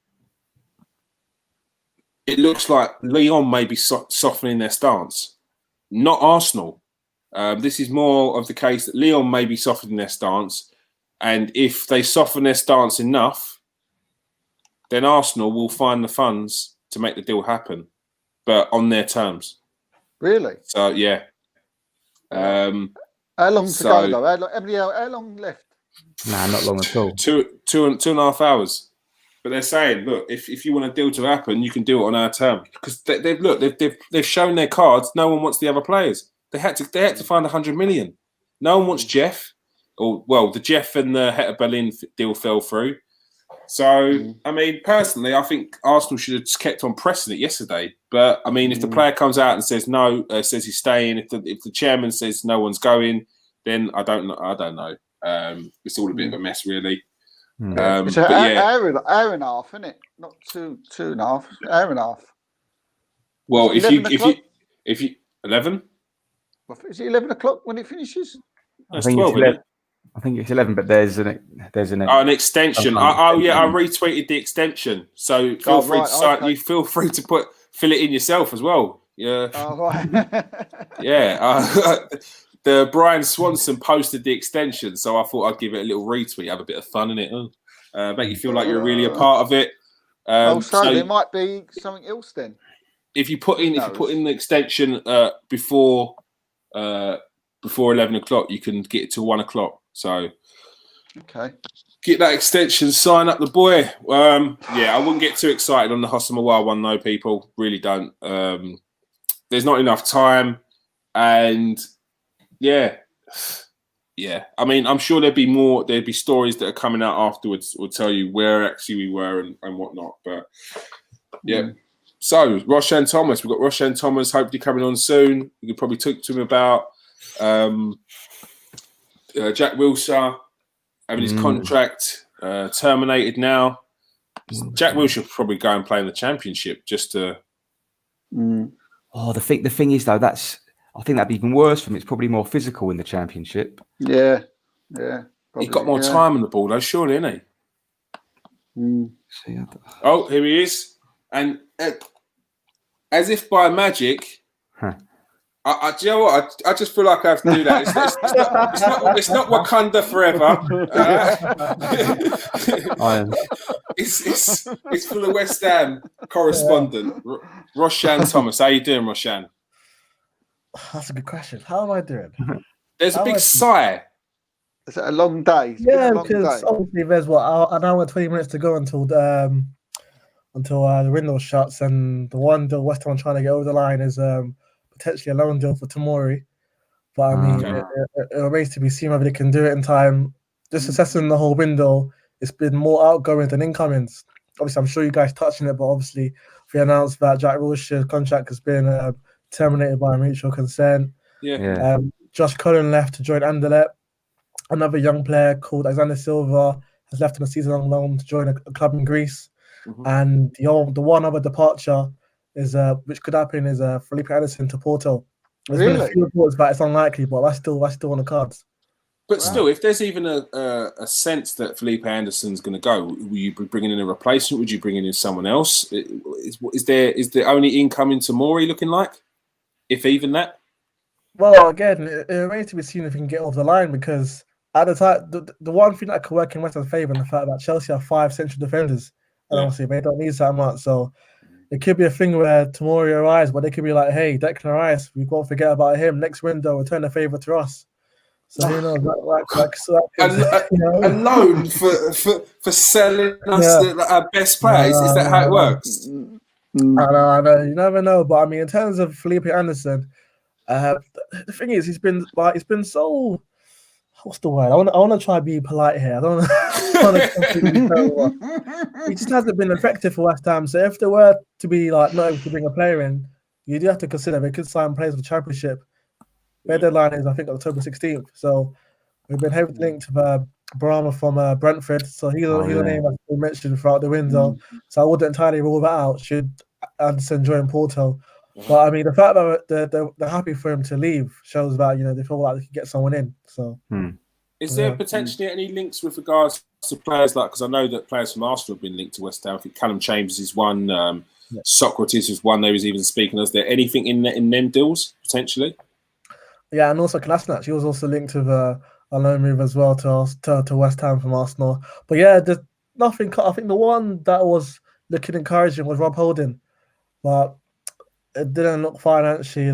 Speaker 1: it looks like Lyon may be softening their stance, not Arsenal. This is more of the case that Lyon may be softening their stance, and if they soften their stance enough, then Arsenal will find the funds to make the deal happen, but on their terms.
Speaker 4: Really?
Speaker 1: So, yeah.
Speaker 4: How long to go, though? How long left?
Speaker 5: Nah, not long at all.
Speaker 1: Two and a half hours. But they're saying, look, if you want a deal to happen, you can do it on our terms. Because they've shown their cards. No one wants the other players. They had to find 100 million. No one wants Jeff. The Jeff and the Hector Berlin deal fell through. So, I mean, personally, I think Arsenal should have just kept on pressing it yesterday. But, I mean, if the player comes out and says no, says he's staying, if the chairman says no one's going, then I don't know. It's all a bit of a mess, really.
Speaker 4: It's an hour and a half, isn't it? Not two and a half. Hour and a half.
Speaker 1: Well, if you 11,
Speaker 4: is it 11 o'clock when it finishes?
Speaker 5: I think 12, it's 11. I think it's 11, but there's an
Speaker 1: extension. I retweeted the extension, so feel free to fill it in yourself as well. Yeah.
Speaker 4: Oh, right.
Speaker 1: Yeah. The Brian Swanson posted the extension, so I thought I'd give it a little retweet, have a bit of fun in it, make you feel like you're really a part of it.
Speaker 4: So there might be something else then.
Speaker 1: If you put in the extension before 11 o'clock, you can get it to 1 o'clock. So,
Speaker 4: okay,
Speaker 1: get that extension, sign up the boy. I wouldn't get too excited on the Hossamoa one though, people. Really don't. There's not enough time, and yeah, Yeah, I mean, I'm sure there'd be stories that are coming out afterwards will tell you where actually we were and whatnot. But yeah. So Roshan Thomas, we've got Roshan Thomas hopefully coming on soon. We could probably talk to him about Jack Wilshere having his contract terminated now. Jack Wilshere probably go and play in the Championship just to.
Speaker 5: Oh, the thing is though, I think that'd be even worse for him. It's probably more physical in the Championship.
Speaker 4: Yeah.
Speaker 1: He got more time on the ball, though, surely, isn't he? Oh, here he is. And as if by magic, do you know what? I just feel like I have to do that. It's not Wakanda forever. It's for the West Ham correspondent, Roshan Thomas. How you doing, Roshan?
Speaker 7: That's a good question. How am I doing?
Speaker 1: There's a big sigh.
Speaker 4: Is it a long day?
Speaker 7: Because obviously there's an hour and 20 minutes to go until the window shuts, and the one deal West Ham are trying to get over the line is potentially a loan deal for Tomori. But I mean, it remains to be seen whether they can do it in time. Just assessing the whole window, it's been more outgoings than incomings. Obviously, I'm sure you guys touched on it, but obviously we announced that Jack Wilshere's contract has been terminated by mutual consent. Josh Cullen left to join Anderlecht. Another young player called Alexander Silva has left on a season-long loan to join a club in Greece. And the one other departure is which could happen is Felipe Anderson to Porto. There's been a few reports that it's unlikely, but that's still on the cards.
Speaker 1: But still, if there's even a sense that Felipe Anderson's going to go, will you be bringing in a replacement? Would you bring in someone else? Is the only incoming Tomori looking like? If even that?
Speaker 7: Well, again, it remains to be seen if he can get off the line, because at the time, the one thing that could work in West Ham's favour is the fact that Chelsea have 5 central defenders. And obviously they don't need that much. So it could be a thing where Tomori arrives, but they could be like, hey, Declan Rice, we won't forget about him. Next window, return the favour to us. So who knows?
Speaker 1: A loan for selling us our best players? Is that how it works?
Speaker 7: I know. You never know. But I mean, in terms of Felipe Anderson, the thing is, he's been so. What's the word? I want to try to be polite here. I don't want to. He just hasn't been effective for West Ham. So if they were to be like not able to bring a player in, you do have to consider they could sign players for the Championship. Their deadline is, I think, October 16th. So we've been heavily linked with Brahma from Brentford. So he's a name that's been mentioned throughout the window. So I wouldn't entirely rule that out should Anderson join Porto. But I mean, the fact that they're happy for him to leave shows that they feel like they can get someone in. So,
Speaker 1: is there potentially any links with regards to players because I know that players from Arsenal have been linked to West Ham. I think Callum Chambers is one. Socrates was one. They was even speaking. Is there anything in them deals potentially?
Speaker 7: Yeah, and also Kolasinac, he was also linked with a loan move as well to West Ham from Arsenal. But yeah, there's nothing. I think the one that was looking encouraging was Rob Holding, but it didn't look financially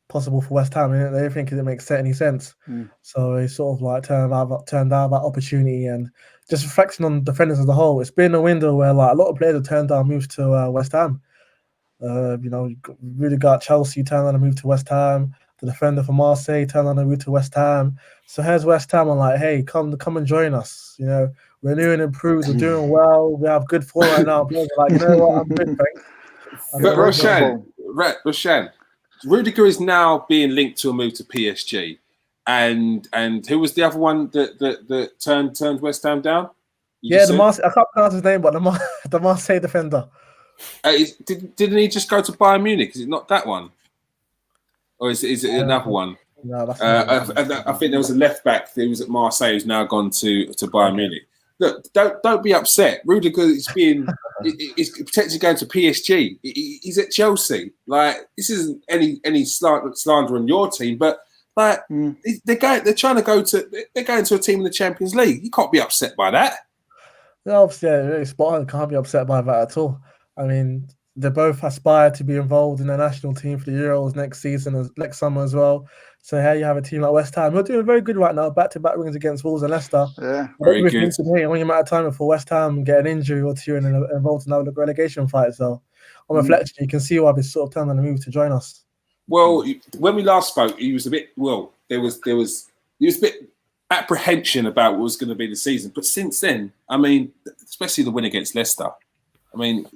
Speaker 7: possible for West Ham. They didn't think it makes any sense. So they sort of turned down that opportunity. And just reflecting on defenders as a whole, it's been a window where a lot of players have turned down moves to West Ham. Really got Chelsea turned down a move to West Ham. The defender for Marseille turned on a move to West Ham. So here's West Ham. I'm like, hey, come and join us. We're new and improved. We're doing well. We have good form right now. Players are like, you know what? I'm good, thanks.
Speaker 1: But Roshan, Rudiger is now being linked to a move to PSG, and who was the other one that turned West Ham down?
Speaker 7: I can't pronounce his name, but the Marseille defender.
Speaker 1: Didn't he just go to Bayern Munich? Is it not that one? Or is it another one?
Speaker 7: No, that's
Speaker 1: I think there was a left back that was at Marseille who's now gone to Bayern Munich. Look, don't be upset. Rudiger is is potentially going to PSG. He's at Chelsea. This isn't any slander on your team, but they're trying to go to they're going to a team in the Champions League. You can't be upset by that.
Speaker 7: No, obviously, really spot on. Can't be upset by that at all. I mean, they both aspire to be involved in the national team for the Euros next summer as well. So here you have a team like West Ham. We're doing very good right now, back-to-back wins against Wolves and Leicester.
Speaker 4: Yeah,
Speaker 1: very good.
Speaker 7: Only a matter of time before West Ham get an injury or two and involved in another relegation fight. So on reflection, you can see why they sort of turned on the move to join us.
Speaker 1: Well, when we last spoke, he was a bit. Well, he was a bit apprehension about what was going to be the season. But since then, I mean, especially the win against Leicester, I mean,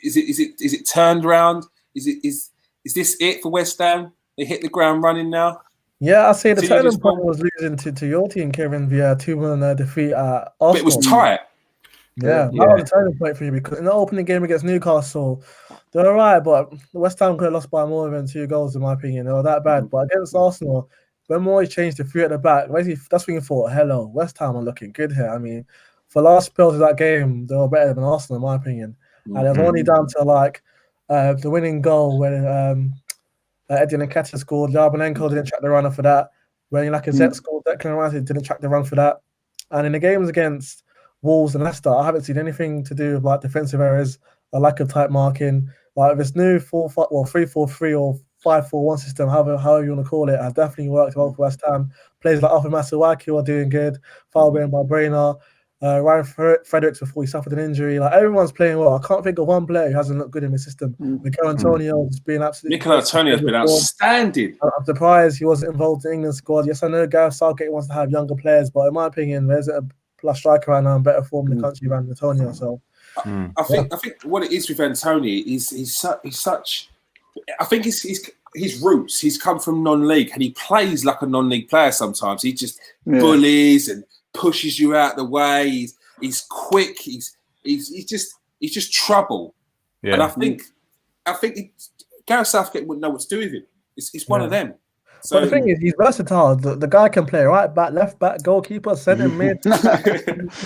Speaker 1: is it turned around? Is this it for West Ham? They hit the ground running now.
Speaker 7: Yeah, I say the turning point was losing to your team, Kevin, via 2-1 defeat at Arsenal.
Speaker 1: But it was tight.
Speaker 7: Yeah, that was a turning point for you because in the opening game against Newcastle, they're all right, but West Ham could have lost by more than 2 goals, in my opinion. They were that bad. But against Arsenal, when Moyes changed the 3 at the back, that's when you thought, hello, West Ham are looking good here. I mean, for last spells of that game, they were better than Arsenal, in my opinion. And it was only down to the winning goal when Eddie Nketiah scored. Yarmolenko didn't track the runner for that. When Lacazette scored, Declan Rice didn't track the run for that. And in the games against Wolves and Leicester, I haven't seen anything to do with defensive errors, a lack of tight marking. This new 3-4-3 or 5-4-1 system, however you want to call it, has definitely worked well for West Ham. Players like Alpha Masuaku are doing good. Fabian Balbuena, Ryan Fredericks before he suffered an injury. Everyone's playing well. I can't think of one player who hasn't looked good in the system. Mikel Antonio has been absolutely.
Speaker 1: Mikel Antonio has been outstanding.
Speaker 7: I'm surprised he wasn't involved in the England squad. Yes, I know Gareth Southgate wants to have younger players, but in my opinion, there's a plus striker right now in better form in the country than Antonio. So
Speaker 1: I think what it is with Antonio is he's such. I think his roots. He's come from non-league and he plays like a non-league player. Sometimes he just bullies and pushes you out the way. He's quick. He's just trouble. Yeah. And I think Gareth Southgate wouldn't know what to do with him. It's one of them. So
Speaker 7: but the thing is, he's versatile. The guy can play right back, left back, goalkeeper, centre mid. You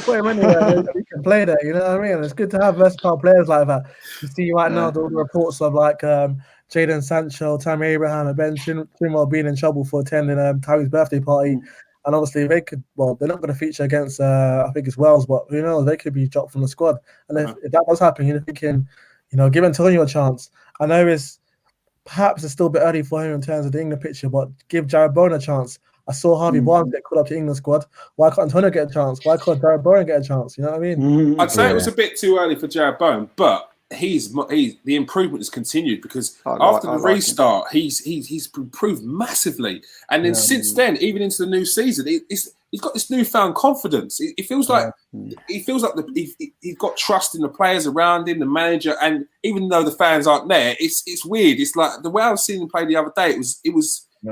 Speaker 7: put him anywhere, he can play there. You know what I mean? And it's good to have versatile players like that. You see right now the reports of Jadon Sancho, Tammy Abraham, and Ben Chilwell being in trouble for attending Tyree's birthday party. And obviously they could. Well, they're not going to feature against I think it's Wales, but who knows? They could be dropped from the squad. And if that does happen, you're thinking, give Antonio a chance. I know perhaps it's still a bit early for him in terms of the England picture, but give Jarrod Bowen a chance. I saw Harvey Barnes get called up to England squad. Why can't Antonio get a chance? Why can't Jarrod Bowen get a chance? You know what I mean?
Speaker 1: I'd say it was a bit too early for Jarrod Bowen, but the improvement has continued because after the restart, he's improved massively. And then since then, even into the new season, he's got this newfound confidence. It feels like he's got trust in the players around him, the manager, and even though the fans aren't there, it's weird. It's like the way I was seeing him play the other day.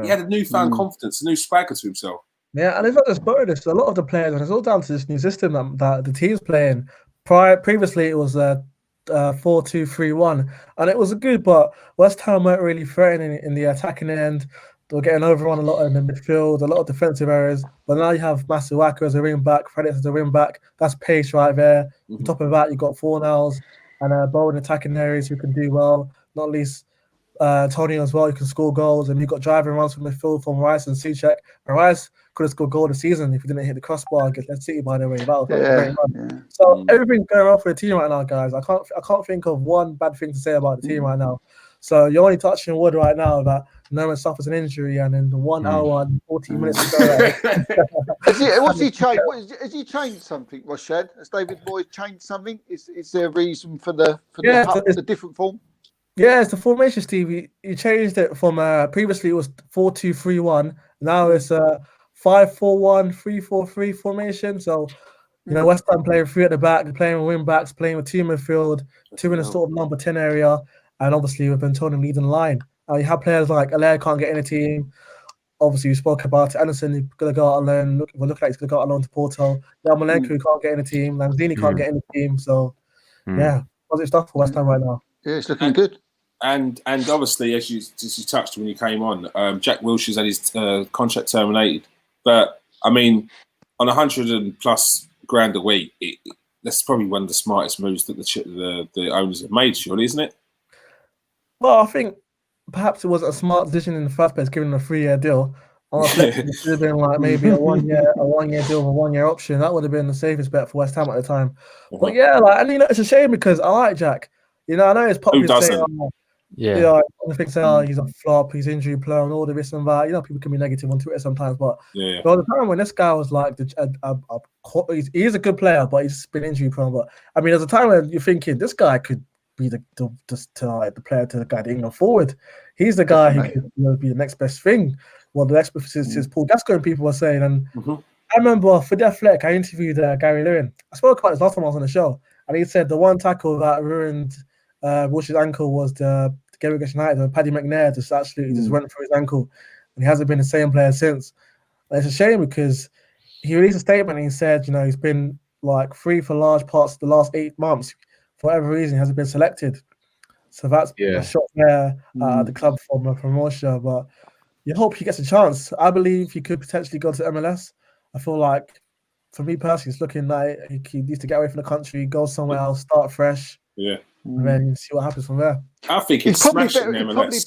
Speaker 1: He had a newfound confidence, a new swagger to himself.
Speaker 7: Yeah, and it's not just Bowen. It's a lot of the players, and it's all down to this new system that the team's playing. Previously, it was 4-2-3-1, and it was good, but West Ham weren't really threatening in the attacking end. They were getting overrun a lot in the midfield, a lot of defensive errors. But now you have Masuaku as a wing back, Fredericks as a wing back. That's pace right there. On top of that, you've got Fornals and Bowen attacking areas who can do well. Not least Tony as well, who can score goals. And you've got driving runs from midfield from Rice and Souček. And Rice could have scored goal this season if he didn't hit the crossbar against Leicester City, by the way. That was a great run. So everything's going well for the team right now, guys. I can't think of one bad thing to say about the team right now. So you're only touching wood right now that no one suffers an injury, and in the 1 hour and 14 minutes ago.
Speaker 4: What's he changed? Has he changed something, Rashad? Has David Moyes changed something? Is there a reason for the different form?
Speaker 7: Yeah, it's the formation, Steve. He changed it from previously it was 4-2-3-1. Now it's 5-4-1, 3-4-3 formation. So West Ham playing 3 at the back, playing with wing backs, playing with 2 midfield, 2 in the sort of number 10 area, and obviously with Antonio leading the line. You have players like Allaire can't get in the team. Obviously, we spoke about it. Anderson is going to go out alone. Look like he's going to go out alone to Porto. Yarmolenko can't get in the team. Lanzini can't get in the team. So, positive stuff for West Ham right now.
Speaker 4: Yeah, it's looking good.
Speaker 1: And obviously, as you touched when you came on, Jack Wilshere's had his contract terminated. But, I mean, on 100+ grand a week, that's probably one of the smartest moves that the owners have made, surely, isn't it?
Speaker 7: Well, I think perhaps it wasn't a smart decision in the first place, giving him a 3-year deal. It should have been like maybe a one year deal with a 1-year option. That would have been the safest bet for West Ham at the time. But yeah, it's a shame because I like Jack. I know it's popular to say, he's a flop, he's injury prone, and all the this and that. People can be negative on Twitter sometimes, but there was a time when this guy was like, he's a good player, but he's been injury prone. But I mean, there's a time when you're thinking this guy could be the player to guide England forward. He's the guy who could be the next best thing. Well, the next best is Paul Gascoigne, people were saying, and I remember for the Athletic, I interviewed Gary Lewin. I spoke about this last time I was on the show, and he said the one tackle that ruined Wilshire's ankle was the game against United, where Paddy McNair just absolutely just went through his ankle, and he hasn't been the same player since. And it's a shame because he released a statement and he said, you know, he's been like free for large parts of the last 8 months. For whatever reason, he hasn't been selected. So that's a shot there at the club from Wilshire. But you hope he gets a chance. I believe he could potentially go to MLS. I feel like, for me personally, it's looking like he needs to get away from the country, go somewhere else, start fresh.
Speaker 1: Yeah.
Speaker 7: And then see what happens from there.
Speaker 1: I think he's
Speaker 4: probably
Speaker 1: smashing
Speaker 4: better.
Speaker 1: MLS.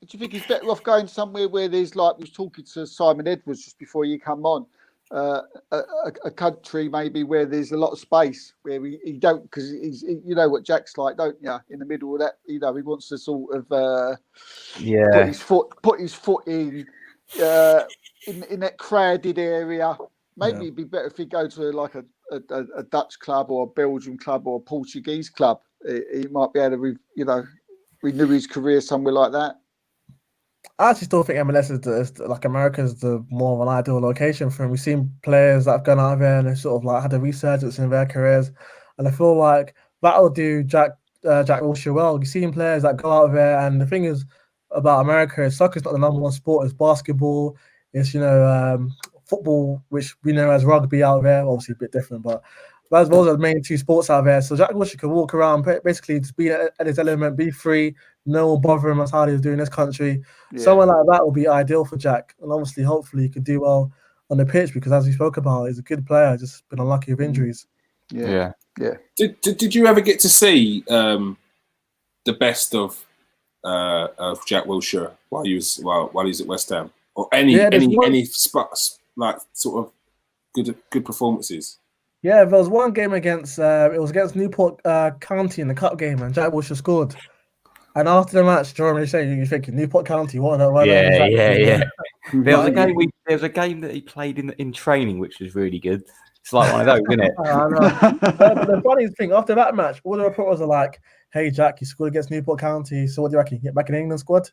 Speaker 4: Do you think he's better off going somewhere where there's, like, we was talking to Simon Edwards just before you come on, a country maybe where there's a lot of space, where he don't, because you know what Jack's like, don't you? In the middle of that, you know, he wants to sort of put his foot in that crowded area. Maybe it'd be better if he go to like a Dutch club or a Belgian club or a Portuguese club. He might be able to, renew his career somewhere like that.
Speaker 7: I actually still think MLS is like America's the more of an ideal location for him. We've seen players that have gone out there and they've sort of like had a resurgence in their careers, and I feel like that'll do Jack Wilshere well. You've seen players that go out there, and the thing is about America is soccer's not the number one sport. It's basketball. It's football, which we know as rugby out there. Obviously a bit different, but those are the main two sports out there. So Jack Wilshere can walk around, basically just be at his element, be free, no one bother him as how he's doing in this country. Yeah. Someone like that would be ideal for Jack. And obviously, hopefully, he could do well on the pitch because, as we spoke about, he's a good player, just been unlucky with injuries.
Speaker 4: Yeah.
Speaker 1: Did you ever get to see the best of Jack Wilshere while he was at West Ham, or any spots like sort of good performances?
Speaker 7: Yeah, there was one game against Newport County in the cup game, and Jack Wilshere scored. And after the match, Jerome was saying, "You're thinking Newport County? What?
Speaker 5: Yeah. There was a game that he played in training, which was really good. It's like one of those, isn't it?
Speaker 7: I know. But the funny thing, after that match, all the reporters are like, "Hey, Jack, you scored against Newport County. So what do you reckon? Get back in the England squad?"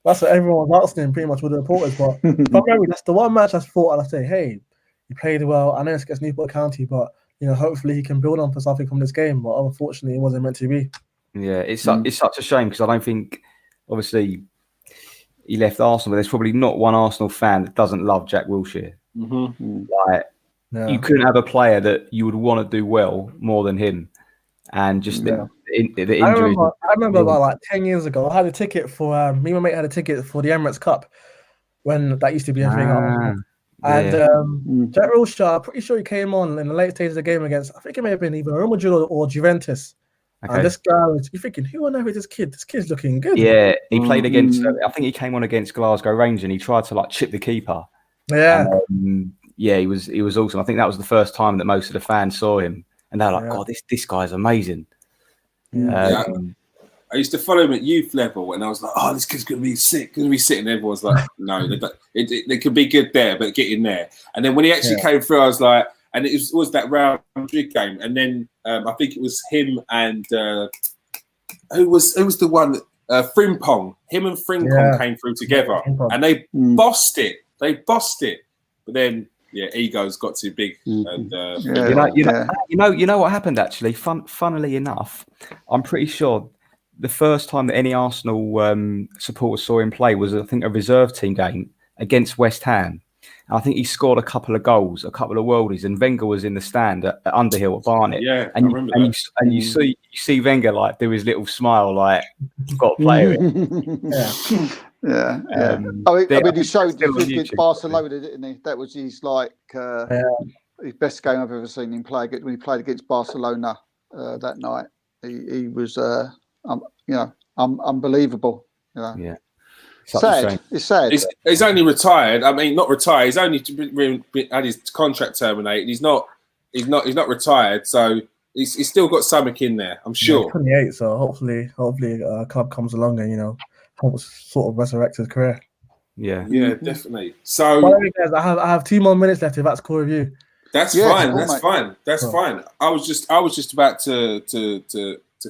Speaker 7: That's what everyone was asking him, pretty much with the reporters. But primarily, that's the one match I thought I'd say, "Hey, you played well. I know it's against Newport County, but hopefully he can build on for something from this game." But unfortunately, it wasn't meant to be.
Speaker 5: Yeah, it's such a shame because I don't think, obviously, he left Arsenal, but there's probably not one Arsenal fan that doesn't love Jack Wilshere.
Speaker 1: Mm-hmm.
Speaker 5: You couldn't have a player that you would want to do well more than him, and just the injury.
Speaker 7: I remember about like 10 years ago, I had a ticket for me and my mate had a ticket for the Emirates Cup when that used to be a thing. And Jack Wilshere, I'm pretty sure he came on in the late stages of the game against, I think it may have been either Real Madrid or Juventus. Okay. And this guy you're thinking, who on earth is this kid? This kid's looking good.
Speaker 5: Yeah, he played against, I think he came on against Glasgow Rangers and he tried to chip the keeper.
Speaker 7: Yeah.
Speaker 5: And, he was awesome. I think that was the first time that most of the fans saw him. And they were like, God, this guy's amazing.
Speaker 1: Yeah. I used to follow him at youth level and I was like, oh, this kid's going to be sick. And everyone's like, no, they could be good there, but get in there. And then when he actually came through, I was like, and it was that Real Madrid game. And then I think it was him and who was the one? Frimpong. Him and Frimpong came through together, and they bossed it. But then, egos got too big. And
Speaker 5: you know what happened actually? Funnily enough, I'm pretty sure the first time that any Arsenal supporters saw him play was, I think, a reserve team game against West Ham. I think he scored a couple of goals, a couple of worldies, and Wenger was in the stand at Underhill at Barnet.
Speaker 1: Yeah, I remember that.
Speaker 5: And you see Wenger do his little smile, got to play with it.
Speaker 4: Yeah. I mean, he showed against Barcelona, didn't he? That was his his best game I've ever seen him play. When he played against Barcelona that night, he was unbelievable. Yeah. Sad. It's sad.
Speaker 1: He's only retired. I mean, not retired. He's only had his contract terminated. He's not retired. So he's still got something in there. I'm sure.
Speaker 7: He's 28. So hopefully, a club comes along and helps sort of resurrect his career.
Speaker 5: Yeah,
Speaker 1: definitely. So,
Speaker 7: guys, I have 2 more minutes left. If that's cool with you.
Speaker 1: That's fine. That's fine. I was just about to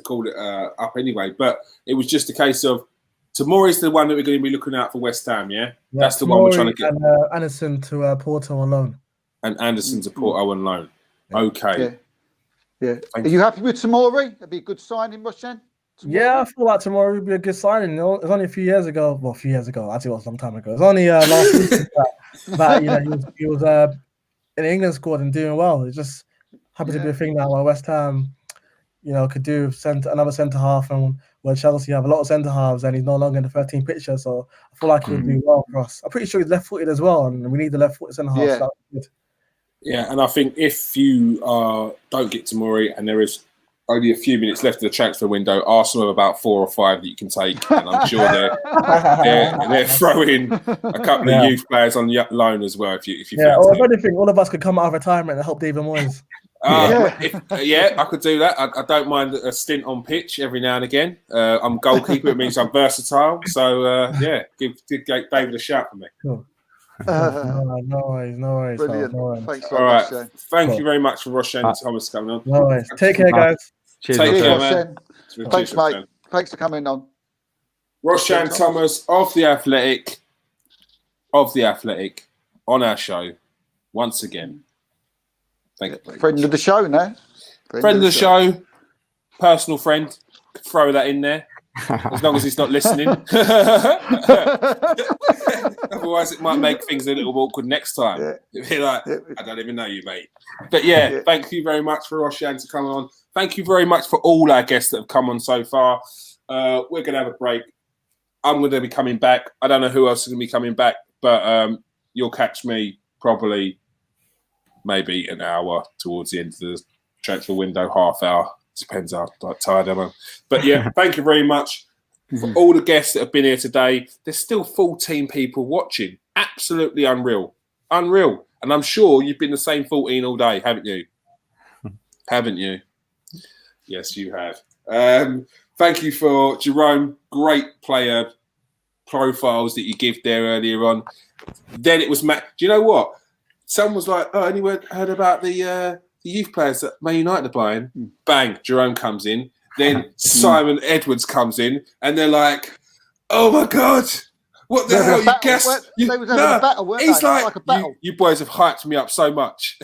Speaker 1: call it up anyway, but it was just a case of. Tomorrow's the one that we're going to be looking out for West Ham, yeah? That's the one we're trying to get.
Speaker 7: And Anderson to Porto on loan.
Speaker 1: and Anderson's a Porto on loan. Okay.
Speaker 4: Yeah. Are you happy with Tomori? That'd be a good signing, Roshan.
Speaker 7: Yeah, I feel like tomorrow would be a good signing. It was only a few years ago. Well, a few years ago. Actually, it was a long time ago. It was only last week that he was in the England squad and doing well. It just happened to be a thing now where West Ham, could do another centre half, and where Chelsea have a lot of centre halves, and he's no longer in the 13 picture. So I feel like he would do well for us. I'm pretty sure he's left-footed as well, and we need the left-footed centre half.
Speaker 4: Yeah.
Speaker 7: So that's good.
Speaker 1: Yeah, and I think if you don't get Tomori and there is only a few minutes left of the transfer window, Arsenal have about 4 or 5 that you can take, and I'm sure they're throwing a couple of youth players on loan as well. If you
Speaker 7: or if anything, all of us could come out of retirement and help David Moyes.
Speaker 1: I could do that. I don't mind a stint on pitch every now and again. I'm goalkeeper; it means I'm versatile. So give David a shout for me.
Speaker 7: Cool. No worries.
Speaker 4: Brilliant.
Speaker 7: No worries.
Speaker 4: Thanks
Speaker 1: All right.
Speaker 4: Roshan.
Speaker 1: Thank you very much for Roshan and Thomas coming on.
Speaker 7: No worries. Take care, guys.
Speaker 5: Cheers,
Speaker 1: Take care,
Speaker 4: Roshan.
Speaker 1: man.
Speaker 4: Thanks, mate. Thanks for coming on.
Speaker 1: Roshan Thomas of the Athletic, on our show once again. Thank you.
Speaker 4: Friend of the show now.
Speaker 1: Friend of the show, personal friend. Throw that in there. As long as he's not listening. Otherwise, it might make things a little awkward next time. It'd be like, I don't even know you, mate. But thank you very much for Roshan to come on. Thank you very much for all our guests that have come on so far. We're going to have a break. I'm going to be coming back. I don't know who else is going to be coming back, but you'll catch me probably maybe an hour towards the end of the transfer window, half hour. Depends how tired I am. But thank you very much for all the guests that have been here today. There's still 14 people watching. Absolutely unreal. And I'm sure you've been the same 14 all day, haven't you? Haven't you? Yes, you have. Thank you for Jerome. Great player profiles that you give there earlier on. Then it was Matt. Do you know what? Someone was like, "Oh, anyone heard about the youth players that Man United are buying?" Bang, Jerome comes in. Then Simon Edwards comes in, and they're like, "Oh my God, what the hell? You guessed?"
Speaker 4: They was having a battle, weren't
Speaker 1: he's
Speaker 4: they?
Speaker 1: like
Speaker 4: A battle.
Speaker 1: You boys have hyped me up so much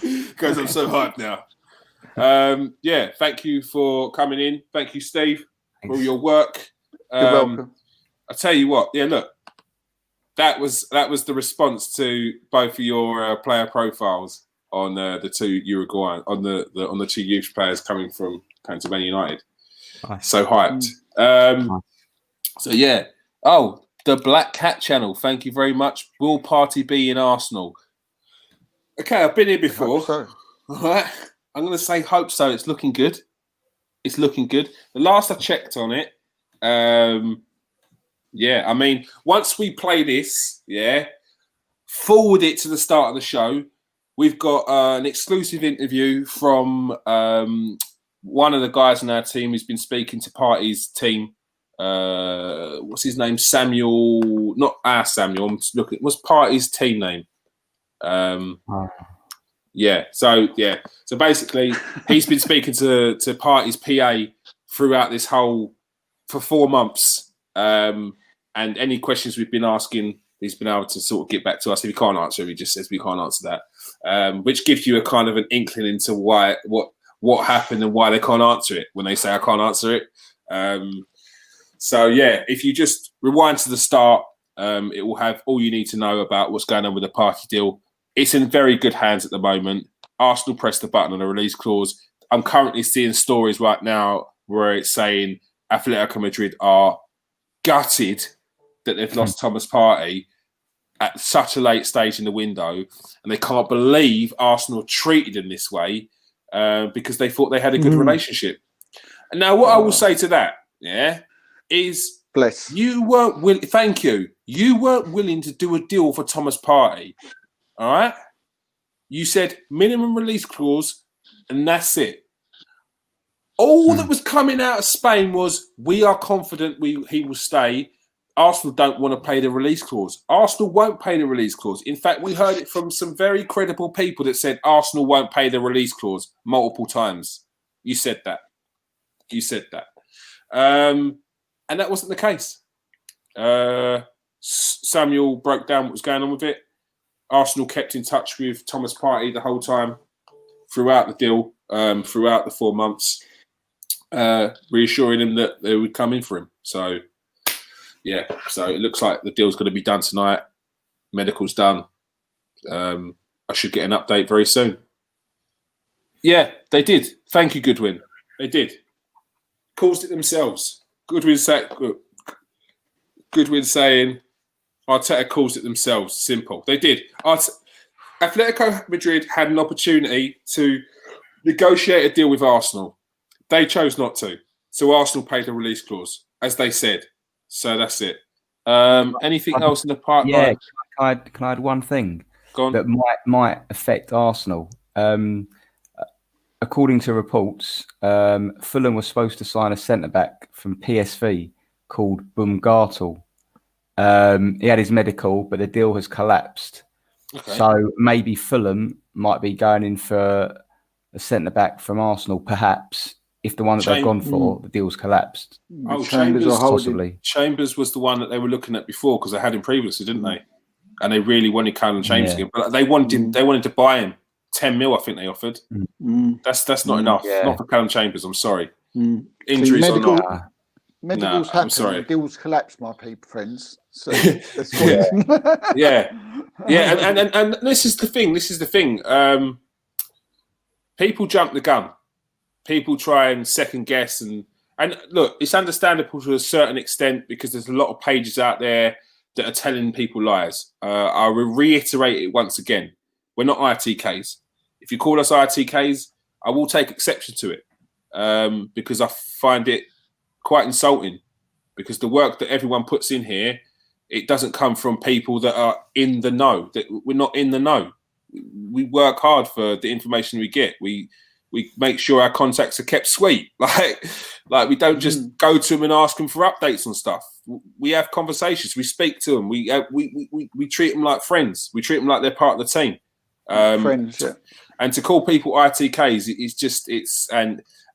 Speaker 1: because I'm so hyped now. Thank you for coming in. Thank you, Steve, for all your work.
Speaker 4: You're welcome.
Speaker 1: I tell you what, look. That was the response to both of your player profiles on the two Uruguayan on the two youth players coming to Man United.
Speaker 5: Nice.
Speaker 1: So hyped. Oh, the Black Cat channel. Thank you very much. Will Partey be in Arsenal? Okay, I've been here before.
Speaker 4: So.
Speaker 1: All right. I'm going to say hope so. It's looking good. The last I checked on it. I mean, once we play this, forward it to the start of the show. We've got an exclusive interview from one of the guys on our team who's been speaking to Partey's team. What's his name? Samuel. Not our Samuel. I'm just looking. What's Partey's team name? So basically, he's been speaking to Partey's PA throughout this whole for 4 months. And any questions we've been asking, he's been able to sort of get back to us. If he can't answer it, he just says we can't answer that, which gives you a kind of an inkling into what happened and why they can't answer it when they say I can't answer it. If you just rewind to the start, it will have all you need to know about what's going on with the Partey deal. It's in very good hands at the moment. Arsenal pressed the button on a release clause. I'm currently seeing stories right now where it's saying Atletico Madrid are gutted that they've lost Thomas Partey at such a late stage in the window, and they can't believe Arsenal treated him this way because they thought they had a good relationship. And now what I will say to that, is you weren't willing. Thank you. You weren't willing to do a deal for Thomas Partey. All right. You said minimum release clause, and that's it. All that was coming out of Spain was, we are confident he will stay. Arsenal don't want to pay the release clause. Arsenal won't pay the release clause. In fact, we heard it from some very credible people that said Arsenal won't pay the release clause multiple times. You said that. And that wasn't the case. Samuel broke down what was going on with it. Arsenal kept in touch with Thomas Partey the whole time throughout the deal, throughout the 4 months, reassuring him that they would come in for him. So, yeah, so it looks like the deal's going to be done tonight. Medical's done. I should get an update very soon. Yeah, they did. Thank you, Goodwin. They did. Caused it themselves. Goodwin saying, Arteta caused it themselves. Simple. They did. Atletico Madrid had an opportunity to negotiate a deal with Arsenal. They chose not to. So Arsenal paid the release clause, as they said. So that's it. Anything else in the pipeline?
Speaker 5: Yeah, can I add one thing
Speaker 1: that
Speaker 5: might affect Arsenal? According to reports, Fulham was supposed to sign a centre-back from PSV called Baumgartel. He had his medical, but the deal has collapsed. Okay. So maybe Fulham might be going in for a centre-back from Arsenal, perhaps, if the one that they've gone for, the deal's collapsed.
Speaker 1: Oh, Chambers was the one that they were looking at before because they had him previously, didn't they? And they really wanted Callum Chambers again. But they wanted him, they wanted to buy him. 10 mil, I think they offered. That's not enough. Yeah. Not for Callum Chambers. I'm sorry. Injuries or not.
Speaker 4: Medicals happen. I'm sorry. Deals collapse, my people, friends. So that's
Speaker 1: yeah. And this is the thing. People jump the gun. People try and second guess and look, it's understandable to a certain extent because there's a lot of pages out there that are telling people lies. I will reiterate it once again. We're not ITKs. If you call us ITKs, I will take exception to it because I find it quite insulting because the work that everyone puts in here, it doesn't come from people that are in the know. That we're not in the know. We work hard for the information we get. We make sure our contacts are kept sweet. Like we don't just go to them and ask them for updates on stuff. We have conversations. We speak to them. We treat them like friends. We treat them like they're part of the team.
Speaker 4: Friends, yeah.
Speaker 1: And to call people ITKs,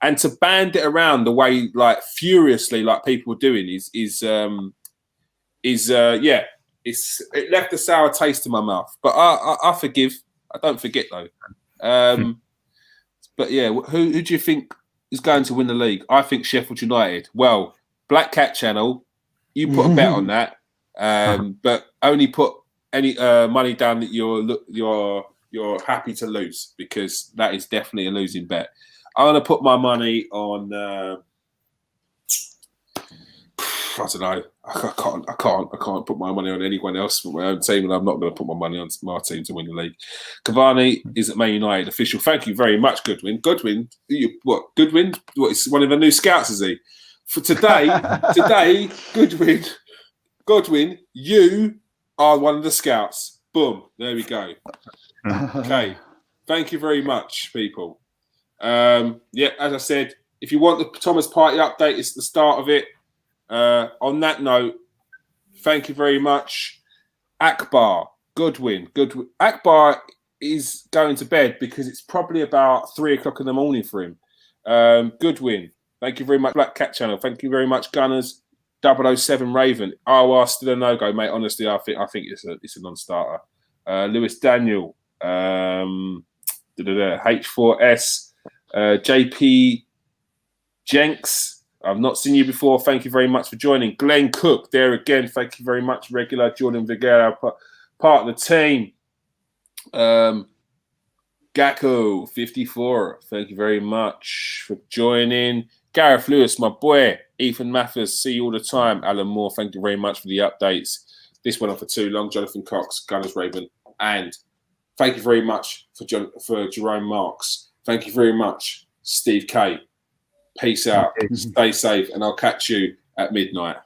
Speaker 1: and to band it around the way like furiously like people are doing it left a sour taste in my mouth. But I forgive. I don't forget though. But yeah, who do you think is going to win the league? I think Sheffield United. Well, Black Cat Channel, you put a bet on that, but only put any money down that you're happy to lose because that is definitely a losing bet. I'm going to put my money on. I don't know. I can't put my money on anyone else but my own team, and I'm not going to put my money on my team to win the league. Cavani is at Man United official. Thank you very much, Goodwin. Goodwin, what is one of the new scouts? Is he? For today, Goodwin, you are one of the scouts. Boom. There we go. Okay. Thank you very much, people. As I said, if you want the Thomas Partey update, it's the start of it. On that note, thank you very much. Akbar, Goodwin. Akbar is going to bed because it's probably about 3 o'clock in the morning for him. Goodwin, thank you very much. Black Cat Channel, thank you very much. Gunners, 007 Raven. ROR still a no-go, mate. Honestly, I think it's a non-starter. Lewis Daniel, H4S, JP Jenks. I've not seen you before. Thank you very much for joining. Glenn Cook, there again. Thank you very much. Regular Jordan Vigera, part of the team. Gakko, 54. Thank you very much for joining. Gareth Lewis, my boy. Ethan Mathers, see you all the time. Alan Moore, thank you very much for the updates. This went on for too long. Jonathan Cox, Gunners Raven. And thank you very much for Jerome Marks. Thank you very much, Steve K. Peace out. Stay safe, and I'll catch you at midnight.